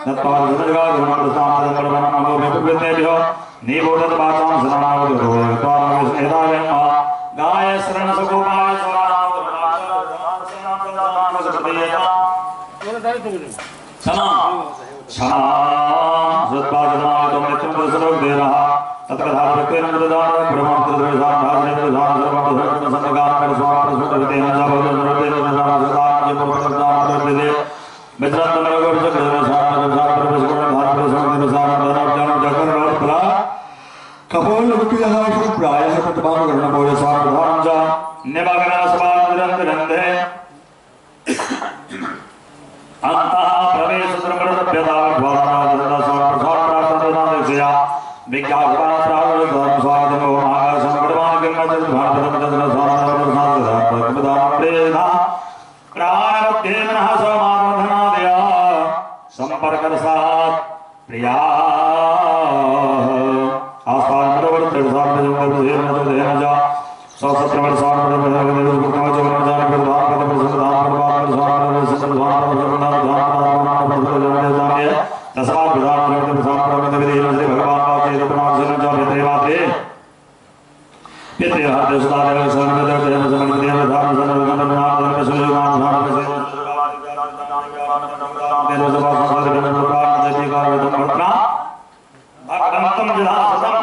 तत्पादजगद्गुणप्रस्थानं परमनमो विप्रतेभ्यो निबोधत पातां शरणागतो त्वां विस्मेदायं गाय शरण सगोपाय क्षमा क्षमा सत्पादनाय मित्रं प्रसरव दे रहा तत्कथाप्रत्येन ददार ब्रह्मपुत्रदान भाजने प्रधान सर्वं संगान कर स्वामी प्रसुतते न जावो सर्वते न जावो सदा ये प्रभुदान प्रत्येक मित्रंत नगर जगत सारा सारा प्रवेश कर भारत संग सारा दानव जन जगत रोड प्रा कपोल रुपया है प्राय है तत्वान करना बोले सारा धाम जा निवागना सभा निरंतर रंधे अंतः प्रवेश धर्मरभ्यता द्वारा दंता सारा प्रार्थना देखया विज्ञापन प्रारंभ धर्म स्वागत हो महा संकटवान के मध्य भारत धर्म सारा प्रसाद प्रदान प्रेरणा प्राण देवना समाधाना दया संपर्क साथ प्रिया आस्थान प्रवर्त प्रसाद जंगल देव न देना जा सौसत्र वर्षान प्रवर्त गुरुकुल जगन जान प्रदान पद प्रसाद प्रभाव प्रसाद संप्रदान प्रसाद दान प्रसाद जाने दसवा प्रदान प्रसाद प्रसाद देव श्री भगवान का चेत प्रणाम से जा मित्र माते पितृ हाथ सुधार सर्वदेव देव समन देव धाम सर्वगण नाम धर्म सुयोगान धाम से देव सभा संसार में प्रकार देवी का वेदम मंत्र भक्तम जनासम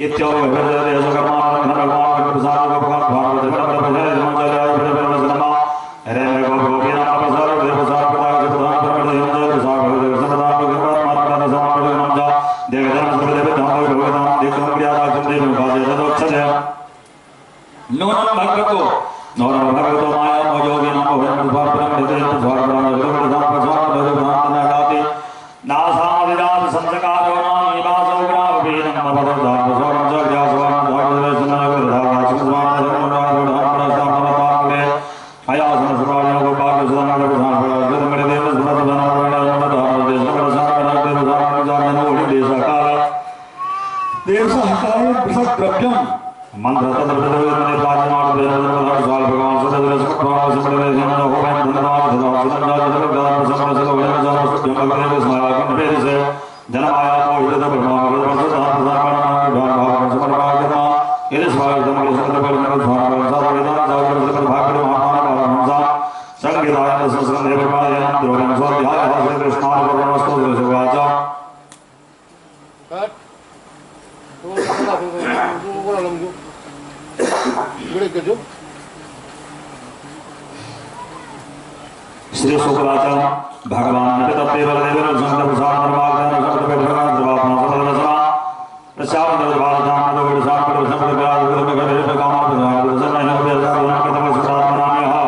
इत्योग भगवते कर्माण भगवान प्रसाद भगवान भारत धर्म प्रभु मंगल प्रभु रे गो गोविंद प्रसाद देव प्रसाद प्रदान प्रदान देव प्रसाद प्रदान भगवान माता समापन नमजा देव धर्म देव धाम भगवान देव क्रिया देव भाजे तदोक्षय नूनम भगवतो नूनम भगवतो माया मोयोगी नमो भगवान परम देव प्रसाद प्रदान प्रसाद भगवान नागाति नासा विराज संस्कारो नाम निवासो ग्राम वेदम भगवान प्रसाद जगया स्वाम भगवते सुनगर धाम सुमान धर्म धाम प्रसाद नमतांगे आयासन सुरायो गोपाल सुदान प्रधान प्रसाद मेरे देव सुमत धन धाम देश प्रसाद देव धाम जान ओहि देश काल देव सहकाल प्रसाद द्रव्यम मंत्र तंत्र देव पाजनाद देव साल भगवान सदर सुप्रभाव सुमरे जन हो बन धन्यवाद सदा सदा जगत प्रसन्न से होने जान सुजन देव स्मारक निवेद से जनमाया मोहित ब्रह्मा प्रसाद प्रसाद भाव समर्पण इस स्वागत में संत बल में स्वागत सारा वेदांत सागर से भाग महामान हंसा संगीताय संस्कृत देव पायन द्रोण स्वाध्याय हरि कृष्ण परमस्तु सुवाचा कट तो बोला लंगो बड़े के जो श्री शुक्राचा भगवान तत्ते बलदेव संत प्रसाद परमात्मा संत भगवान द्वापना सदा रसना प्रसाद दरबार धाम दो प्रसाद पर संत ग्राम में गए काम प्रसाद प्रसन्न है प्रसाद कदम सुधार नाम है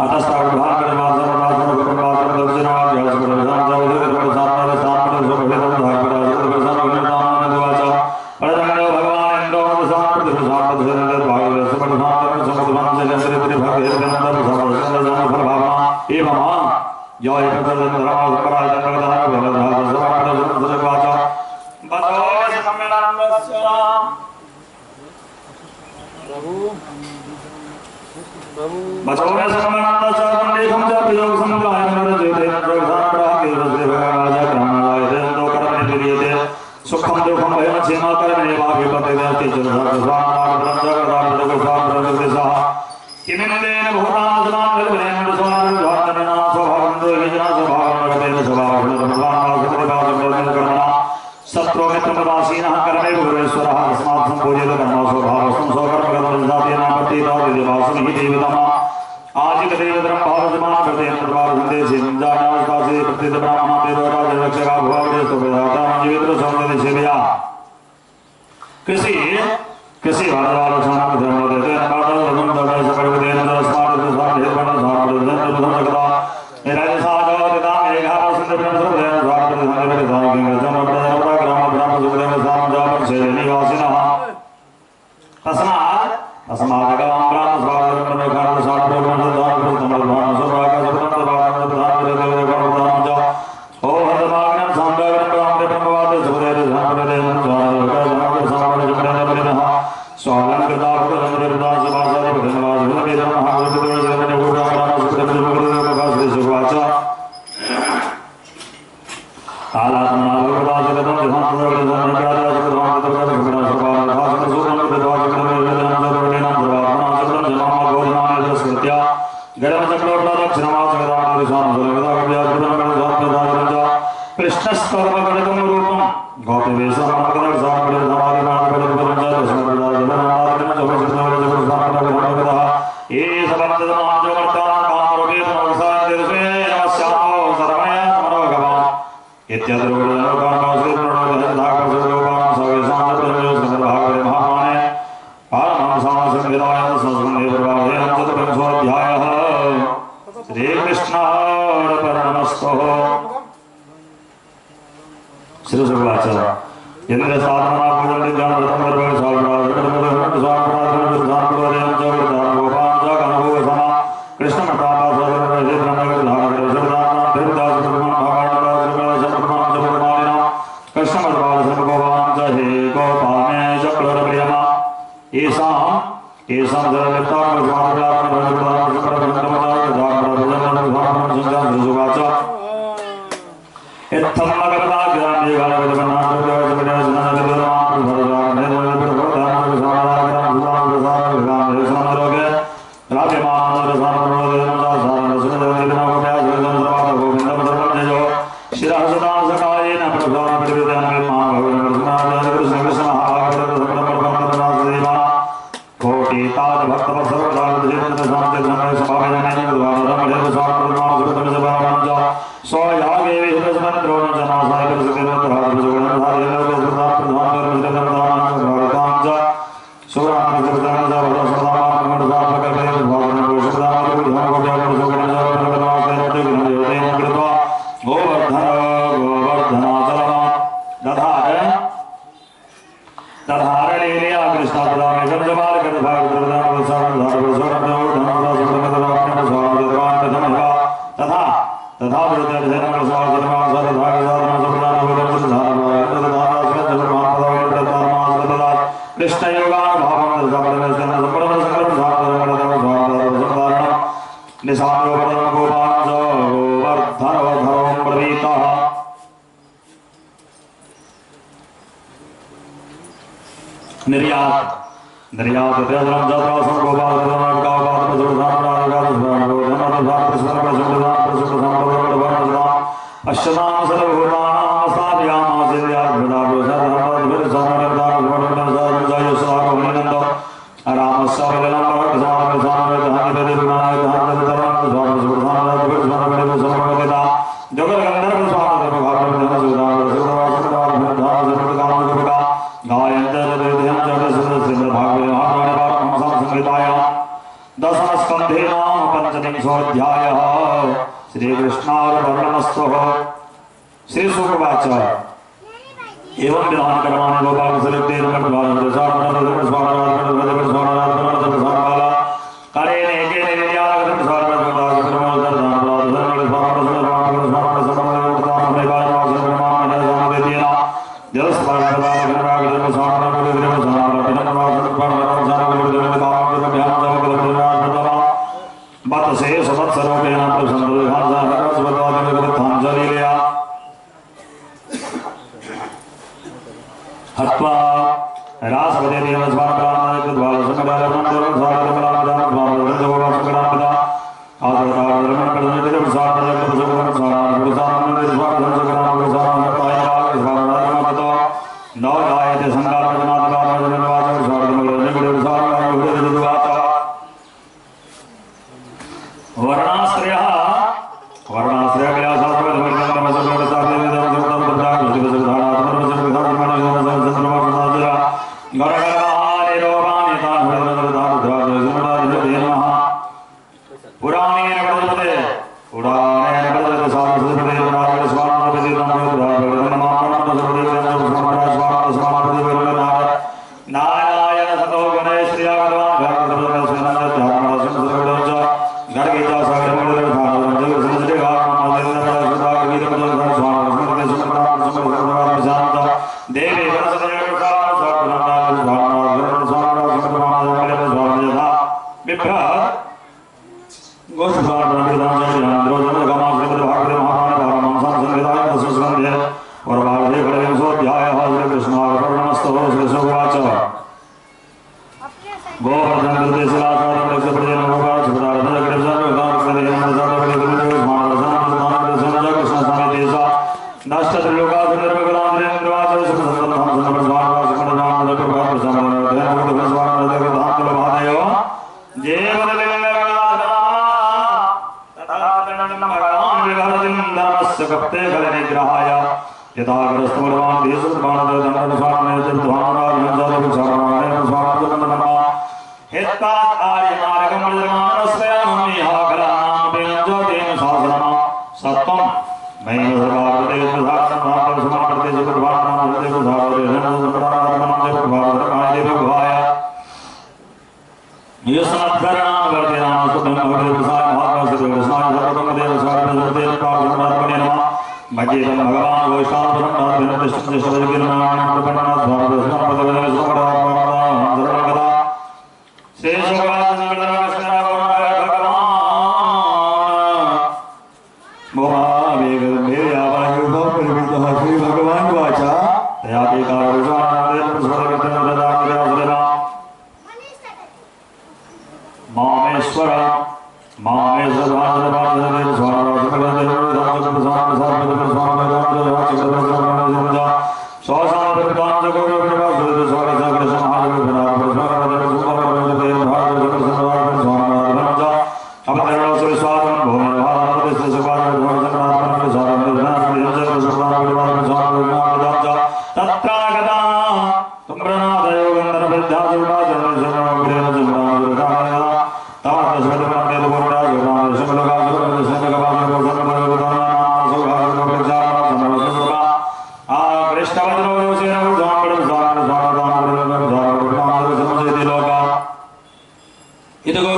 अतस्ता विभाग के माध्यम से भगवान दर्शना जय प्रधान जय प्रसाद में स्थान पर सब भेद धार पर प्रसाद नाम द्वाचा परम भगवान इंद्र प्रसाद प्रसाद धरे भाग सब प्रधान समुद्रमान से जंतरि भाग नंद प्रसाद जन प्रभावना एवं जय प्रसाद धर्म पराय जगदान भगवान सब प्रसाद बतोष सम्मेलन बचोने सम्मेलन चारण लेखम च प्रयोग समलाय नर जेते प्रधान प्रागे रसे भगवान ग्रामाय देव कर्म निलिये सुखम दुखम भयम सीमा कर्म वाभि पते देते जन भगवान ब्रह्म जगदान भगवान प्रकृति सह किमिनेन भूतान समान विलेन समान धारणा स्वभावं दोहिना स्वभावं भगवते स्वभावं भगवान सत्य कर्मणा सत्रो मित्र पदासीन कर्मे भुवनेश्वर अस्मात् संपूजित कर्म स्वभाव संसर्ग कर्म जाति नाम पतिता देवासन ही देवतमा आज के देव धर्म भाव समान करते हैं प्रभाव धंधे से जाना से प्रति ब्रह्मा देव राज रक्षक भगवान देव तो विधाता जीवित सौंदर्य सेवया किसी भारतवाला सामान धर्म देते हैं माता धर्म दर्शन सकल देन स्मार्ट प्रसाद हे बना सामान धर्म धर्म सकता मेरा साधो देता मेघा संत ब्रह्म देव स्वागत धर्म के धाम के जन्म प्रजा ग्राम ब्रह्म सुखदेव साम जाप से निवासिनः तस्मात् ब्रह्म स्वागत में कारण साध ब्रह्म दान प्रथम भगवान सुभाग सबंत भगवान प्रधान देव भगवान जा ओ हरमाग्न संभावना ब्रह्म ब्रह्मवाद सुखदेव धाम देव जन्म सामान जुमरे बलिनः स्वागत करता भगवान प्रदान सभासद धन्यवाद विनम्र महागुरु जगन्नाथ भगवान सुखदेव भगवान का श्री सुभाचा आलातना भगवान जगन्नाथ ध्यान प्रदान निकाला भगवान प्रदान भगवान सभा भाषण सुगम प्रदान जगन्नाथ जगन्नाथ भगवान जगन्नाथ जन्म गोधना दृष्टया गरम चक्रोटा दक्षिणमा जगदान विशान जगदा व्यास प्रदान जा कृष्ण स्तर्व गणकम रूपम गौतमेश्वर मगधर सामने धमाल नाम बल बल जगन्नाथ जगन्नाथ जगन्नाथ जगन्नाथ ये सबंत नाम जो करता श्री सुवाच यदि साधना पूजन ज्ञान रतन वर्ग साधना कृष्ण देवसाय महात्मा श्री कृष्णाय सर्वतम देव स्वामी देव प्रार्थनार्पणे नमः मज्जिदं भगवान् गोष्ठां प्रतिष्ठित शबरिगिरनारायण प्रपन्नाथ स्वामी दर्शन पदवे सुखदात्मा सर्वगदा शेष भगवान कृष्ण भगवान मोहावेग भेयावायुः परिवृतः श्री भगवान वाचा तयाति कारुषाणादेव प्रसवगतं ददामिरासुरना मामेश्वर मामेश्वराजराजदेव स्वाराजकलदेव राजप्रसाद सार्वदेव स्वामी राजचक्रवर्ती स्वसामप्रदान जगोविदास स्वागत समाज विनाश सुखदेव भारत जगत स्वामी अवतरण से स्वागत भूमि भारत से स्वागत भगवान के स्वागत विनाश जगत स्वामी स्वामी तत्रागता तुम्रनादयो गंधर्व विद्याजुड़ा जन्म गुरेन जुड़ा तार सदमंडे दुर्गा जुड़ा समलगा जुड़ा समलगा जुड़ा समलगा सुभाग प्रचार समलगा आ कृष्णवज्रो से जामड़ जामड़ जामड़ जामड़ समझे लोगा इदगो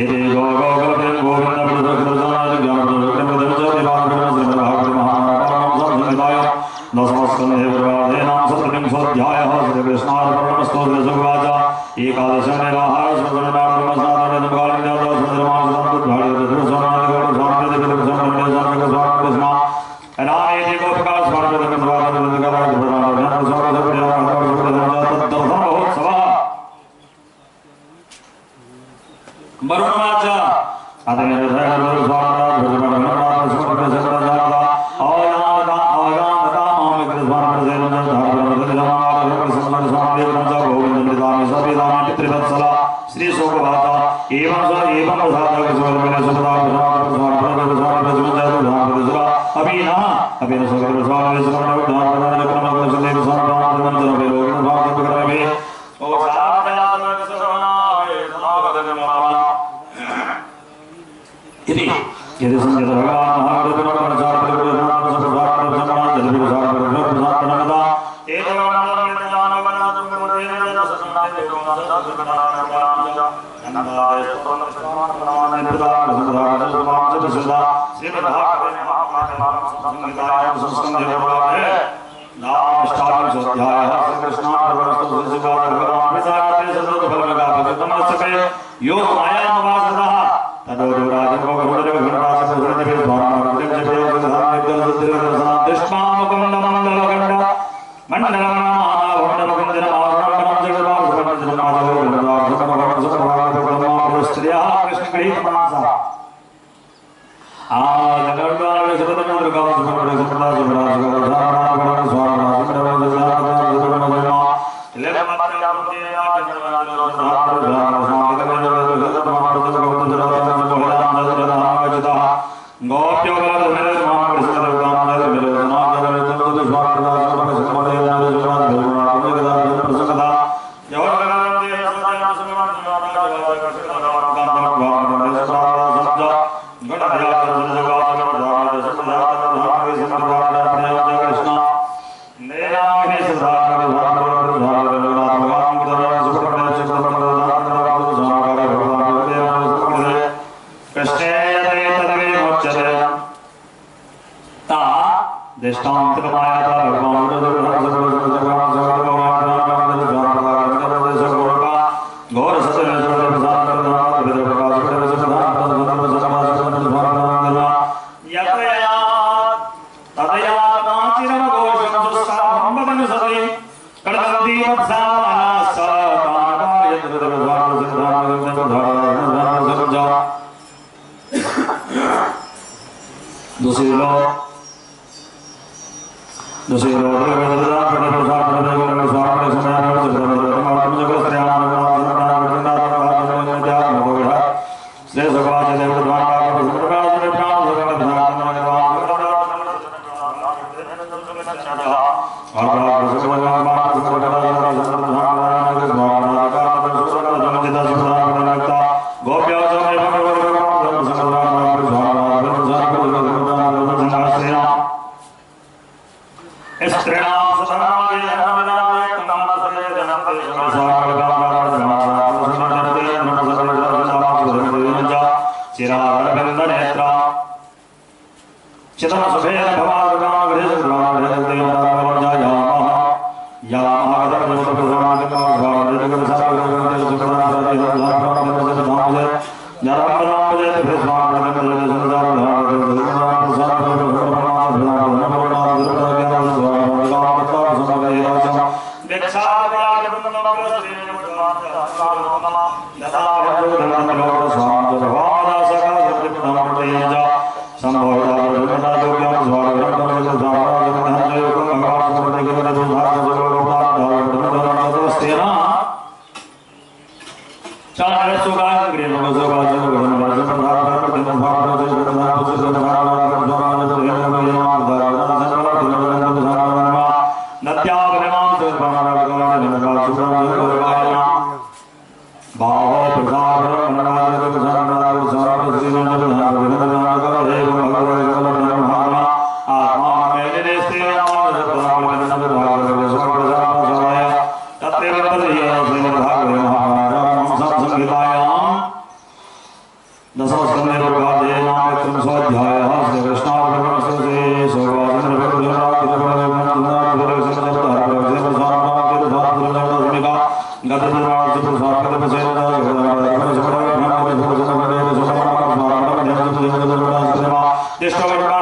इदगो गोगल गोविंद प्रदर्शन ज्ञान प्रदर्शन देवान प्रदर्शन भाग महानाम संहिताय नमस्ते देवराधे नाम सत्यविंशोऽध्यायः श्रीकृष्णार्पणमस्तु श्रीसुवाच एकादशमेवाहार श्री शोकभाता एवं अभिना अभिन सगल स्वामी यदि संजय योग माया चिरारविन्दनेत्रा चिदं सुभेन Krishna,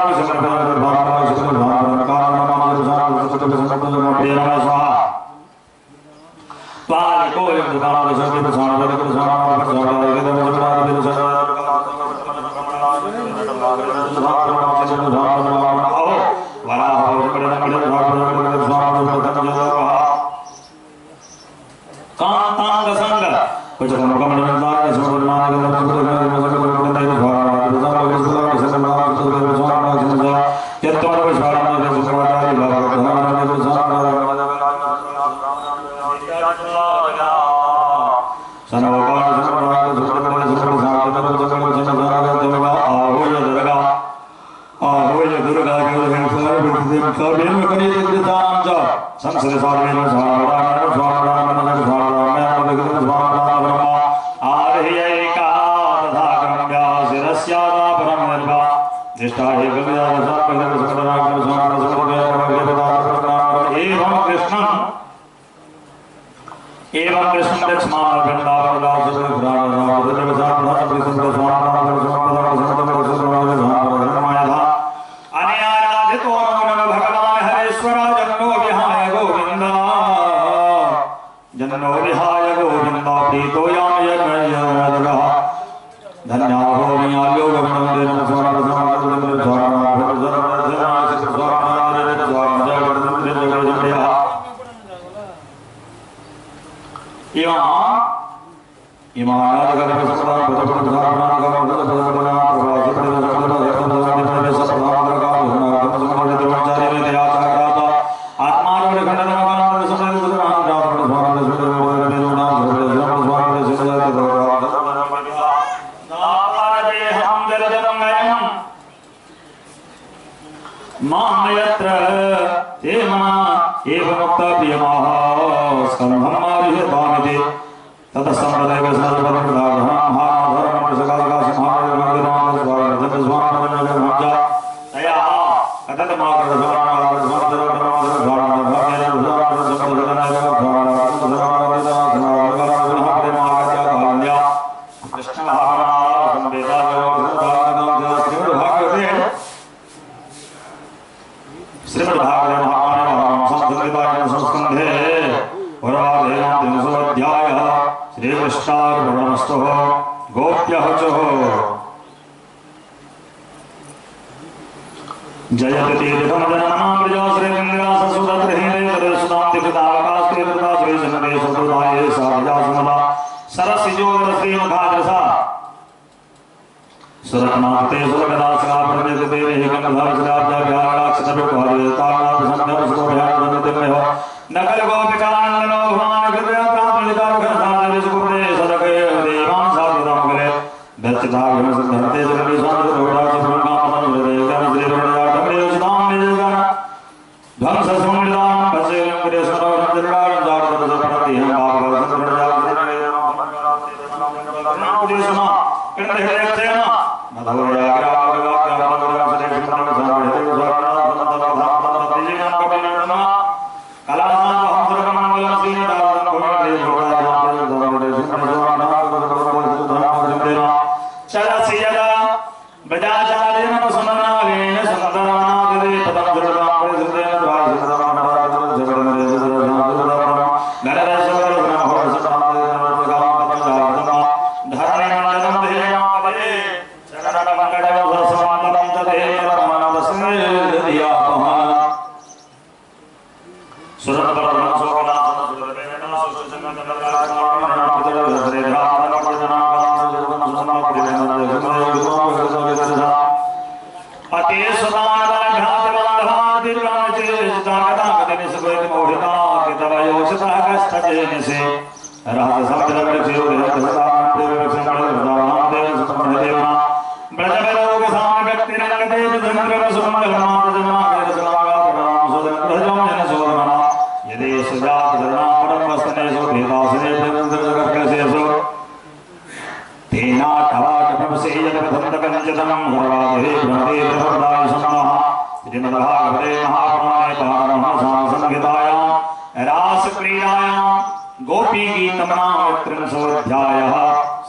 गोपी गीतमनामृतोऽध्यायः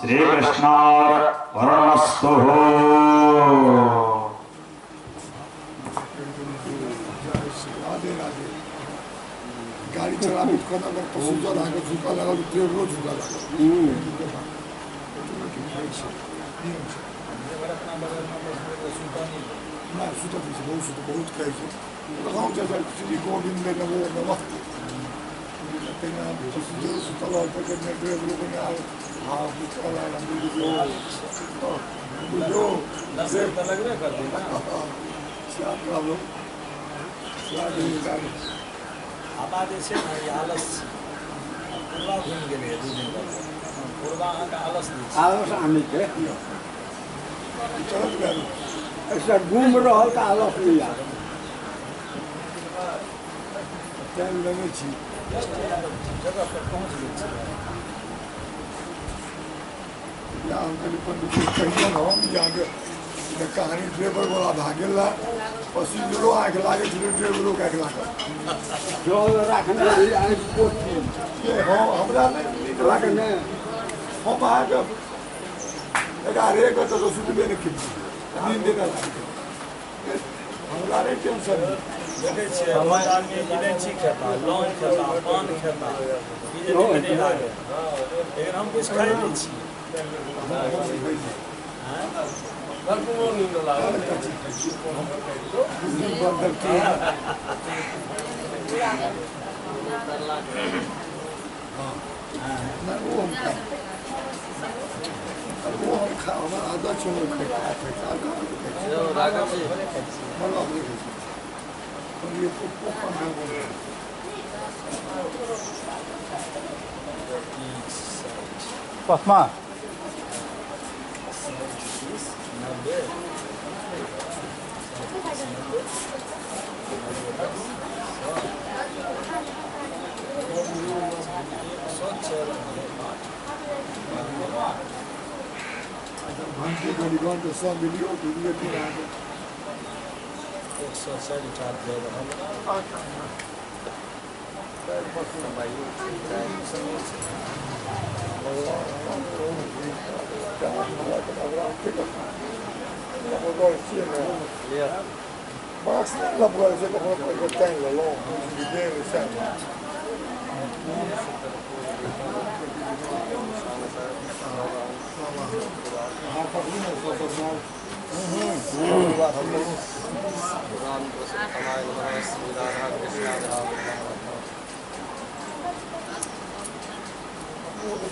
श्रीकृष्णार्पणमस्तु। गाड़ी चला अगर पसूजा लगा झुका लगा तो ट्रेन रोज झुका लगा ना सुता बहुत कहे लगाऊ जैसा श्री गोविंद नमो नमः सुता लौट करने ट्रेन लोगों ने हाँ झुका लगा बुझो नजर तो लगने कर देना क्या प्रॉब्लम क्या गाड़ी हमारा जैसे आलस पूर्वा घूम गए दू दिन पूर्वा आलस आलस आने के चलत गए ऐसा घूम रहा था आलस लिया टाइम लगे छी जगह पर पहुँच गए या अंकल कहिए ना हम यहाँ कहानी ड्राइवर वाला भागेला पसीजरो आँख लागे ड्राइवरों के आँख लागे जो रखने आँख पोती ये हमरा नहीं लागे नहीं हम आके 11 तो सुतबे नहीं की नींद ना लागे हमरा नहीं टेंशन देखे छियै बहुत आदमी इलायची खाता लौंग खाता पान खाता ई जे नहीं लागे लेकिन हम कुछ खाई नहीं छी भरपूर नींद लागे वो हम खा हमारा आधा छोड़ ये पस्मा भांति गरीबों के 100 मिलियन दुनिया की रात 104 दे रहा Basta la puoi se puoi portare la long di bene sempre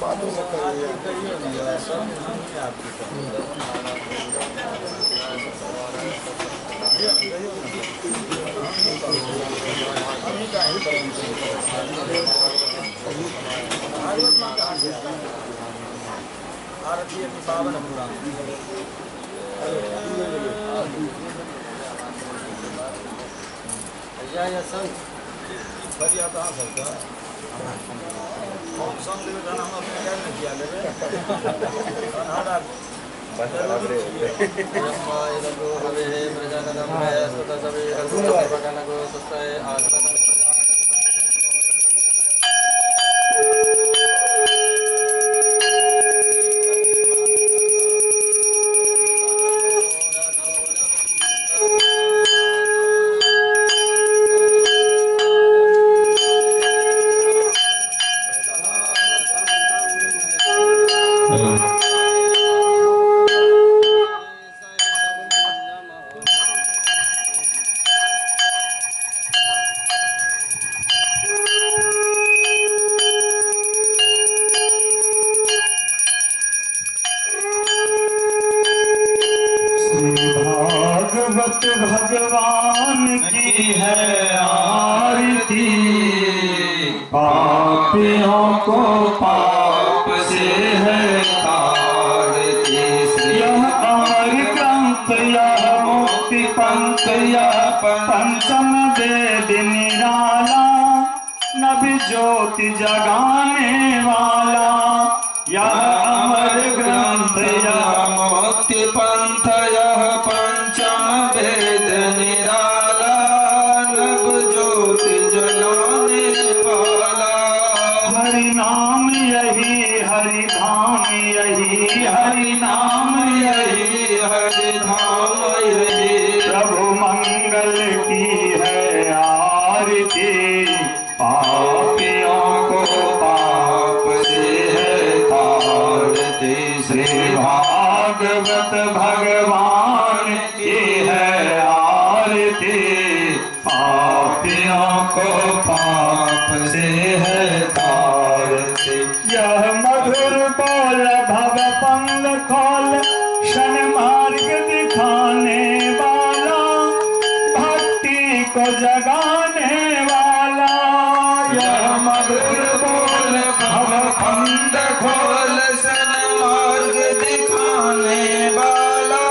बातों में भारतीय पावन पुराण बढ़िया कहाँ सकता संघ विधान हम अपने क्या नहीं किया लेवे भागवत भगवान की है आरती, पापियों को पाप से है तारती। यह अमर ग्रंथ, यह मुक्ति पंथ, यह पंचम वेद निराला, नबी ज्योति जगाने वाला। यह अमर ग्रंथ, यह मुक्ति पंथ, यह पंचम वेद निराला, नब ज्योति जलाने वाला। हरि नाम यही, हरि धाम यही, हरि नाम यही, हरि धाम यही। प्रभु मंगल की है आरती, पापियों को पाप से है तारती। श्री भागवत भगवान की है आरती, पापियों को पाप से है तारती। यह मधुर बोल भव पंग खोल, शन मार्ग दिखाने वाला, भक्ति को जगाने वाला। यह मधुर बोल भव पंग खोल, शन मार्ग दिखाने वाला,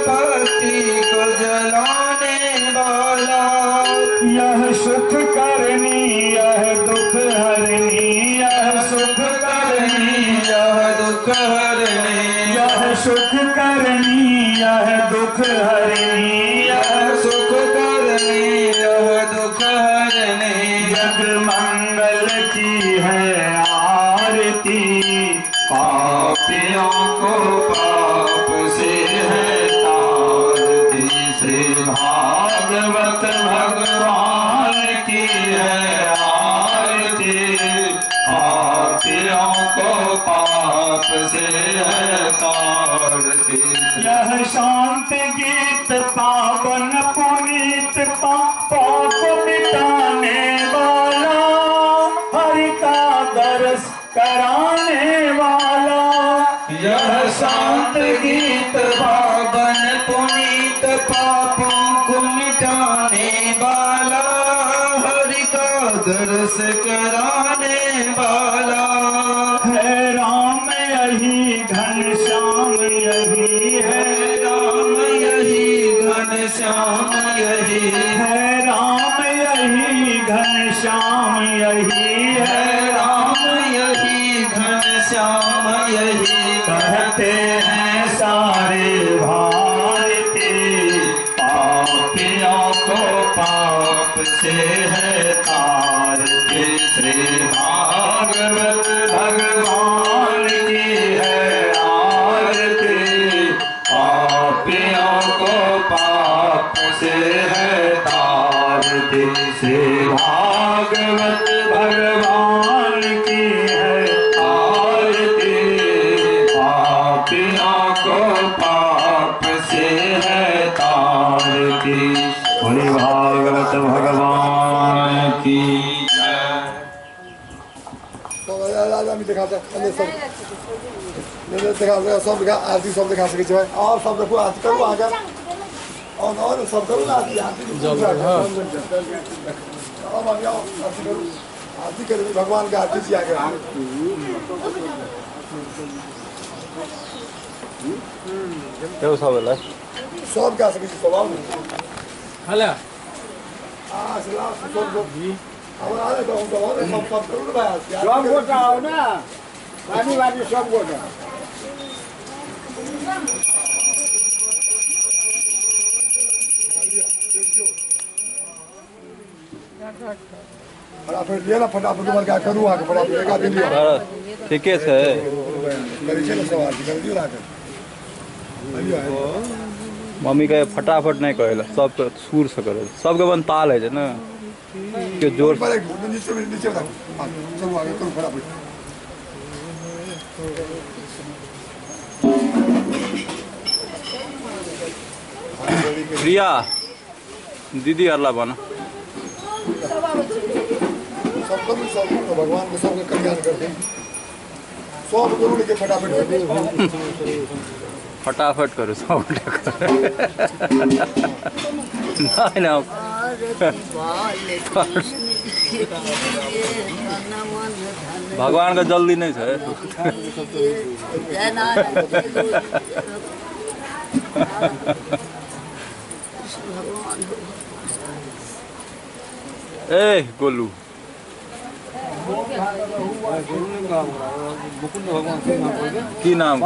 भक्ति को जलाने वाला। यह सुख करनी, यह दुख हरनी, यह सुख करनी, यह दुख हरनी, यह सुख करनी, यह दुख हरनी, यह सुख करनी, यह दुख हरनी। जग मंगल की है आरती, पापियों को पाप से है तारती। श्री भागवत भगवान की है आरती, पापियों को पाप से है तारती। यह शांत गीत पावन पुनीत, पापों को मिटाने वाला, हरि का दर्श कराने वाला। यह शांत गीत पावन पुनीत, पापों को मिटाने वाला, हरि का दर्श कराने वाला। है राम यही घनश्याम यही, है राम यही घनश्याम यही, है राम यही घनश्याम यही, है राम यही घनश्याम यही। कहते हैं सारे भारती, पापियों को पाप से है तारती। श्री भागवत भगवान की है आरती, पापियों को पाप से है तारती। श्री भागवत भगवान की है आरती, पापियों को पाप से है तारती। श्री भागवत भगवान की আমি দেখাতে सब सब दिखा आरती सब दिखा सके भाई और सब देखो आरती करो आगे और सब करो ना आरती आरती आरती करो भगवान का आरती किया गया क्या सब है सब क्या सके सब हला हां सलाम सब अब आ तो सब करो भाई सब गोटा हो ना, वानी वानी सब गोटा। फटाफट लिया ना फटाफट तुम्हारे क्या करूँ आके फटाफट एक आदमी लिया ठीके छै करी चलो सवाल कर दियो आके अभी आए मम्मी कहे फटाफट नहीं कहेला सबके सुर से करे सबके अपन ताल है ना कि जोर पर नीचे बताओ चलो आगे करो फटाफट प्रिया दीदी हल्ला बना सबका भी सब भगवान के सबका कल्याण कर दे सब करो लेके फटाफट कर दे फटाफट करो सब नहीं ना भगवान का जल्दी नहीं है ए गोलू की नाम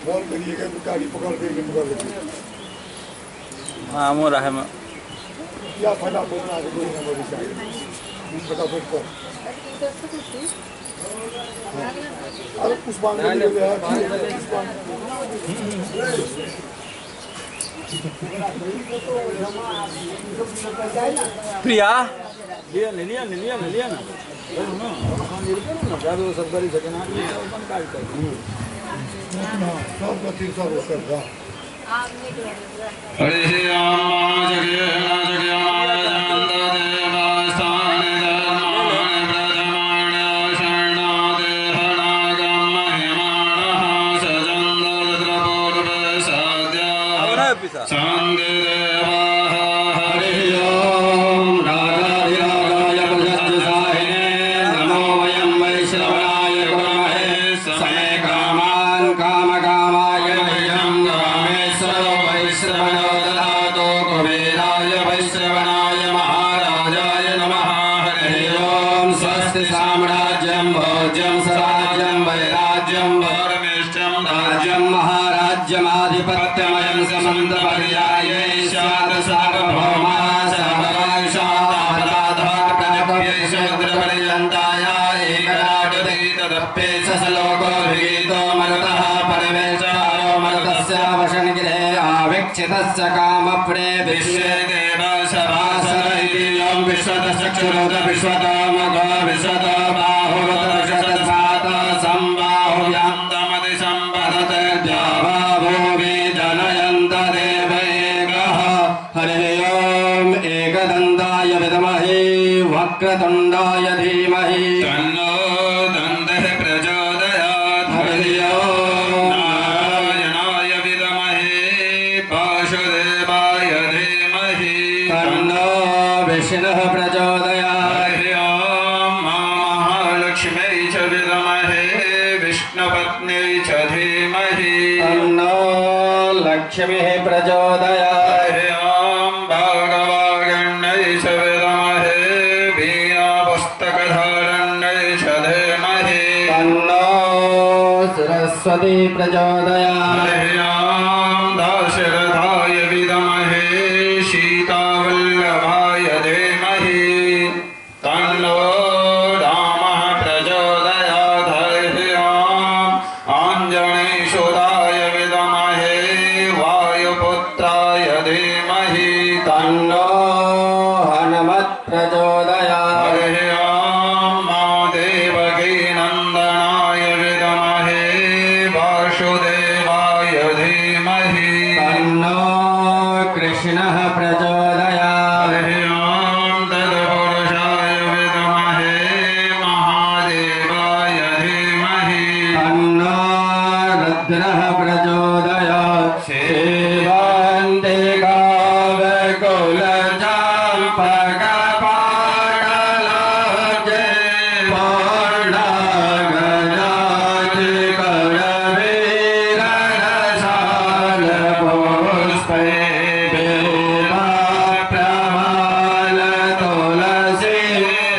फोन करिए गाड़ी पकड़ के पकड़ लेते हाँ मो रहा है या फटाफट ना आगे कोई नंबर चाहिए फटाफट कर अरे पुष्पांजलि ले यार प्रिया लिया ना जादू सरकारी सजना अपन काज कर सब का 300 कर दा हरि राम जगे ना जगे जानता देवा स्थान धर्मान ब्रजमाण शरणा देहनागम महिमानः सजंद द्रपूर्व साध्या शांति देवा हरि ओम रागाधिरागाय प्रजस्साहिने नमो वयं वैश्रवणाय कुर्महे समे कामान् कामकामाय वयं कामेश्वरो वैश्रवणो ददातु कुबेराय वैश्रवणाय महाराजाय नमः हरि ओम स्वस्ति साम्राज्यं भोज्यं स्वराज्यं वैराज्यं परमेष्टं राज्यं महाराज्यमाधिपत्यमयं समन्तपर्याये स्यात् सार्वभौमा समुद्रपर्यन्ताय एकराटते तदप्येष सलोको विगीतो मरुतः परमेश्वरो मरुतस्य वशनगिरे आविक्षितस्य कामप्रे विश्वे देवसभासर इति यं विश्वतश्चक्षुरुत विश्वतोमगो विश्वतो बाहुरुत विश्वतस्मात् सम्बाहुव्यान्तमति सम्पदते द्यावा भूमि जनयन्त देवैकः हरि ओम एकदन्ताय विद्महे वक्रतुण्डाय धीमहि तन्नो दन्तः प्रचोदयात् हरि ओम नारायणाय विद्महे वासुदेवाय धीमहि तन्नो विष्णुः प्रचोदयात् हरि ओम महालक्ष्म्यै च विद्महे विष्णुपत्न्यै च धीमहि तन्नो लक्ष्मीः प्रचोदयात् हरि ओम भागवागण्यै च विद्महे वीणापुस्तकधारण्यै च धीमहि तन्नो सरस्वती प्रचोदयात् हरि ओम दाशरथाय विद्महे सीतावल्लभाय धीमहि तन्नो रामः प्रचोदयात् हरि ओम आञ्जनेयसुताय विद्महे वायुपुत्राय धीमहि तन्नो हनुमत् प्रचोदयात् हरि ओम देवकी नन्दनाय विद्महे वासुदेवाय धीमहि तन्नो कृष्णः प्रचोदयात् हरि ओम तत्पुरुषाय विद्महे महादेवाय धीमहि तन्नो रुद्रः प्रचोदयात् सेवन्ते गावकुलचाम्पकपाटलाब्जे पूर्णागराजकरवीररसालपुष्पै बिल्वप्रमालतुलसी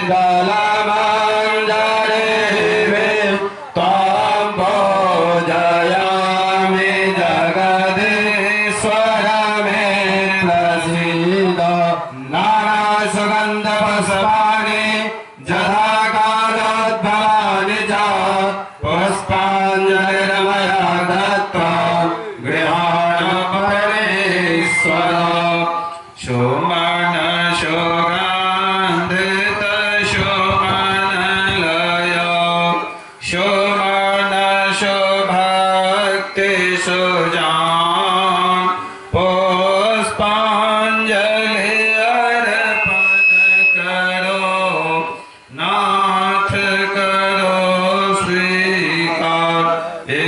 दलमञ्जरीभिः त्वां पूजयामि जगदीश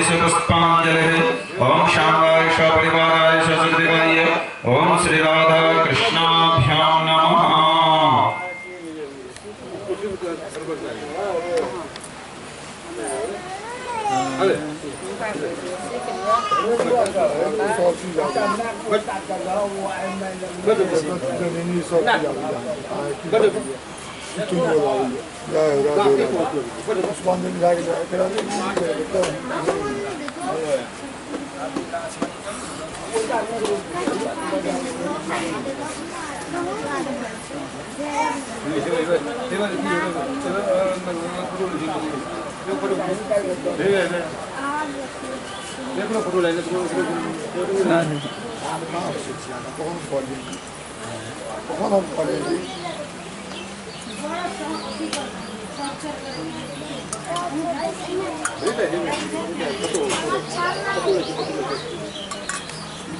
पुष्पांजलि। ओम शांगाय सपरिवाराय ससुदेवाय ओम श्री राधा कृष्णाभ्यां नमः।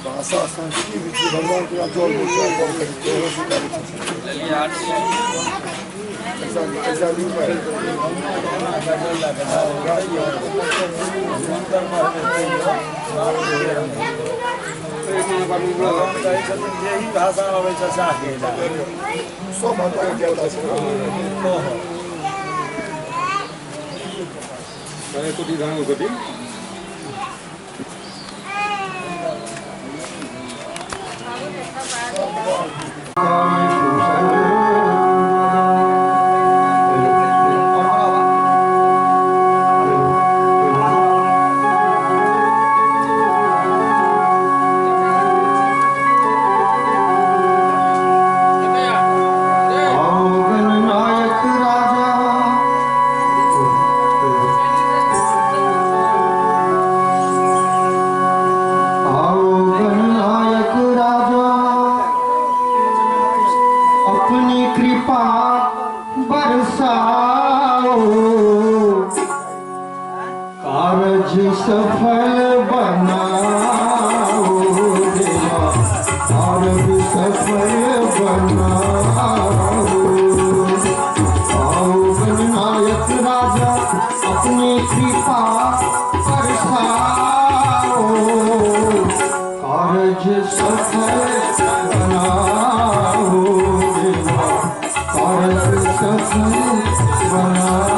भाषा संस्कृति भगवान का जोड़ ऐसा नहीं यही भाषा अबै छ साथी सब सफल बनाओ देवा कार्य सफल बनाओ। आओ गणनायक राजा अपनी कृपा बरसाओ कार्य सफल बनाओ देवा कार्य सफल बनाओ।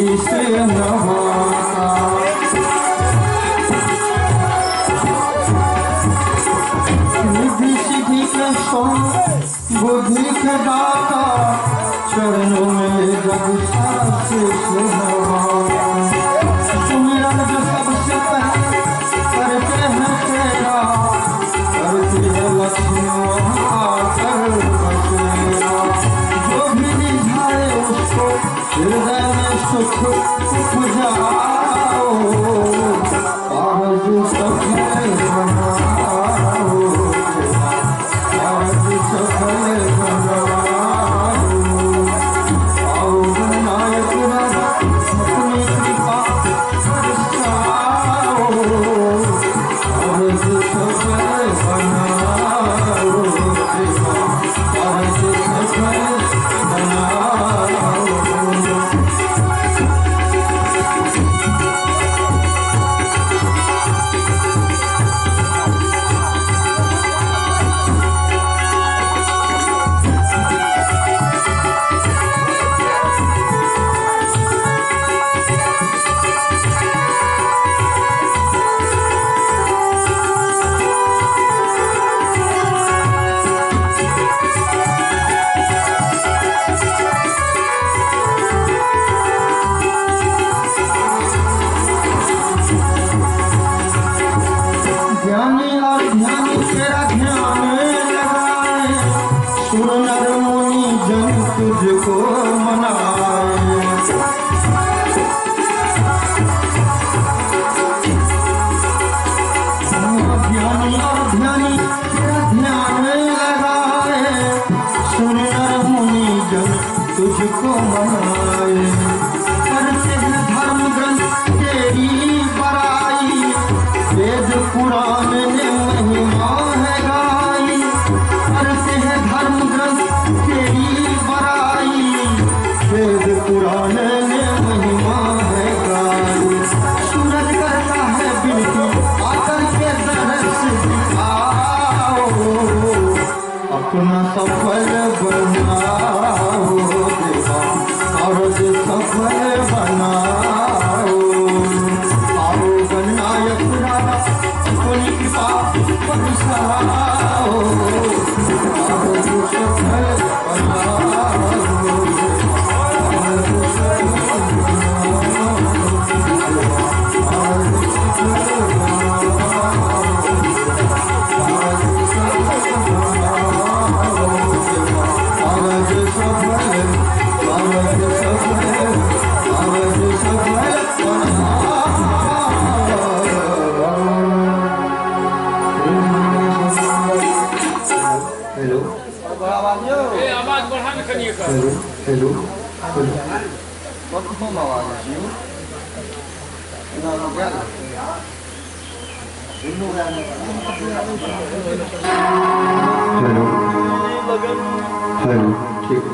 शीश नवाता निधि सिद्धि के स्वामी बुद्धि के दाता चरणों में जब सास सुमिरन जो सबसे पहले करते हैं तेरा करती है लक्ष्मी आकर बसेरा जो भी रिझाए उसको हृदय में सुख उपजाओ आज सफल बनाओ आज सफल बनाओ आओ नायक राजा अपनी कृपा बरसाओ आज सफल बनाओ आज सफल बनाओ ज्ञानी और ध्यानी तेरा ध्यान लगाए सुर नर मुनि जन तुझको मनाए ज्ञानी और ध्यानी तेरा ध्यान लगाए सुर नर मुनि जन तुझको मनाए करते हैं धर्म ग्रंथ तेरी बड़ाई वेद पुराण ने महिमा है गाई करते हैं धर्म ग्रंथ तेरी बड़ाई वेद पुराण ने महिमा है गाई सूरज करता है बिनती आकर के दरस दिखाओ अपना सफल बनाओ देवा और सफल बनाओ आओ गणनायक राजा अपनी कृपा बरसाओ आज सफल बनाओ आज सफल हेलो ए आवाज बढ़ा न करिए कर हेलो हेलो ठीक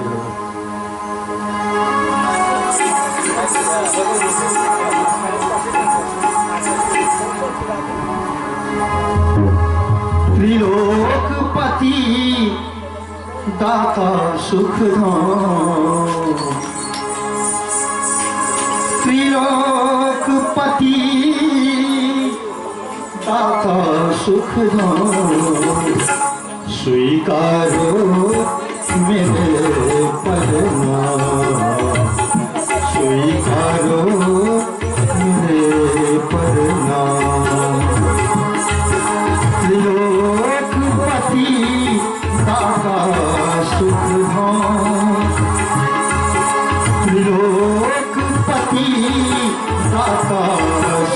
त्रिलोकपति दाता सुख धाम त्रिलोकपति दाता सुख धाम स्वीकारो मेरे प्रणाम स्वीकारो मेरे प्रणाम त्रिलोकपति दाता सुख धाम त्रिलोकपति दाता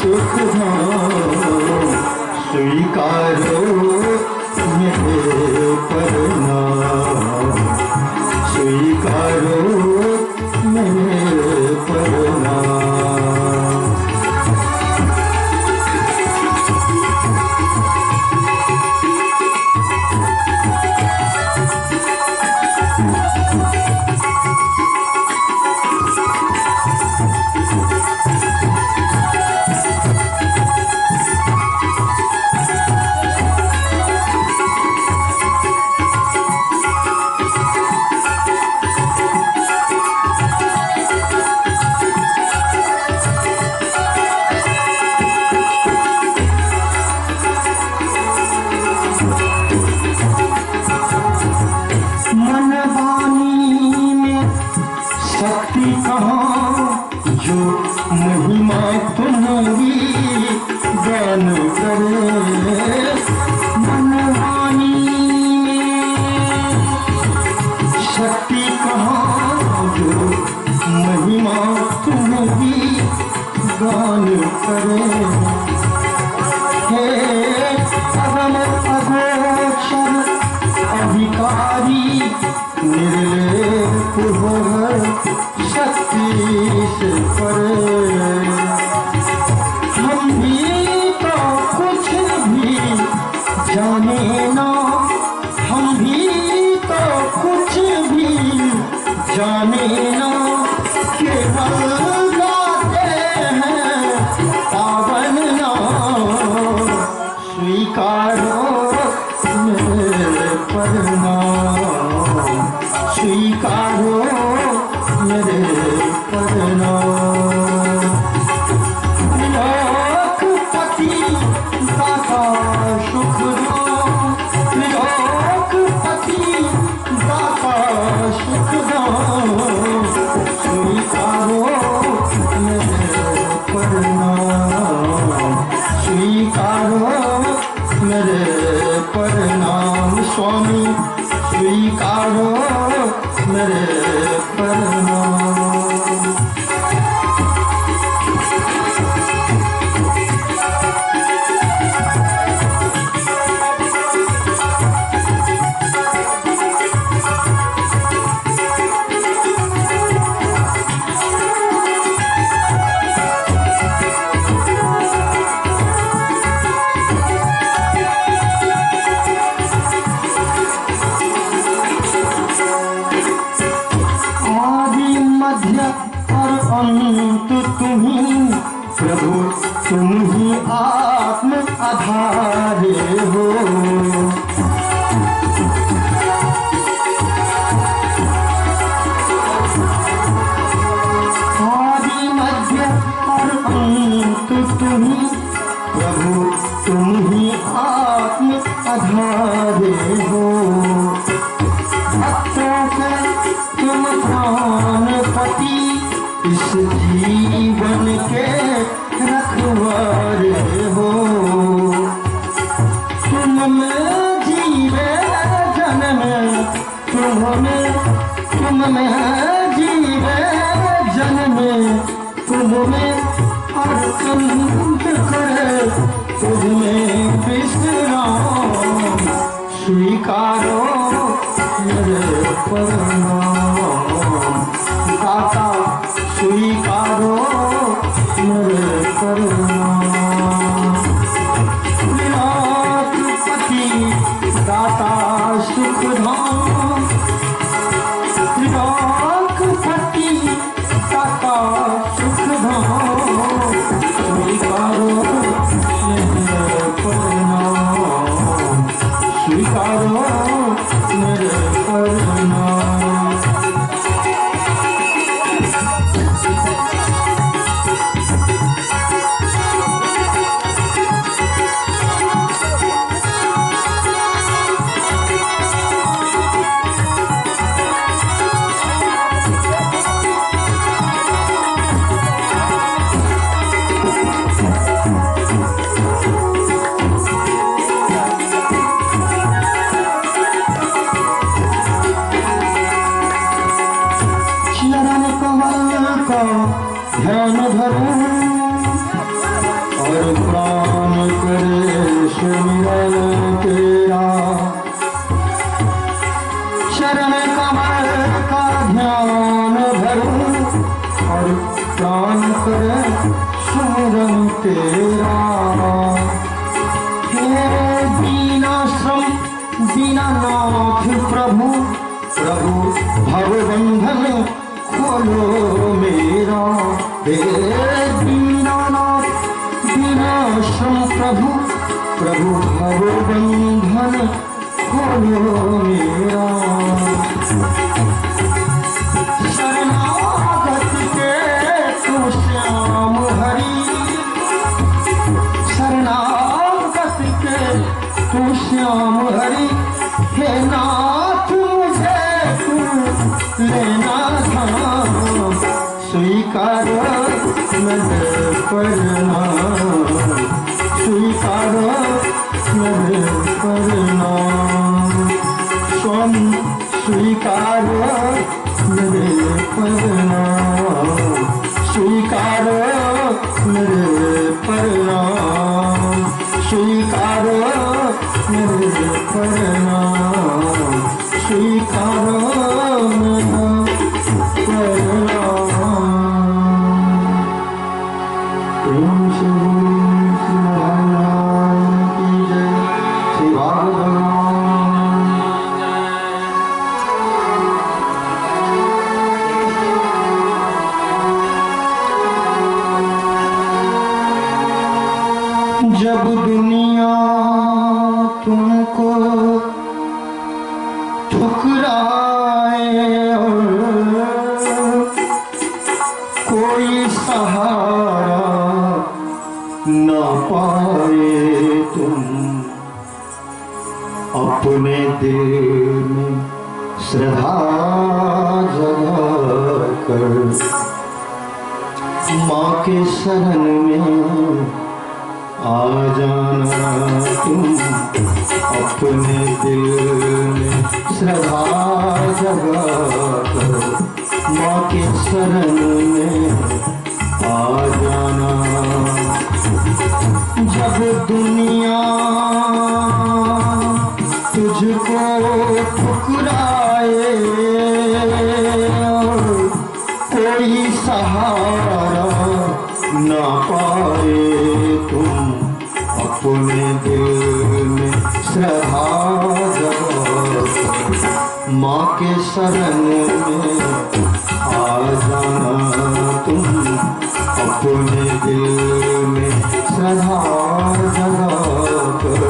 सुख धाम स्वीकारो मेरे प्रणाम स्वीकारो मेरे प्रणाम महिमा तुम्हारी गान करे मनवानी शक्ति कहाँ जो महिमा तुम्हारी गान करे हे अगम अगोचर अधिकारी निर्लेप हो शक्ति से परे हम भी तो कुछ भी जाने ना हम भी तो कुछ भी जाने ना केवल गाते हैं पावन नाम स्वीकारो मेरे प्रणाम स्वीकारो मेरे प्रणाम लोकपति दाता सुखदाम लोकपति दाता सुखदाम स्वीकारो मेरे प्रणाम स्वीकारो मेरे प्रणाम स्वामी स्वीकारो मेरे प्रणाम अंत तुम्ही प्रभु तुम ही आत्म आधारे हो आदि मध्य और अंत तुम्ही प्रभु तुम ही आत्म आधारे हो भक्तों के तुम प्राणपति इस जीवन के रखवारे हो तुम में जीवे जन्म तुम में जीवे जन्म तुम में अर्पण करे तुझ में विश्राम स्वीकारो मेरे प्रणाम दाता स्वीकारो मेरे प्रणाम लोकपति दाता सुखधाम लोकपति दाता सुखधाम स्वीकारो मेरे प्रणाम स्वीकारो मेरे प्रणाम ध्यान धरूं और प्राण करे सुमिरन तेरा शरण कमल का ध्यान धरूं और प्राण करे सुमिरन तेरा हे दीनानाथ प्रभु प्रभु भवबंधन खोलो मेरा हे दीनानाथ दीनाश्रम प्रभु प्रभु भवबंधन खोलो मेरा शरणागत के तू श्याम हरि शरणागत के तू श्याम हरि हे नाथ मुझे तू लेना था स्वीकार मेरे प्रणाम स्वीकारो मेरे प्रणाम स्वामी स्वीकारो मेरे प्रणाम स्वीकारो मेरे प्रणाम स्वीकारो मेरे प्रणाम स्वीकारो मेरा प्रणाम। प्रेम से श्री नारायण की जय, श्री भगवान जब दुनिया तुमको ठुकराए और कोई सहारा न पाए तुम अपने दिल में श्रद्धा जगा कर माँ के शरण में आ जाना तुम अपने दिल में श्रद्धा जगा कर माँ के शरण में आ जाना। जब दुनिया तुझको ठुकराए और कोई सहारा न पाए तुम अपने दिल में श्रद्धा जगा माँ के शरण में आ जाना तुम अपने दिल में श्रद्धा जगा कर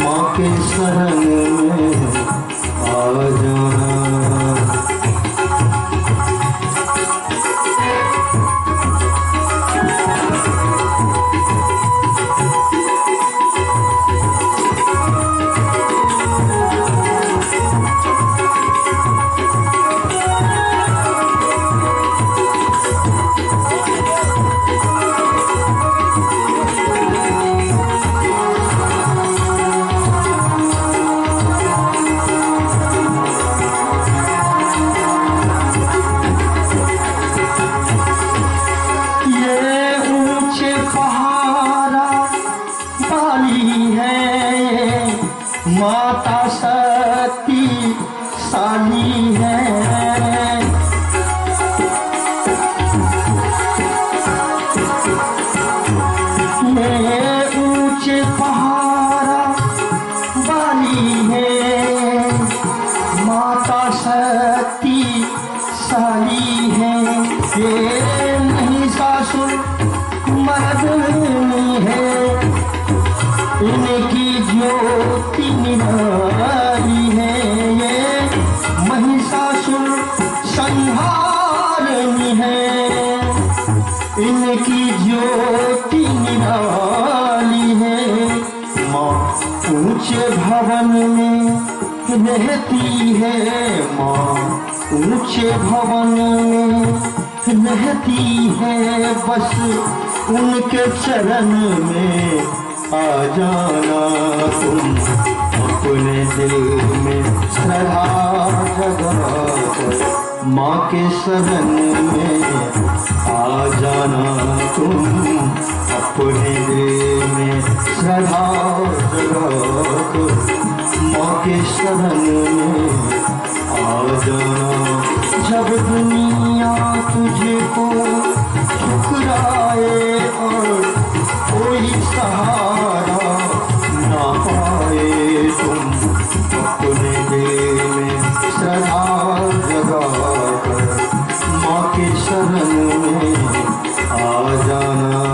माँ के शरण में आ जाना। माता सती साली है ये ऊंचे पहाड़ा वाली है माता सती साली है ये महिषासुर मर्दनी है इनकी ज्योति निराली है ये महिषासुर संहारनी है इनकी ज्योति निराली है। माँ ऊंचे भवन में रहती है माँ ऊंचे भवन में रहती है बस उनके चरण में आ जाना तुम अपने दिल में श्रद्धा जगा कर माँ के शरण में आ जाना तुम अपने दिल में श्रद्धा जगा कर माँ के शरण में आ जाना। जब दुनिया तुझको ठुकराए और कोई सहारा ना पाए तुम अपने दिल में श्रद्धा जगा कर माँ के शरण में आ जाना।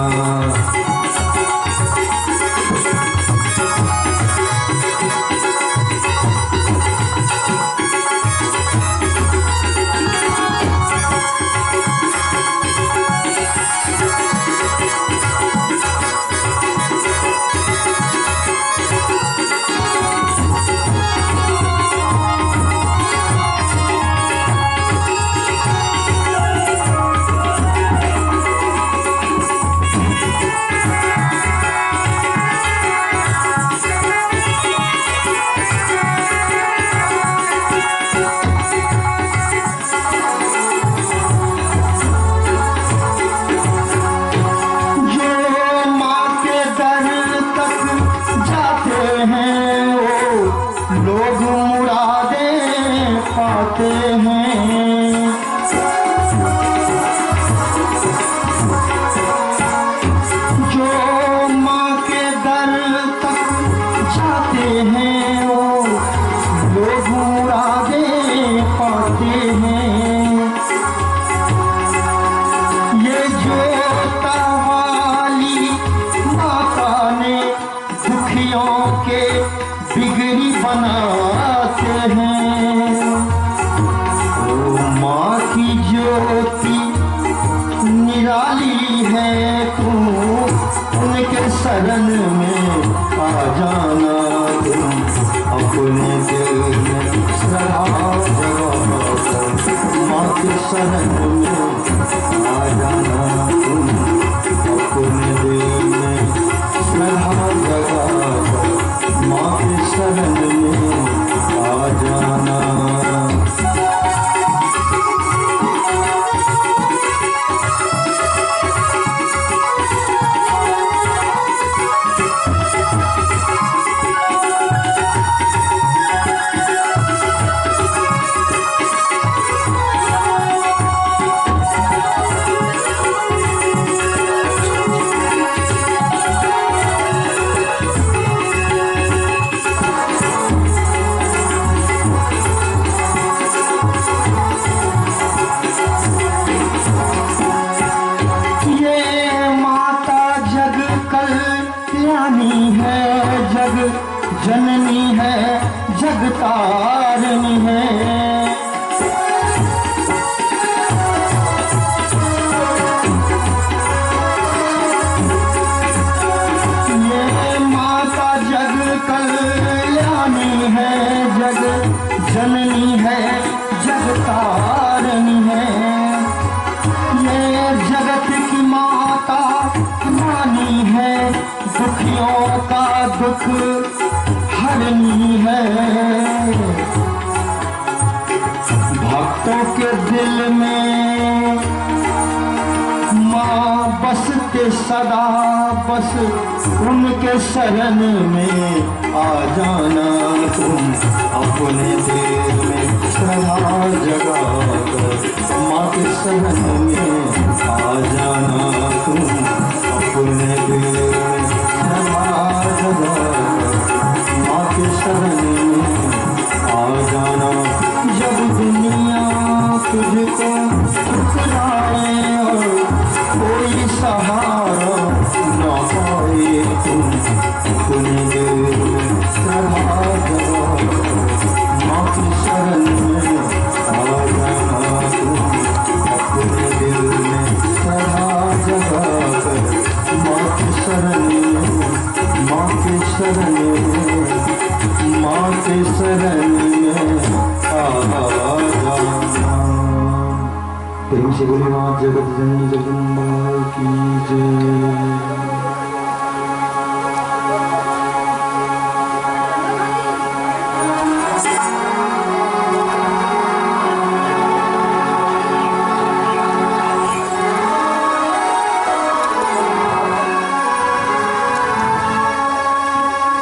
उनके शरण में आ जाना तुम, अपने दिल में श्रद्धा जगाकर माँ के शरण में आ जाना तुम, अपने दिल में श्रद्धा जगाकर माँ के शरण में आ जाना। जननी है जगतारिणी है, ये माता जग कल्याणी है, जग जननी है जगतारिणी है, ये जगत की माता रानी है, दुखियों का दुख हरनी है। भक्तों के दिल में माँ बसते सदा, बस उनके शरण में आ जाना तुम, अपने दिल में श्रद्धा जगाकर माँ के शरण में आ जाना तुम, अपने दिल में श्रद्धा जगाकर माँ के शरण में आ जाना। जब दुनिया तुझको ठुकराए और कोई सहारा न पाए तुम, अपने दिल में श्रद्धा जगाकर माँ के शरण में आ जाना तुम, अपने दिल में श्रद्धा जगाकर माँ के शरण में, माँ के शरण में, माँ के शरण में आ जाना। प्रेम से बोले माँ जगत जननी जगदम्बा की जय।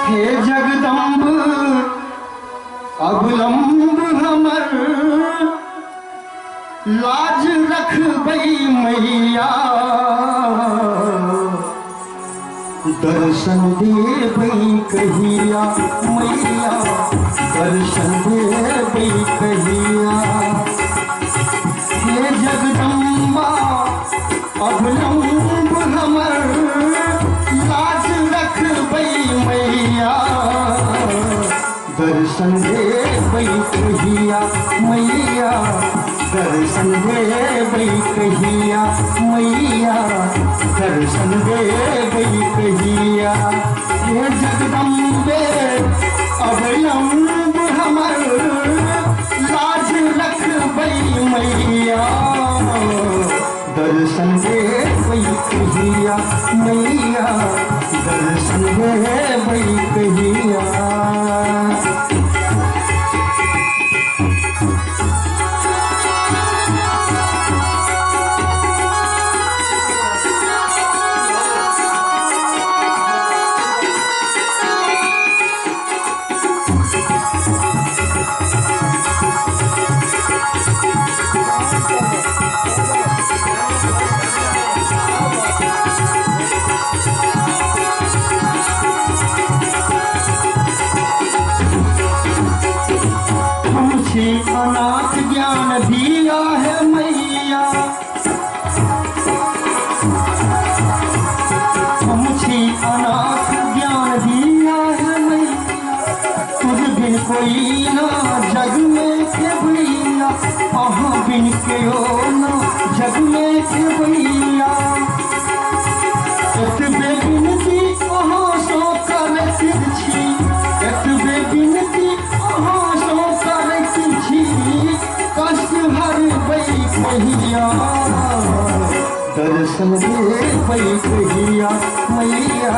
हे जगदम्ब अवलंब हमर, लाज रखबई मैया, दर्शन देबई कहिया मैया, दर्शन देबई कहिया। हे जगदम्बा अवलंब हमर, लाज रखबई मैया, दर्शन देबई कहिया मैया, दर्शन देबई कहिया मैया, दर्शन देबई कहिया। हे जगदम्बे अवलंब हमर, लाज रखबई मैया, दर्शन देबई कहिया मैया, दर्शन देबई कहिया। अनाथ ज्ञान दिया है मैया, मुझे अनाथ ज्ञान दिया है मैया, तुझ बिन कोई ना जग में के भैया, अहाँ बिन के ओ ना जग में के भैया, इतने बिन दर्शन देबै कहिया मैया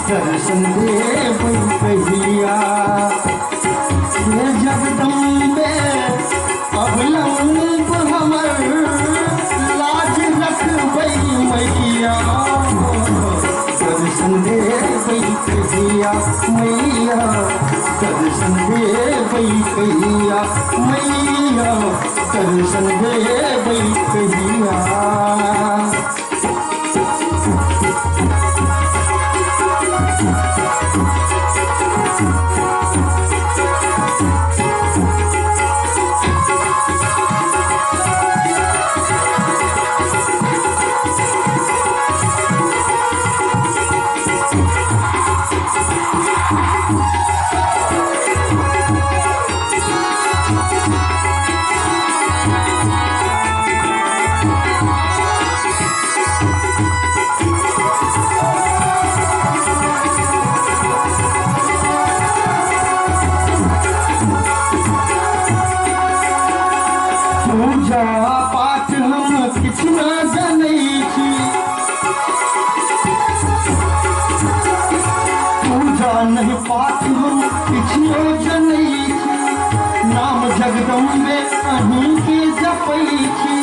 दर्शन देबै कहिया हे जगदम्बे अवलंब हमर लाज रखबै मैया दर्शन देबै कहिया मैया दर्शन देबै कहिया मैया दर्शन देबै कहिया पूजा पाठ हम किछु न जानै छी पूजा नहीं पाठ हम किछु जानै छी नाम जगदम्बे अहीं के जपै छी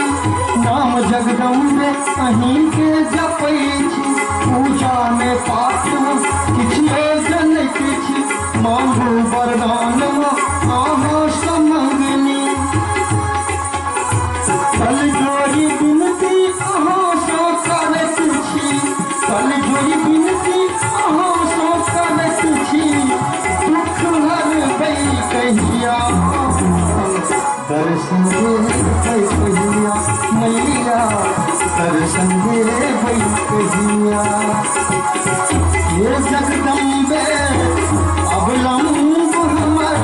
नाम जगदम्बे अहीं के जपै छी पूजा में पाठ हम किछु जानै छी मांगू वरदान अहाँ समंगनी कल जोड़ी बिनती अहाँ सो करैत छी कल जोड़ी बिनती अहाँ सो करैत छी दुख हरबै कहिया दर्शन देबै कहिया मैया दर्शन देबै कहिया हे जगदम्बे अवलंब हमर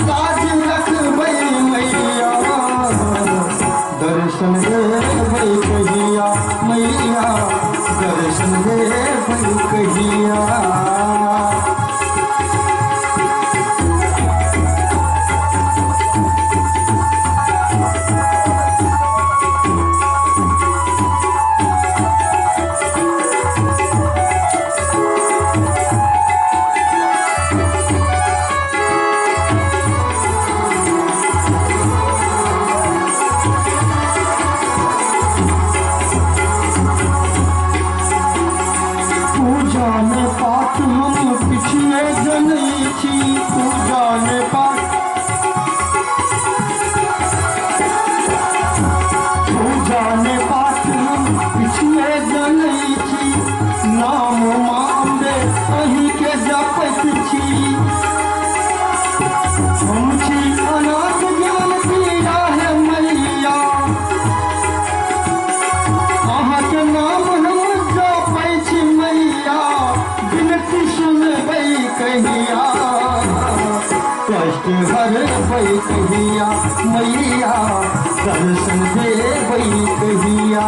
लाज रखबै मैया दर्शन देबै कहिया मैया दर्शन देबै कहिया पूजा में पाठ हम पिछले जनै छी पूजा में पाठ पूजा में पाठ हम पिछले जनै छी नाम मांबे अहीं के जपैत छी हम छी अनाथ ज्ञान पीड़ा है मैया अहाँके नाम हम जपै छी मैया बिनती सुनबै कहिया कष्ट हरबै कहिया मैया दर्शन देबै कहिया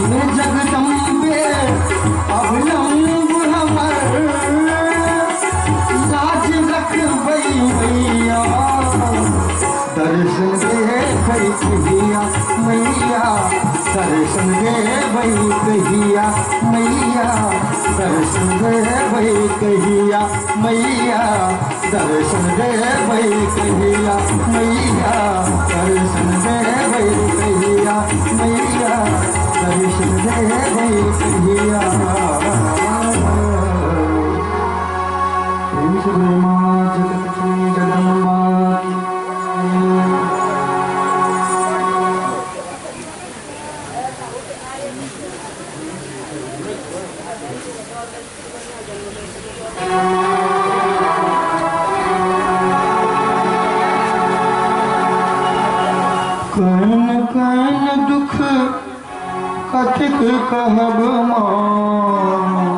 हे जगदम्बे अवलंब हमर लाज रखबै मैया दर्शन देबै कहिया मैया दर्शन देबै कहिया मैया दर्शन देबै कहिया मैया दर्शन देबै कहिया मैया दर्शन देबै कहिया मैया दर्शन देबै कहिया माँ जगत की जगदम्बा कन कन दुख कथिक कहब माँ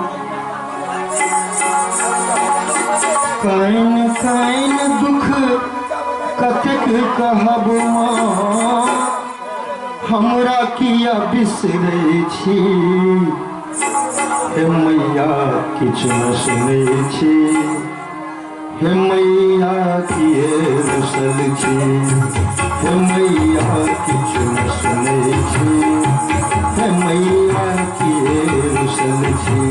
कन कन दुख कथिक कहब माँ हमरा किया बिसरै छी हे मैया किछु न सुनै छी हे मैया किए रुसल छी, हे मैया किछु न सुनै छी, हे मैया किए रुसल छी।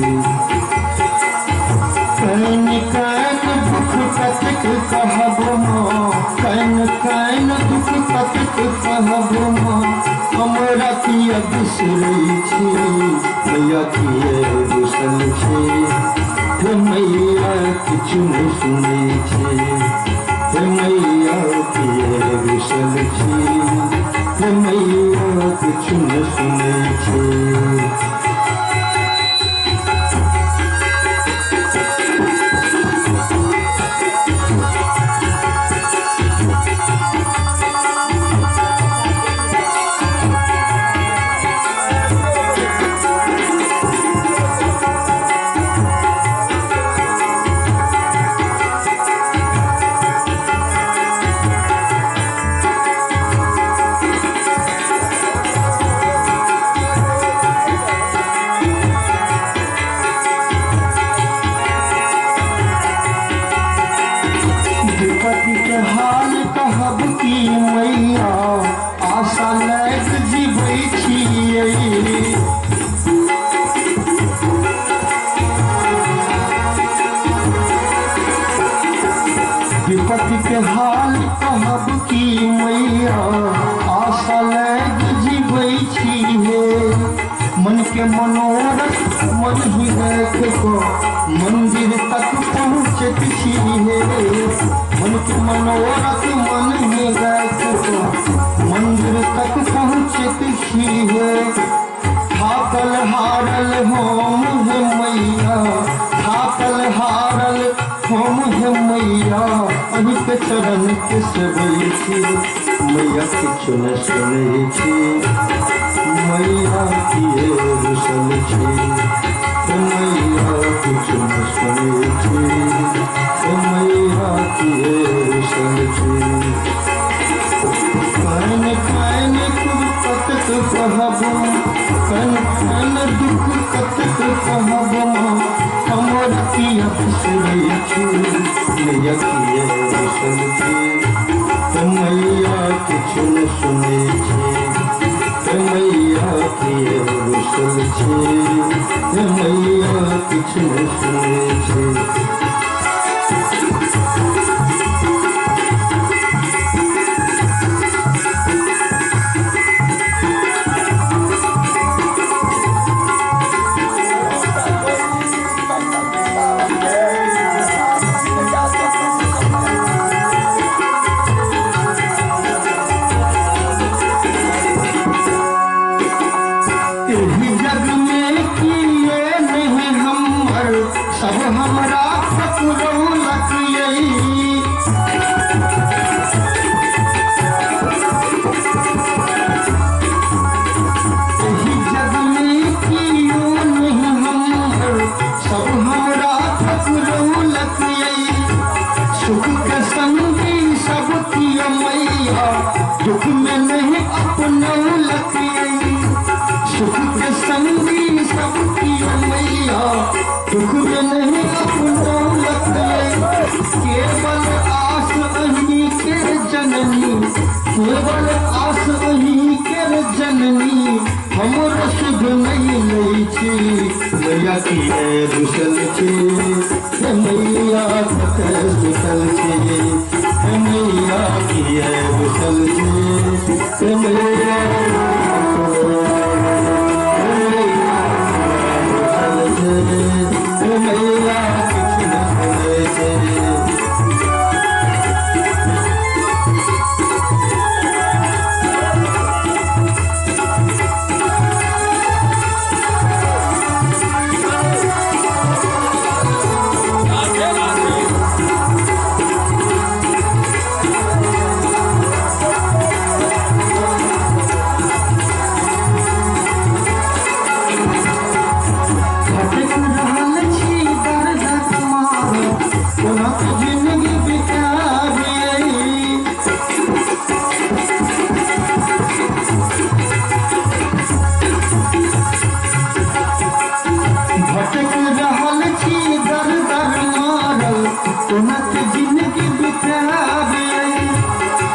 कैन कैन दुख कतेक कहब माँ, कैन कैन दुख कतेक कहब माँ, हमरा किया बिसरै छी, मैया किए रुसल छी, हे मैया किछु न सुनै छी, हे मैया किए रुसल छी, हे मैया किछु न सुनै छी। विपत्ति के हाल कहब की मैया, आशा लैक जीबै छियै। विपत्ति के हाल कहब की मैया, आशा लैक जीबै छियै। मन के मनोरथ मन ही देख को मंदिर तक पहुँचत छियै। मन के मनोरथ मन ही देख को मंदिर तक पहुँचत छियै। थाकल हारल हम हे मैया, थाकल हारल हम हे मैया, अहि के चरण के सेवै छी, मैया किछु न सुनै छी, मैया किए रुसल छी, मैया किछु न सुनै छी, मैया किए रुसल छी। कैन कैन दुख कतेक कहब, कैन कैन दुख कतेक कहब, हमर किया बिसरै छी, मैया किए रुसल छी, मैया किछु न सुनै छी, मैया किए रुसल छी, मैया किछु न सुनै छी। सब हमरा फकुरौलक यही, एही जग में कियो नहीं हमर, सब हमरा फकुरौलक यही। सुख के संगी सब कियो मैया, दुख में नहीं अपनौलक यही। सुख के संगी सब कियो मैया, दुख में नहीं अपनौलक यही। केवल आस अहीं के जननी, केवल आस अहीं के जननी, हमर सुध नहीं लै छी, मैया किए रुसल छी, हे मैया कतऽ सुतल छी, हे मैया किए रुसल छी, हे मैया मैया किछु न सुनै छी।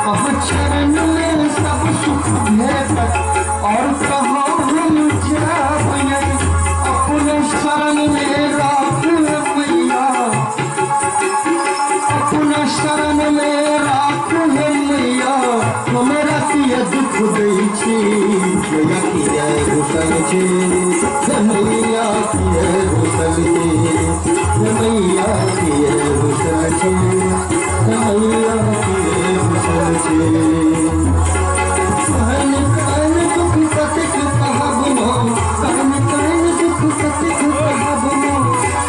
चरण में सब सुख भेटत और कहाँ हम जाए अपने शरण में राख मैया अपना शरण में राख मैया हमरा किया दुख दै छी मैया किया रुसल छी मैया किया रुसल छी मैया किया रुसल छी मैया किया रुसल छी कहन कहन दुख कतिक कहबनो कहन कहन दुख कतिक कहबनो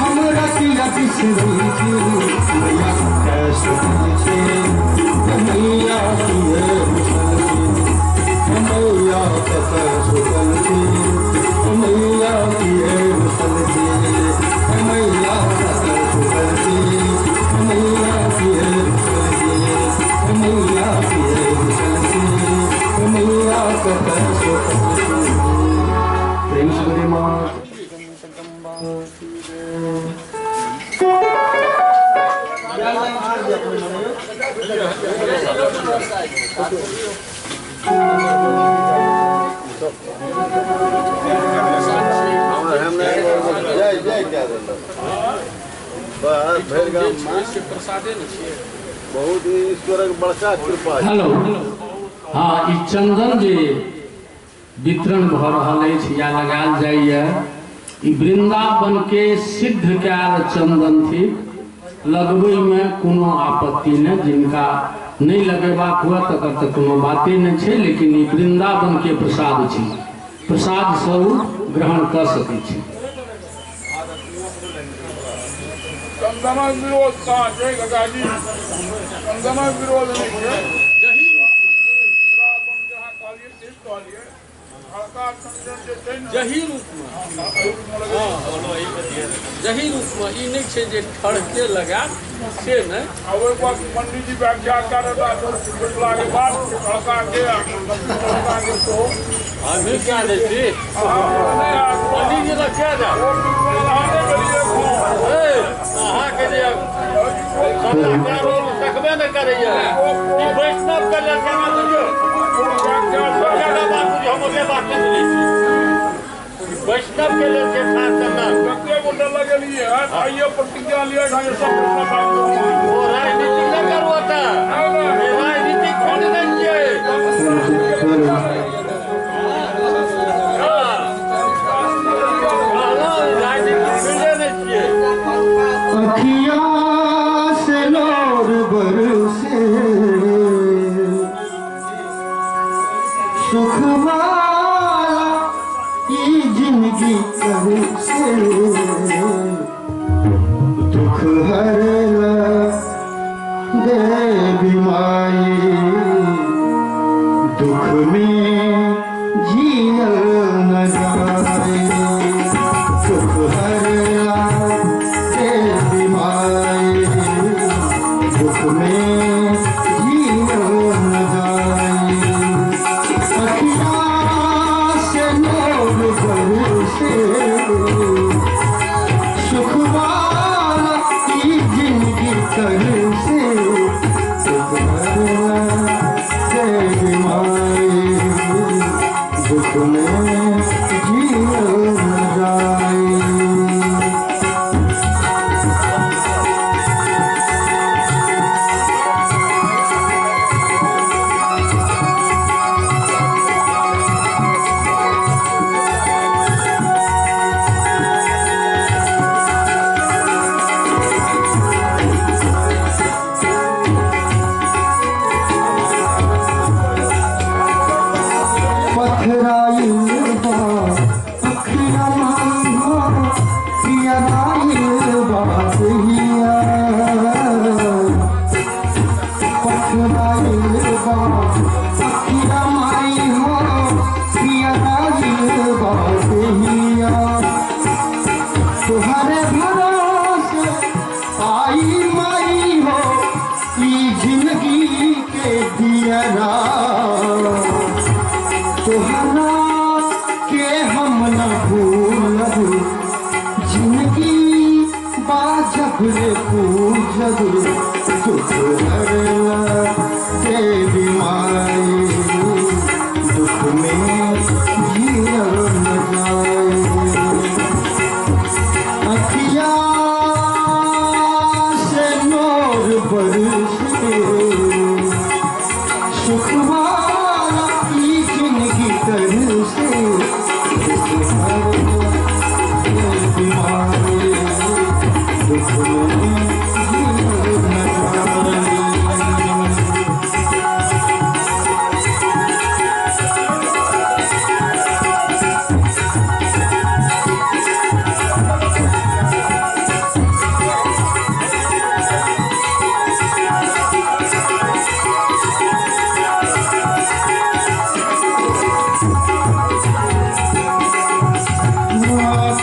हमरा किया बिसरै छी मैया कैसे छी मैया किया रुसल छी मैया कैसे रुसल छी मैया किया रुसल छी मैया कैसे रुसल छी मैया किया रुसल छी मैया किया रुसल छी मैया कैसे रुसल छी प्रेम से मां बहुत ईश्वरक बड़का कृपा है। हेलो हाँ ई चंदन जे वितरण भऽ रहल अछि या लगायल जाइए ई वृंदावन के सिद्ध कयल चंदन थिक लगबै में कोनो आपत्ति नहीं जिनका नहीं लगेबाक हुआ तकर तऽ कोनो बाते नहीं छै लेकिन ई वृंदावन के प्रसाद छी प्रसाद स्वरूप ग्रहण कर सकै छी चंदना विरोध कहाँ छै गंगाजी चंदना विरोध नहीं है जही रावण जहाँ कहलिए ठीक कहलिए हल्का चंदन जे छै ने जही रूप में ई नहीं छै जे ठड़के लगा से नहीं अब एक बार पंडित जी व्याख्या कर रहा था पिछला के बाद हल्का के तो अभी क्या देती पंडित जी का क्या जा अहाँ के जे कलाकार रोल सकबे न करैया ई वैष्णव के लेल केना बुझियो ज्यादा बात बुझियो हम ओते बात नहीं बुझै छी वैष्णव के लेल के खास करना कते गोटे लगेलिए आइए प्रतिज्ञा लिया ढंग से सब वो राजनीति न करू ओता राजनीति खोल नहीं अखियाँ से नूर बरसे सुख वाला ये जिंदगी से दुख हरला देवी माई दुख में जियल न जाए सुख हरला देवी माई दुख में जियल न जाए अखियाँ से नूर बरसे सुख वाला की जिंदगी से दुख हरला देवी माई दुख में जियल न जाए पथराइल बा अखिया मांगो पियराइल बा हिया पथराइल बा अखिया माई हो पियराइल बा हिया तुहरे भरोसे आई माई हो ई जिंदगी के दियरा तोहरा के हम न भूलब जिंदगी बाजब रे पूजब दुख हरला देवी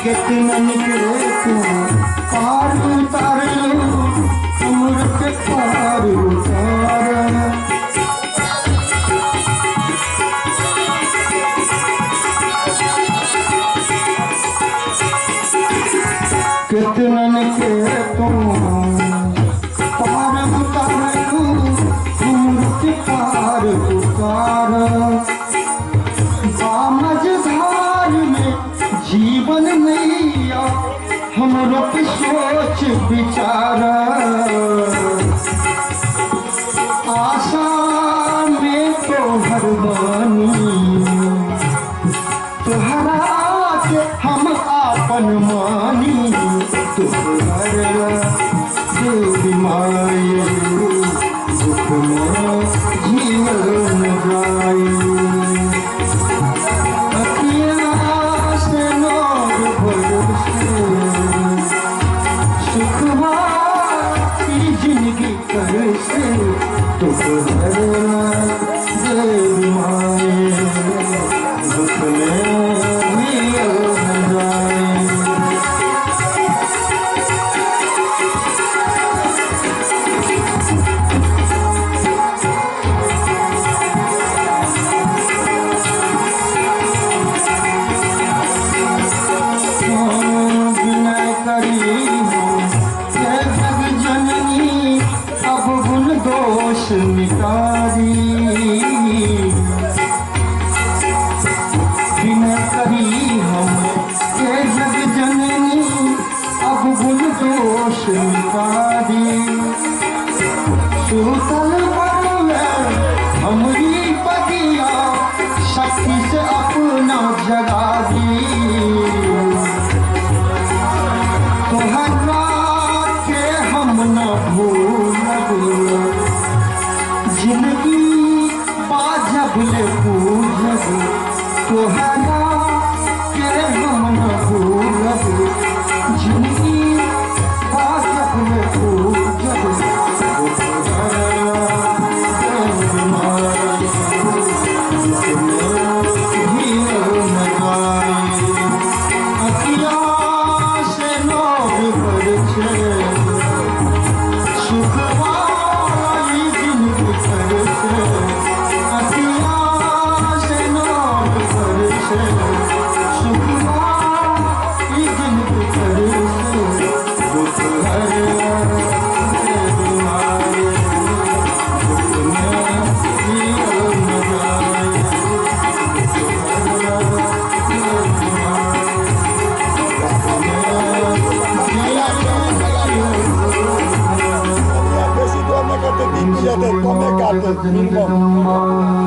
कितनन के तू पार उतार उम्र के पार उतार कितनन के तू पार उतार उम्र के पार उतार बामझधार में जीवन नैया हमरो के सोच विचार आशा में तो हर बानी तोहरा के हम आपन मानी तोहरा देवी माई दुख में जीवन जाई सुखवा की जिंदगी कैसे तो देवी माए दुख में जाए दोष मिटारी बिना करी हम ये जग जननी अब गुण दोष मिटारी सुतल हमरी बगिया शक्ति से अपना जगा दी तोहरा के हम न भूलब जिंदगी बाजब ले पूजब तोहरा